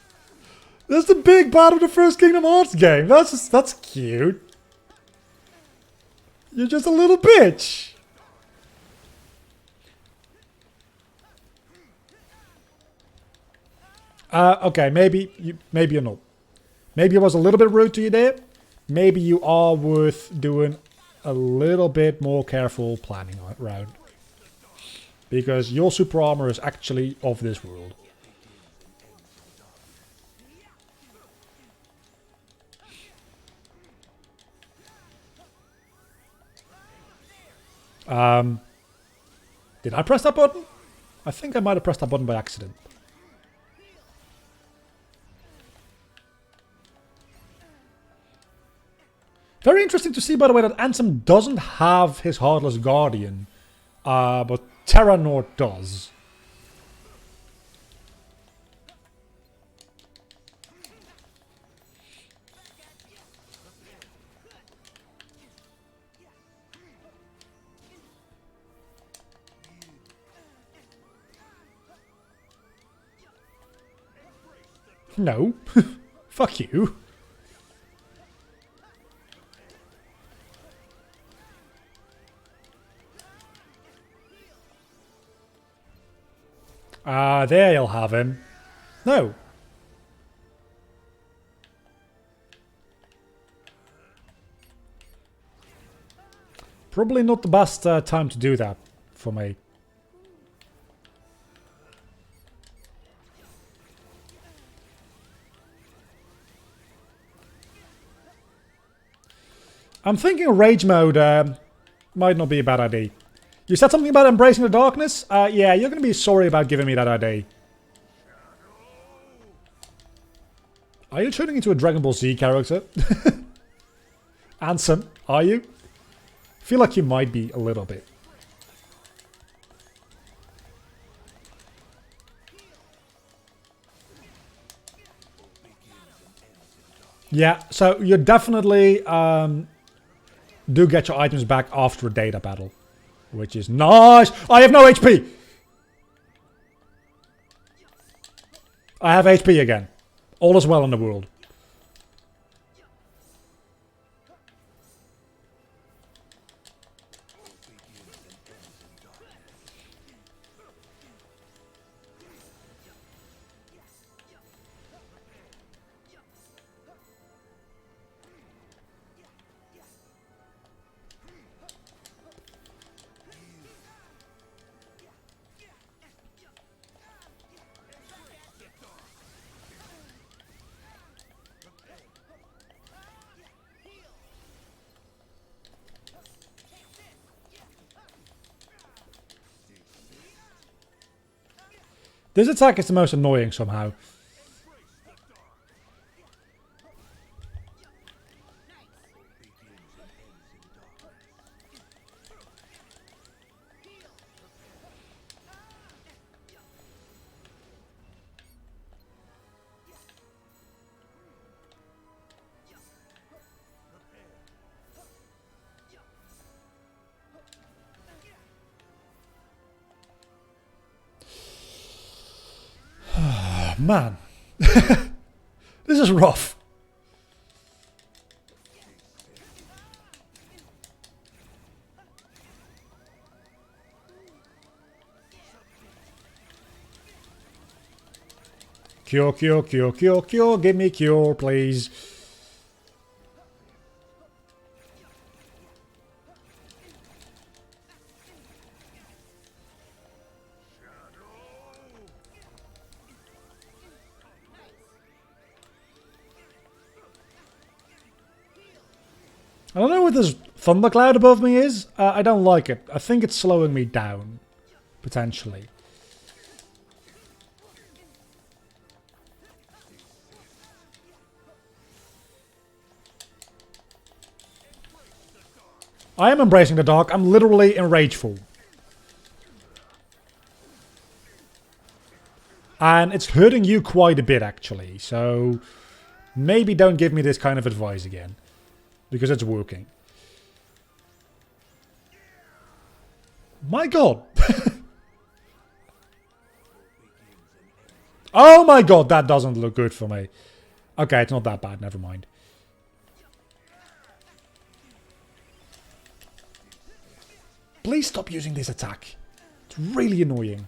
That's the big bad of the first Kingdom Hearts game. That's cute. You're just a little bitch. Okay, maybe you're not. Maybe I was a little bit rude to you there. Maybe you are worth doing a little bit more careful planning around. Because your super armor is actually of this world. Did I press that button? I think I might have pressed that button by accident. Very interesting to see, by the way, that Ansem doesn't have his Heartless Guardian, but Terranort does. No. Fuck you. There you'll have him. No. Probably not the best time to do that for me. I'm thinking rage mode might not be a bad idea. You said something about embracing the darkness? Yeah, you're going to be sorry about giving me that idea. Are you turning into a Dragon Ball Z character? Ansem, are you? Feel like you might be a little bit. Yeah, so you definitely do get your items back after a data battle. Which is nice! I have no HP! I have HP again. All is well in the world. This attack is the most annoying somehow. Man, this is rough. Cure, cure, cure, cure, cure. Give me cure, please. I don't know what this thundercloud above me is. I don't like it. I think it's slowing me down. Potentially. I am embracing the dark. I'm literally enrageful. And it's hurting you quite a bit, actually. So maybe don't give me this kind of advice again. Because it's working. My god. Oh my god, that doesn't look good for me. Okay, it's not that bad, never mind. Please stop using this attack. It's really annoying.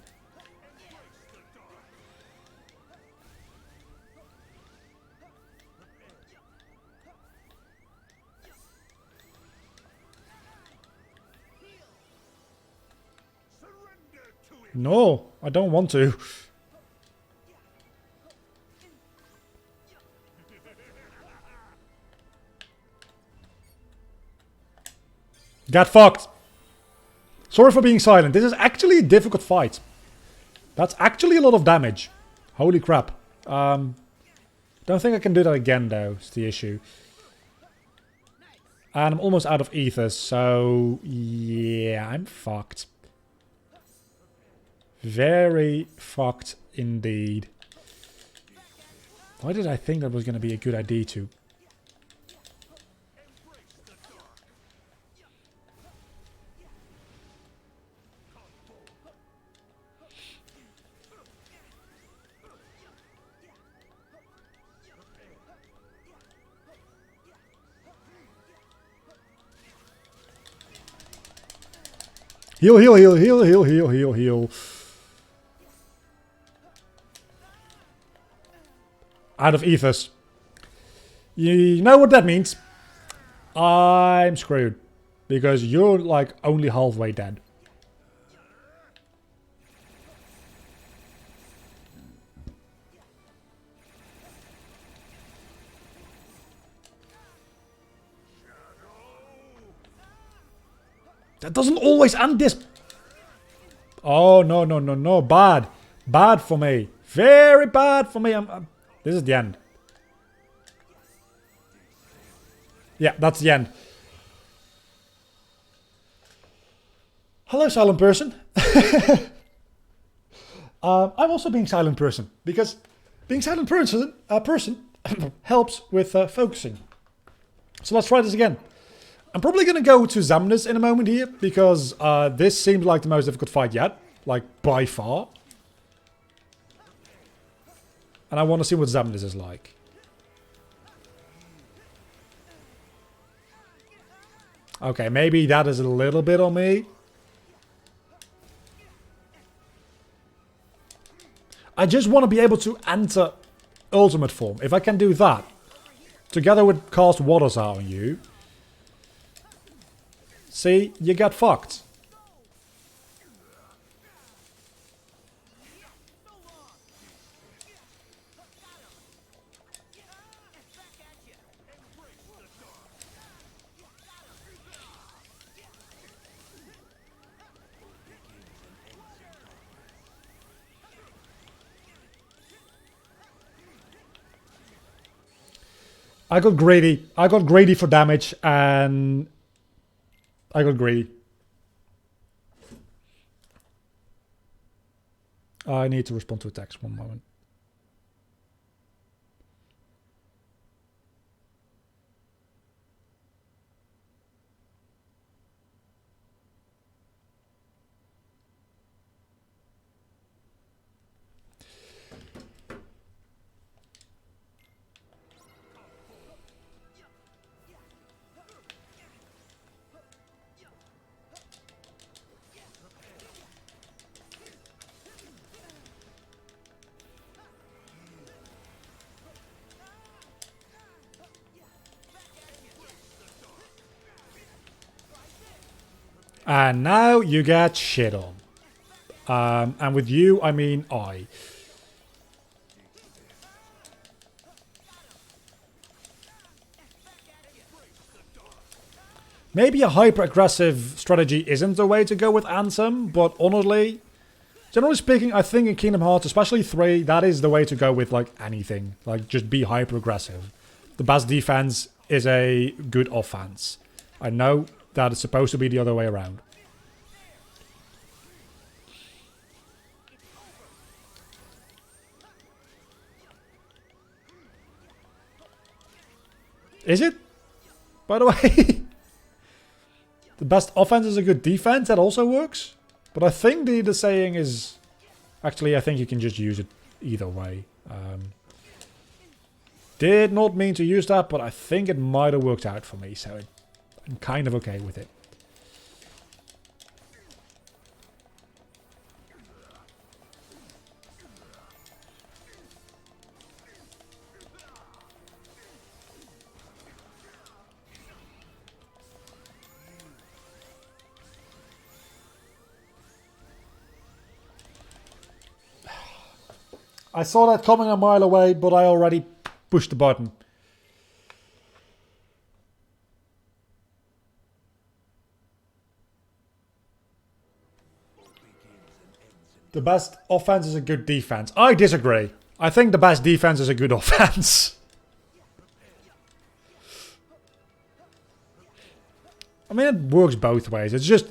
No, I don't want to. Got fucked. Sorry for being silent. This is actually a difficult fight. That's actually a lot of damage. Holy crap. Don't think I can do that again though, is the issue. And I'm almost out of ethers, so yeah, I'm fucked. Very fucked indeed. Why did I think that was going to be a good idea to? Heal, heal, heal, heal, heal, heal, heal, heal. Out of ethers. You know what that means? I'm screwed. Because you're like only halfway dead. That doesn't always end this. Oh, no, no, no, no. Bad. Bad for me. Very bad for me. This is the end. Yeah, that's the end. Hello, silent person. I'm also being silent person because being silent person helps with focusing. So let's try this again. I'm probably going to go to Zamnes in a moment here because this seems like the most difficult fight yet, like by far. And I want to see what Zamnes is like. Okay, maybe that is a little bit on me. I just want to be able to enter ultimate form. If I can do that, together with cast waters on you, see, you get fucked. I got greedy. I got greedy for damage and I got greedy. I need to respond to a text. One moment. And now you get shit on. And with you, I mean I. Maybe a hyper-aggressive strategy isn't the way to go with Anthem, but honestly, generally speaking, I think in Kingdom Hearts, especially 3, that is the way to go with like anything. Like, just be hyper-aggressive. The best defense is a good offense. I know that it's supposed to be the other way around. Is it? By the way, the best offense is a good defense. That also works. But I think the saying is... Actually, I think you can just use it either way. Did not mean to use that, but I think it might have worked out for me. So I'm kind of okay with it. I saw that coming a mile away, but I already pushed the button. The best offense is a good defense. I disagree. I think the best defense is a good offense. I mean, it works both ways. It's just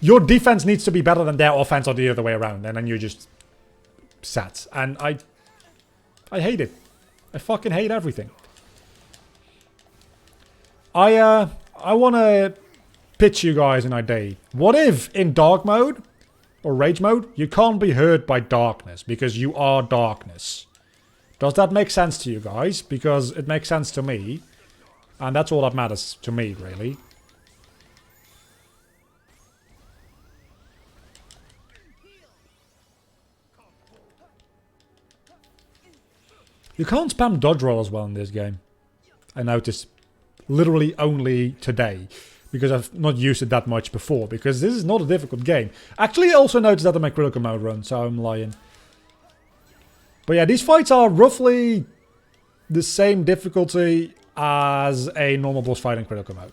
your defense needs to be better than their offense or the other way around, and then you're just set. And I hate it. I fucking hate everything. I want to pitch you guys an idea. What if in dark mode or rage mode you can't be hurt by darkness because you are darkness? Does that make sense to you guys? Because it makes sense to me, and that's all that matters to me, really. You can't spam dodge roll as well in this game. I noticed literally only today. Because I've not used it that much before. Because this is not a difficult game. Actually, I also noticed that in my critical mode run. So I'm lying. But yeah, these fights are roughly the same difficulty as a normal boss fight in critical mode.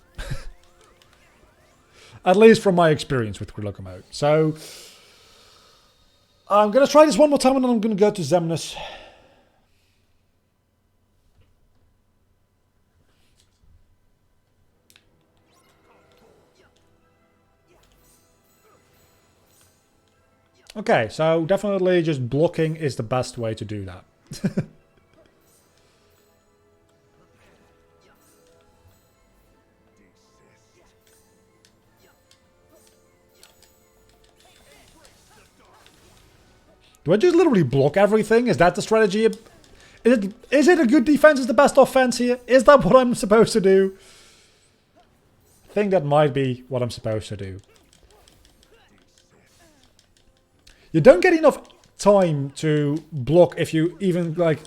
At least from my experience with Grid Locker mode. So, I'm going to try this one more time and then I'm going to go to Xemnas. Okay, so definitely just blocking is the best way to do that. Do I just literally block everything? Is that the strategy? Is it a good defense is the best offense here? Is that what I'm supposed to do? I think that might be what I'm supposed to do. You don't get enough time to block if you even like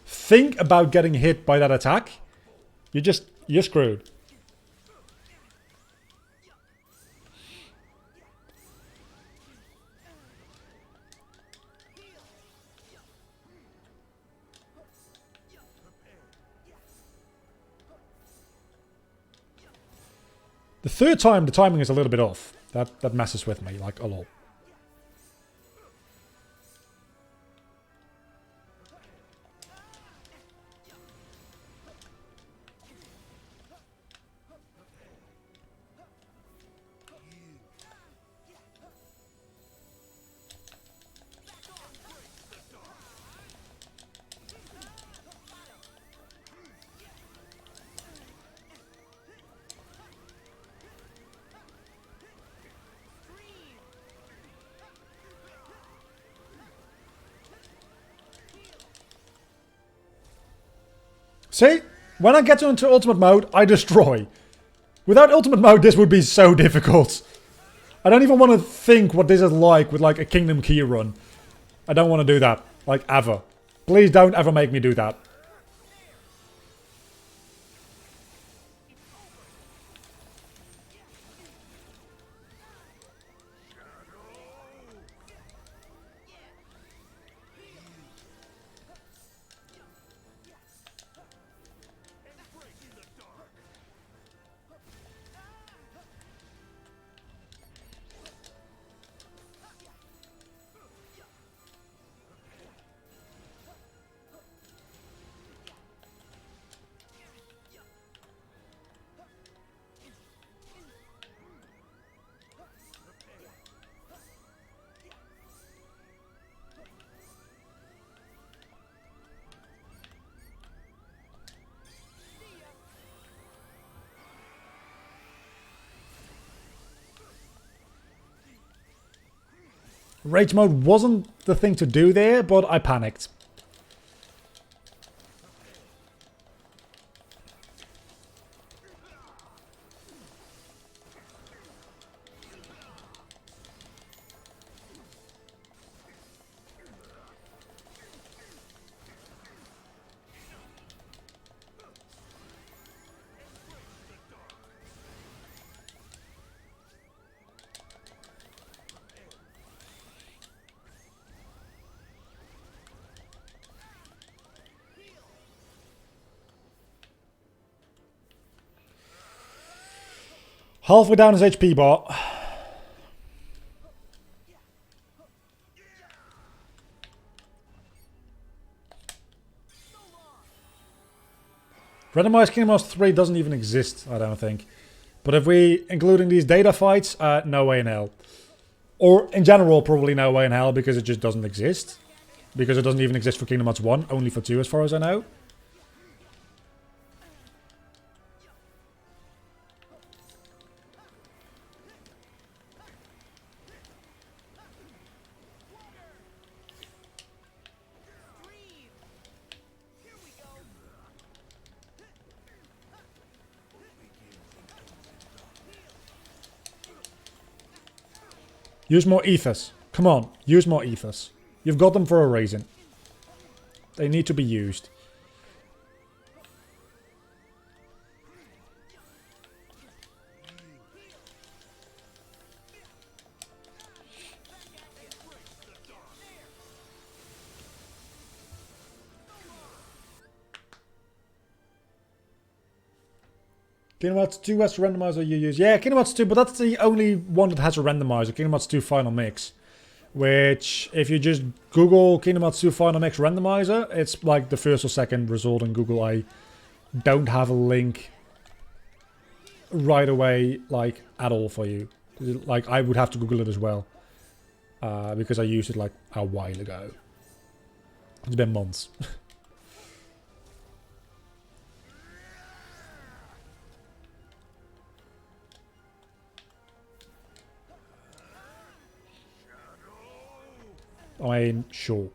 think about getting hit by that attack. You're screwed. The third time, the timing is a little bit off. That messes with me, like, a lot. See? When I get into ultimate mode, I destroy. Without ultimate mode, this would be so difficult. I don't even want to think what this is like with like a Kingdom Key run. I don't want to do that. Like, ever. Please don't ever make me do that. Rage mode wasn't the thing to do there, but I panicked. Halfway down his HP bar. Randomized Kingdom Hearts 3 doesn't even exist, I don't think. But if we, including these data fights, no way in hell. Or, in general, probably no way in hell, because it just doesn't exist. Because it doesn't even exist for Kingdom Hearts 1, only for 2 as far as I know. Use more ethers. Come on, use more ethers. You've got them for a reason. They need to be used. Kingdom Hearts 2 has a randomizer you use. Yeah, Kingdom Hearts 2, but that's the only one that has a randomizer. Kingdom Hearts 2 Final Mix. Which, if you just Google Kingdom Hearts 2 Final Mix randomizer, it's like the first or second result in Google. I don't have a link right away, like, at all for you. Like, I would have to Google it as well. Because I used it, like, a while ago. It's been months. I mean, sure.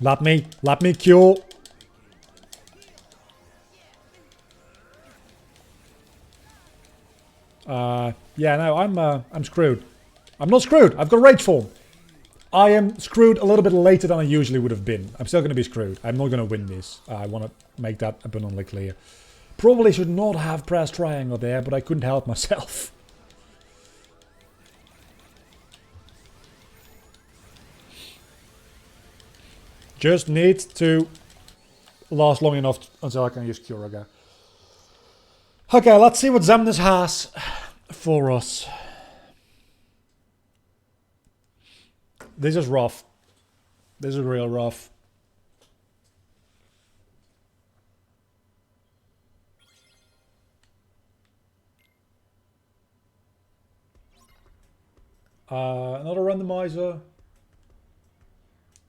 Let me cure. Yeah, no, I'm screwed. I'm not screwed. I've got rage form. I am screwed a little bit later than I usually would have been. I'm still going to be screwed. I'm not going to win this. I want to make that abundantly clear. Probably should not have pressed triangle there, but I couldn't help myself. Just need to last long enough until I can use Curaga. Okay, let's see what Xemnas has for us. This is rough. This is real rough. Another randomizer.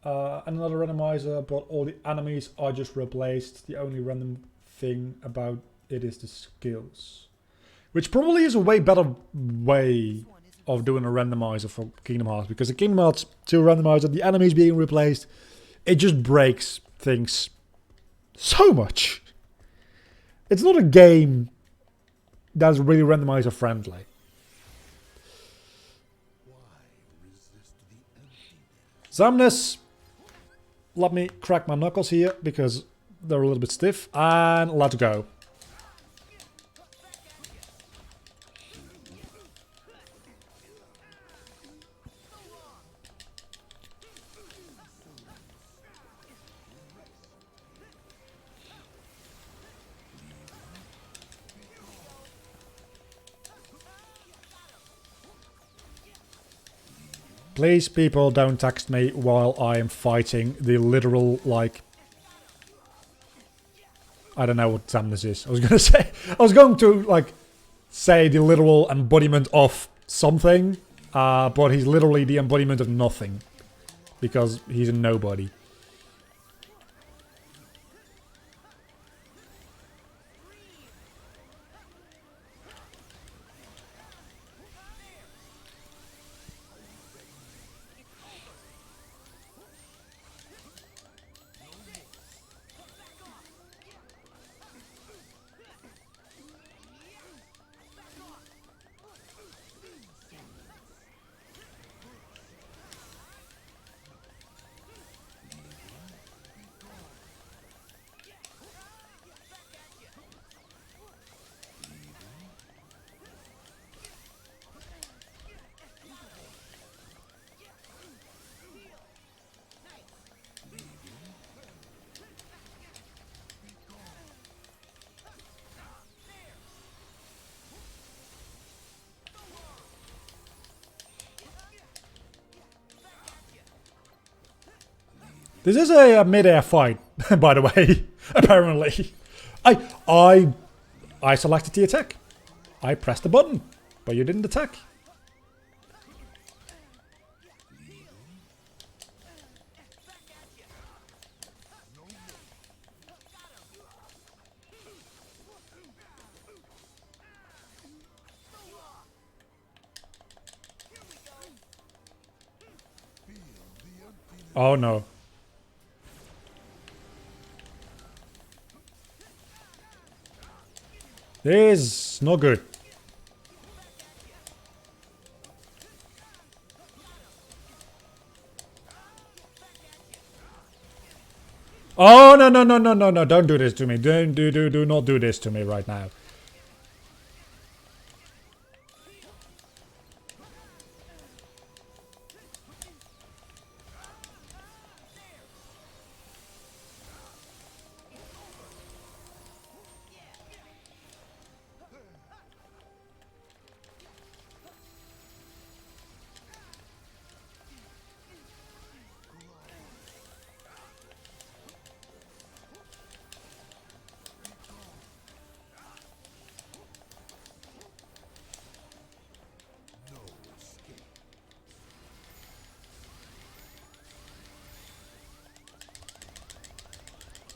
Another randomizer, but all the enemies are just replaced. The only random thing about it is the skills. Which probably is a way better way of doing a randomizer for Kingdom Hearts. Because the Kingdom Hearts 2 randomizer, the enemies being replaced, it just breaks things so much. It's not a game that's really randomizer friendly. Xemnas, let me crack my knuckles here because they're a little bit stiff, and let's go. Please, people, don't text me while I am fighting the literal, like... I don't know what Xemnas is. I was going to say... I was going to, like, say the literal embodiment of something. But he's literally the embodiment of nothing. Because he's a nobody. This is a mid-air fight, by the way, apparently. I selected the attack. I pressed the button, but you didn't attack. Oh no. This is not good. Oh no no no no no no! Don't do this to me! Do not do this to me right now.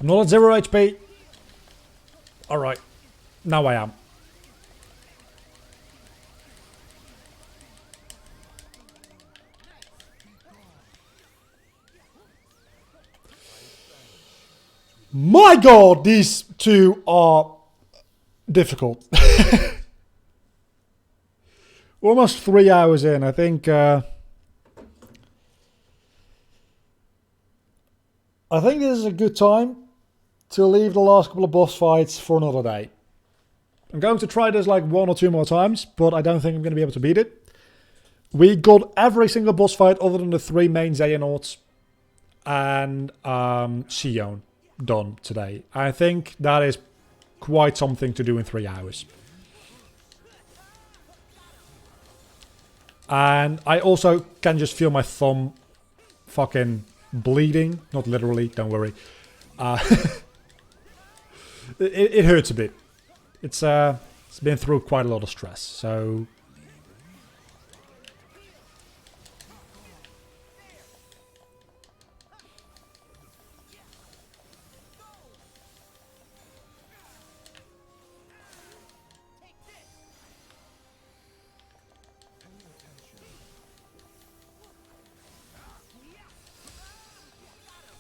I'm not at 0 HP. Alright. Now I am. My god, these two are difficult. Almost 3 hours in, I think. I think this is a good time to leave the last couple of boss fights for another day. I'm going to try this like 1 or 2 more times, but I don't think I'm going to be able to beat it. We got every single boss fight other than the 3 main Xehanorts and Sion done today. I think that is quite something to do in 3 hours. And I also can just feel my thumb fucking bleeding. Not literally, don't worry. It hurts a bit. It's been through quite a lot of stress, so...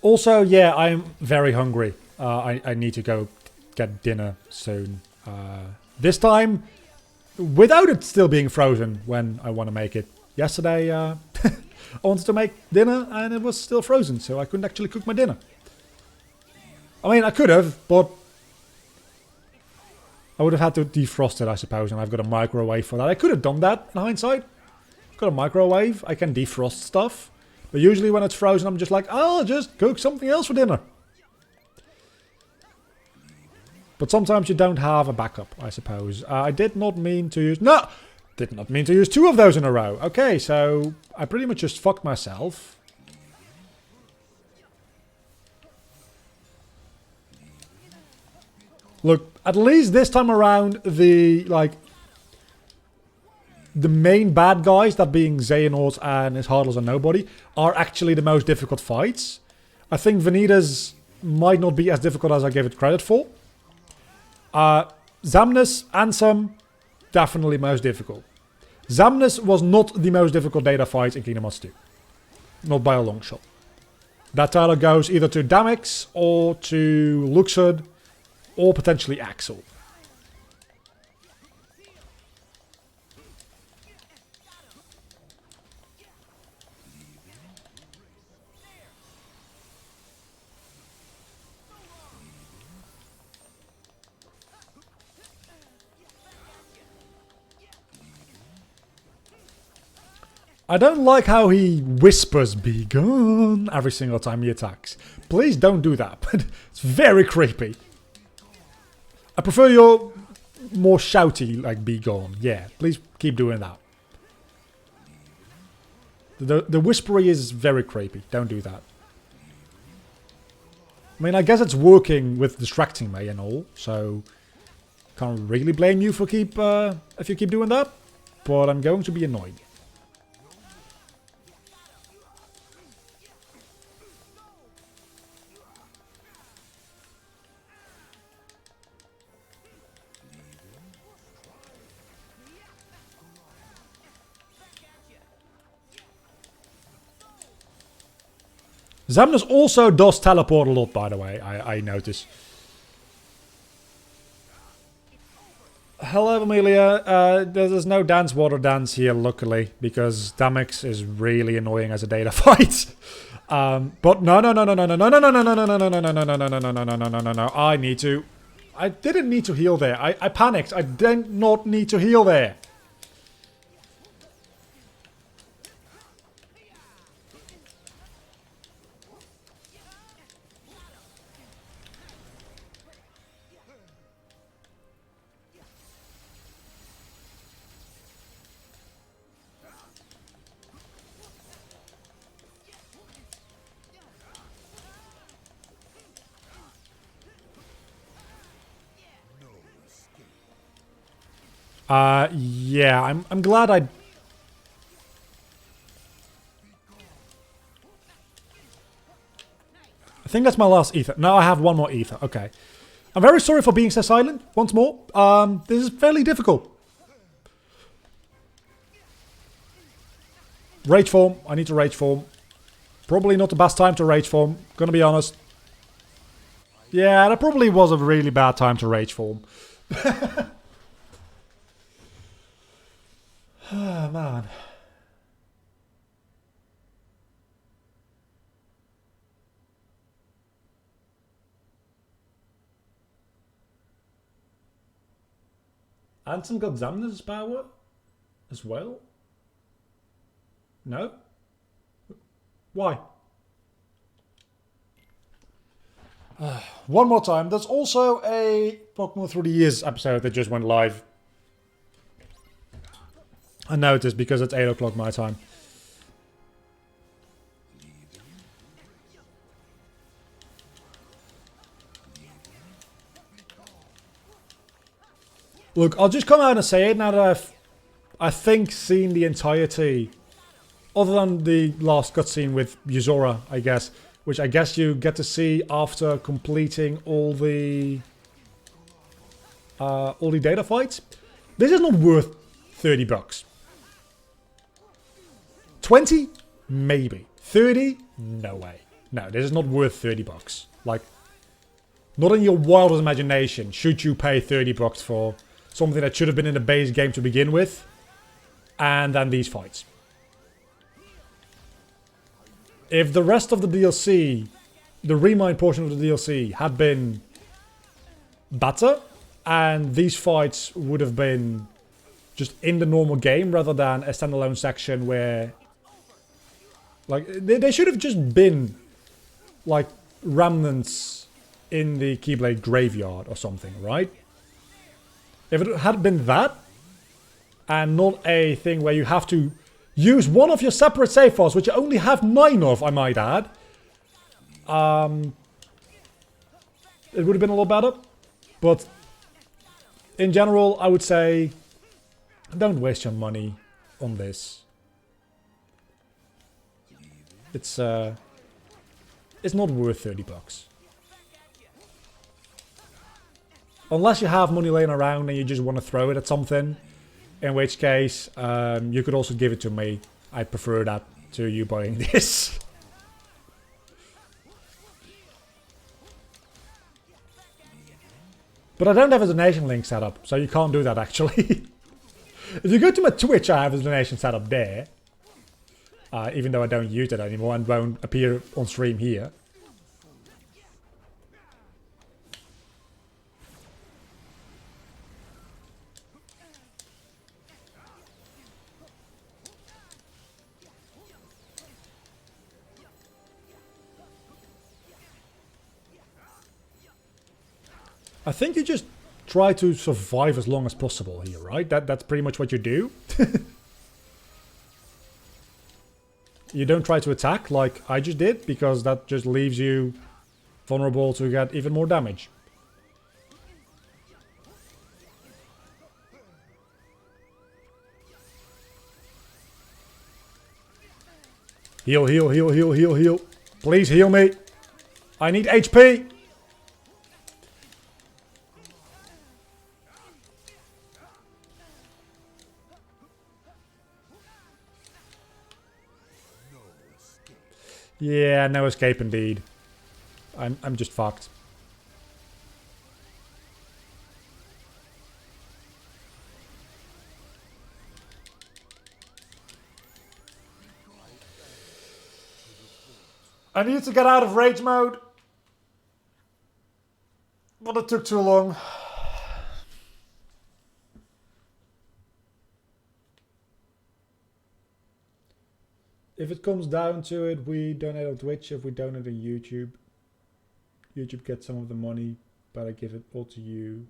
Also, yeah, I'm very hungry. I need to go get dinner soon. This time, without it still being frozen when I want to make it. Yesterday, I wanted to make dinner and it was still frozen, so I couldn't actually cook my dinner. I mean, I could have, but I would have had to defrost it, I suppose, and I've got a microwave for that. I could have done that in hindsight. I've got a microwave, I can defrost stuff. But usually when it's frozen, I'm just like, oh, I'll just cook something else for dinner. But sometimes you don't have a backup, I suppose. I did not mean to use... No! Did not mean to use 2 of those in a row. Okay, so I pretty much just fucked myself. Look, at least this time around, the main bad guys, that being Xehanort and his Hardlers and Nobody, are actually the most difficult fights. I think Vanitas might not be as difficult as I gave it credit for. Zamnus, Ansem, definitely most difficult. Zamnus was not the most difficult data fight in Kingdom Hearts 2. Not by a long shot. That title goes either to Damix or to Luxord or potentially Axel. I don't like how he whispers "be gone" every single time he attacks. Please don't do that. It's very creepy. I prefer your more shouty, like "be gone." Yeah, please keep doing that. The whispery is very creepy. Don't do that. I mean, I guess it's working with distracting me and all, so can't really blame you for if you keep doing that. But I'm going to be annoyed. Zamnus also does teleport a lot, by the way, I notice. Hello, Amelia. There's no dance water dance here, luckily, because Damix is really annoying as a data fight. But no. I need to... I didn't need to heal there. I panicked. I did not need to heal there. Yeah, I'm glad I think that's my last ether. No, I have one more ether. Okay. I'm very sorry for being so silent once more. This is fairly difficult. Rage form. I need to rage form. Probably not the best time to rage form. Gonna be honest. Yeah, that probably was a really bad time to rage form. Oh, man. Ansem got Zamna's power as well? No? Why? One more time. There's also a Pokemon Through the Years episode that just went live. I noticed because it's 8 o'clock my time. Look, I'll just come out and say it now that I've, I think, seen the entirety, other than the last cutscene with Yuzora, I guess, which I guess you get to see after completing all the data fights. This is not worth $30. 20? Maybe. 30? No way. No, this is not worth $30. Like, not in your wildest imagination should you pay $30 for something that should have been in the base game to begin with, and then these fights. If the rest of the DLC, the Remind portion of the DLC, had been better, and these fights would have been just in the normal game rather than a standalone section where, like, they should have just been like remnants in the Keyblade graveyard or something, right? If it had been that, and not a thing where you have to use one of your separate save files, which you only have 9 of, I might add, it would have been a lot better. But in general, I would say, don't waste your money on this. It's not worth $30. Unless you have money laying around and you just want to throw it at something, in which case you could also give it to me. I prefer that to you buying this. But I don't have a donation link set up, so you can't do that actually. If you go to my Twitch, I have a donation set up there. Even though I don't use it anymore and won't appear on stream here. I think you just try to survive as long as possible here, right? That's pretty much what you do. You don't try to attack like I just did, because that just leaves you vulnerable to get even more damage. Heal, heal, heal, heal, heal, heal. Please heal me. I need HP. Yeah, no escape indeed. I'm just fucked. I need to get out of rage mode. But it took too long. If it comes down to it, we donate on Twitch. If we donate on YouTube, YouTube gets some of the money, but I give it all to you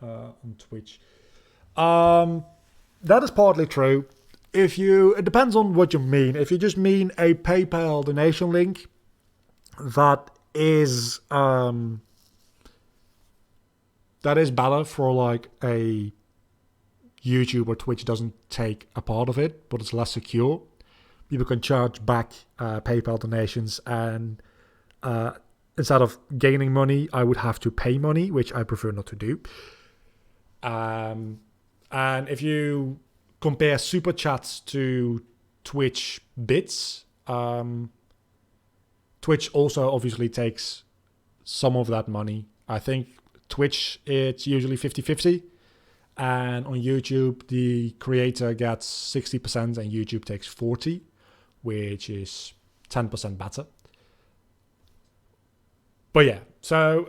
on Twitch. That is partly true. It depends on what you mean. If you just mean a PayPal donation link, that is better for like a YouTube or Twitch doesn't take a part of it, but it's less secure. People can charge back PayPal donations, and instead of gaining money, I would have to pay money, which I prefer not to do. And if you compare super chats to Twitch bits, Twitch also obviously takes some of that money. I think Twitch, it's usually 50-50. And on YouTube, the creator gets 60% and YouTube takes 40%, which is 10% better. But yeah, so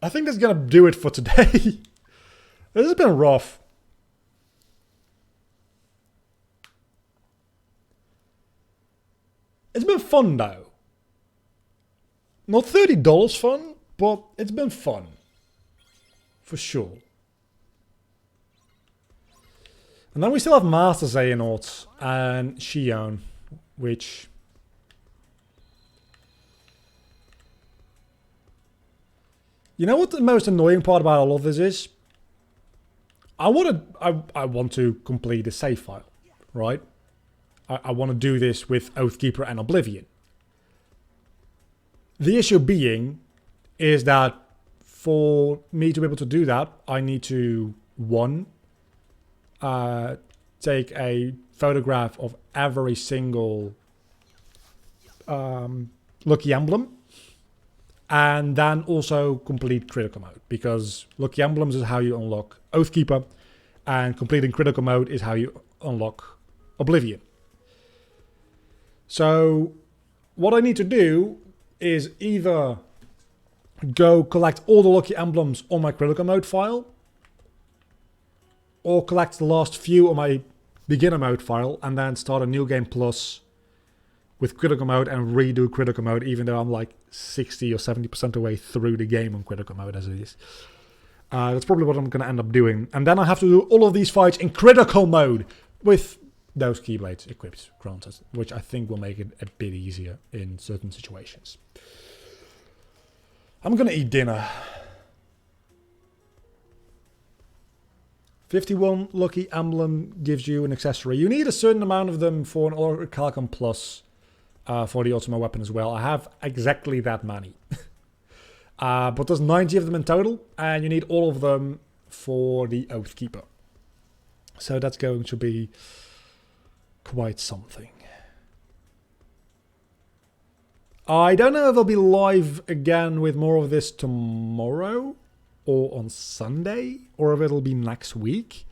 I think that's going to do it for today. This has been rough. It's been fun though. Not $30 fun, but it's been fun. For sure. And then we still have Master Xehanort and Xion, which... You know what the most annoying part about all of this is? I want to complete a save file, right? I want to do this with Oathkeeper and Oblivion. The issue being is that for me to be able to do that, I need to, one, take a photograph of every single Lucky Emblem, and then also complete Critical Mode, because Lucky Emblems is how you unlock Oathkeeper, and completing Critical Mode is how you unlock Oblivion. So what I need to do is either go collect all the Lucky Emblems on my Critical Mode file, or collect the last few on my Beginner Mode file, and then start a New Game Plus with Critical Mode and redo Critical Mode, even though I'm like 60 or 70% away through the game on Critical Mode as it is. That's probably what I'm going to end up doing. And then I have to do all of these fights in Critical Mode with those Keyblades equipped, granted, which I think will make it a bit easier in certain situations. I'm going to eat dinner. 51 Lucky Emblem gives you an accessory. You need a certain amount of them for an Orichalcum Plus for the Ultima weapon as well. I have exactly that many. But there's 90 of them in total, and you need all of them for the Oathkeeper. So that's going to be quite something. I don't know if I'll be live again with more of this tomorrow or on Sunday, or if it'll be next week.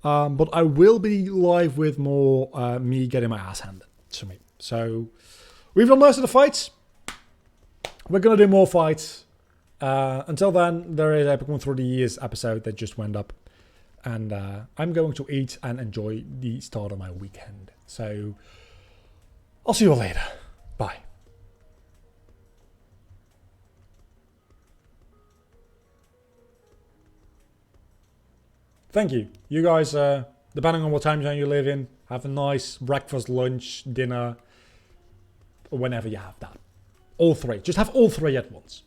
But I will be live with more me getting my ass handed to me. So we've done most of the fights. We're going to do more fights. Until then, there is a Pokemon Through the Years episode that just went up. And I'm going to eat and enjoy the start of my weekend. So I'll see you all later. Bye. Thank you. You guys, depending on what time zone you live in, have a nice breakfast, lunch, dinner, or whenever you have that. All three. Just have all three at once.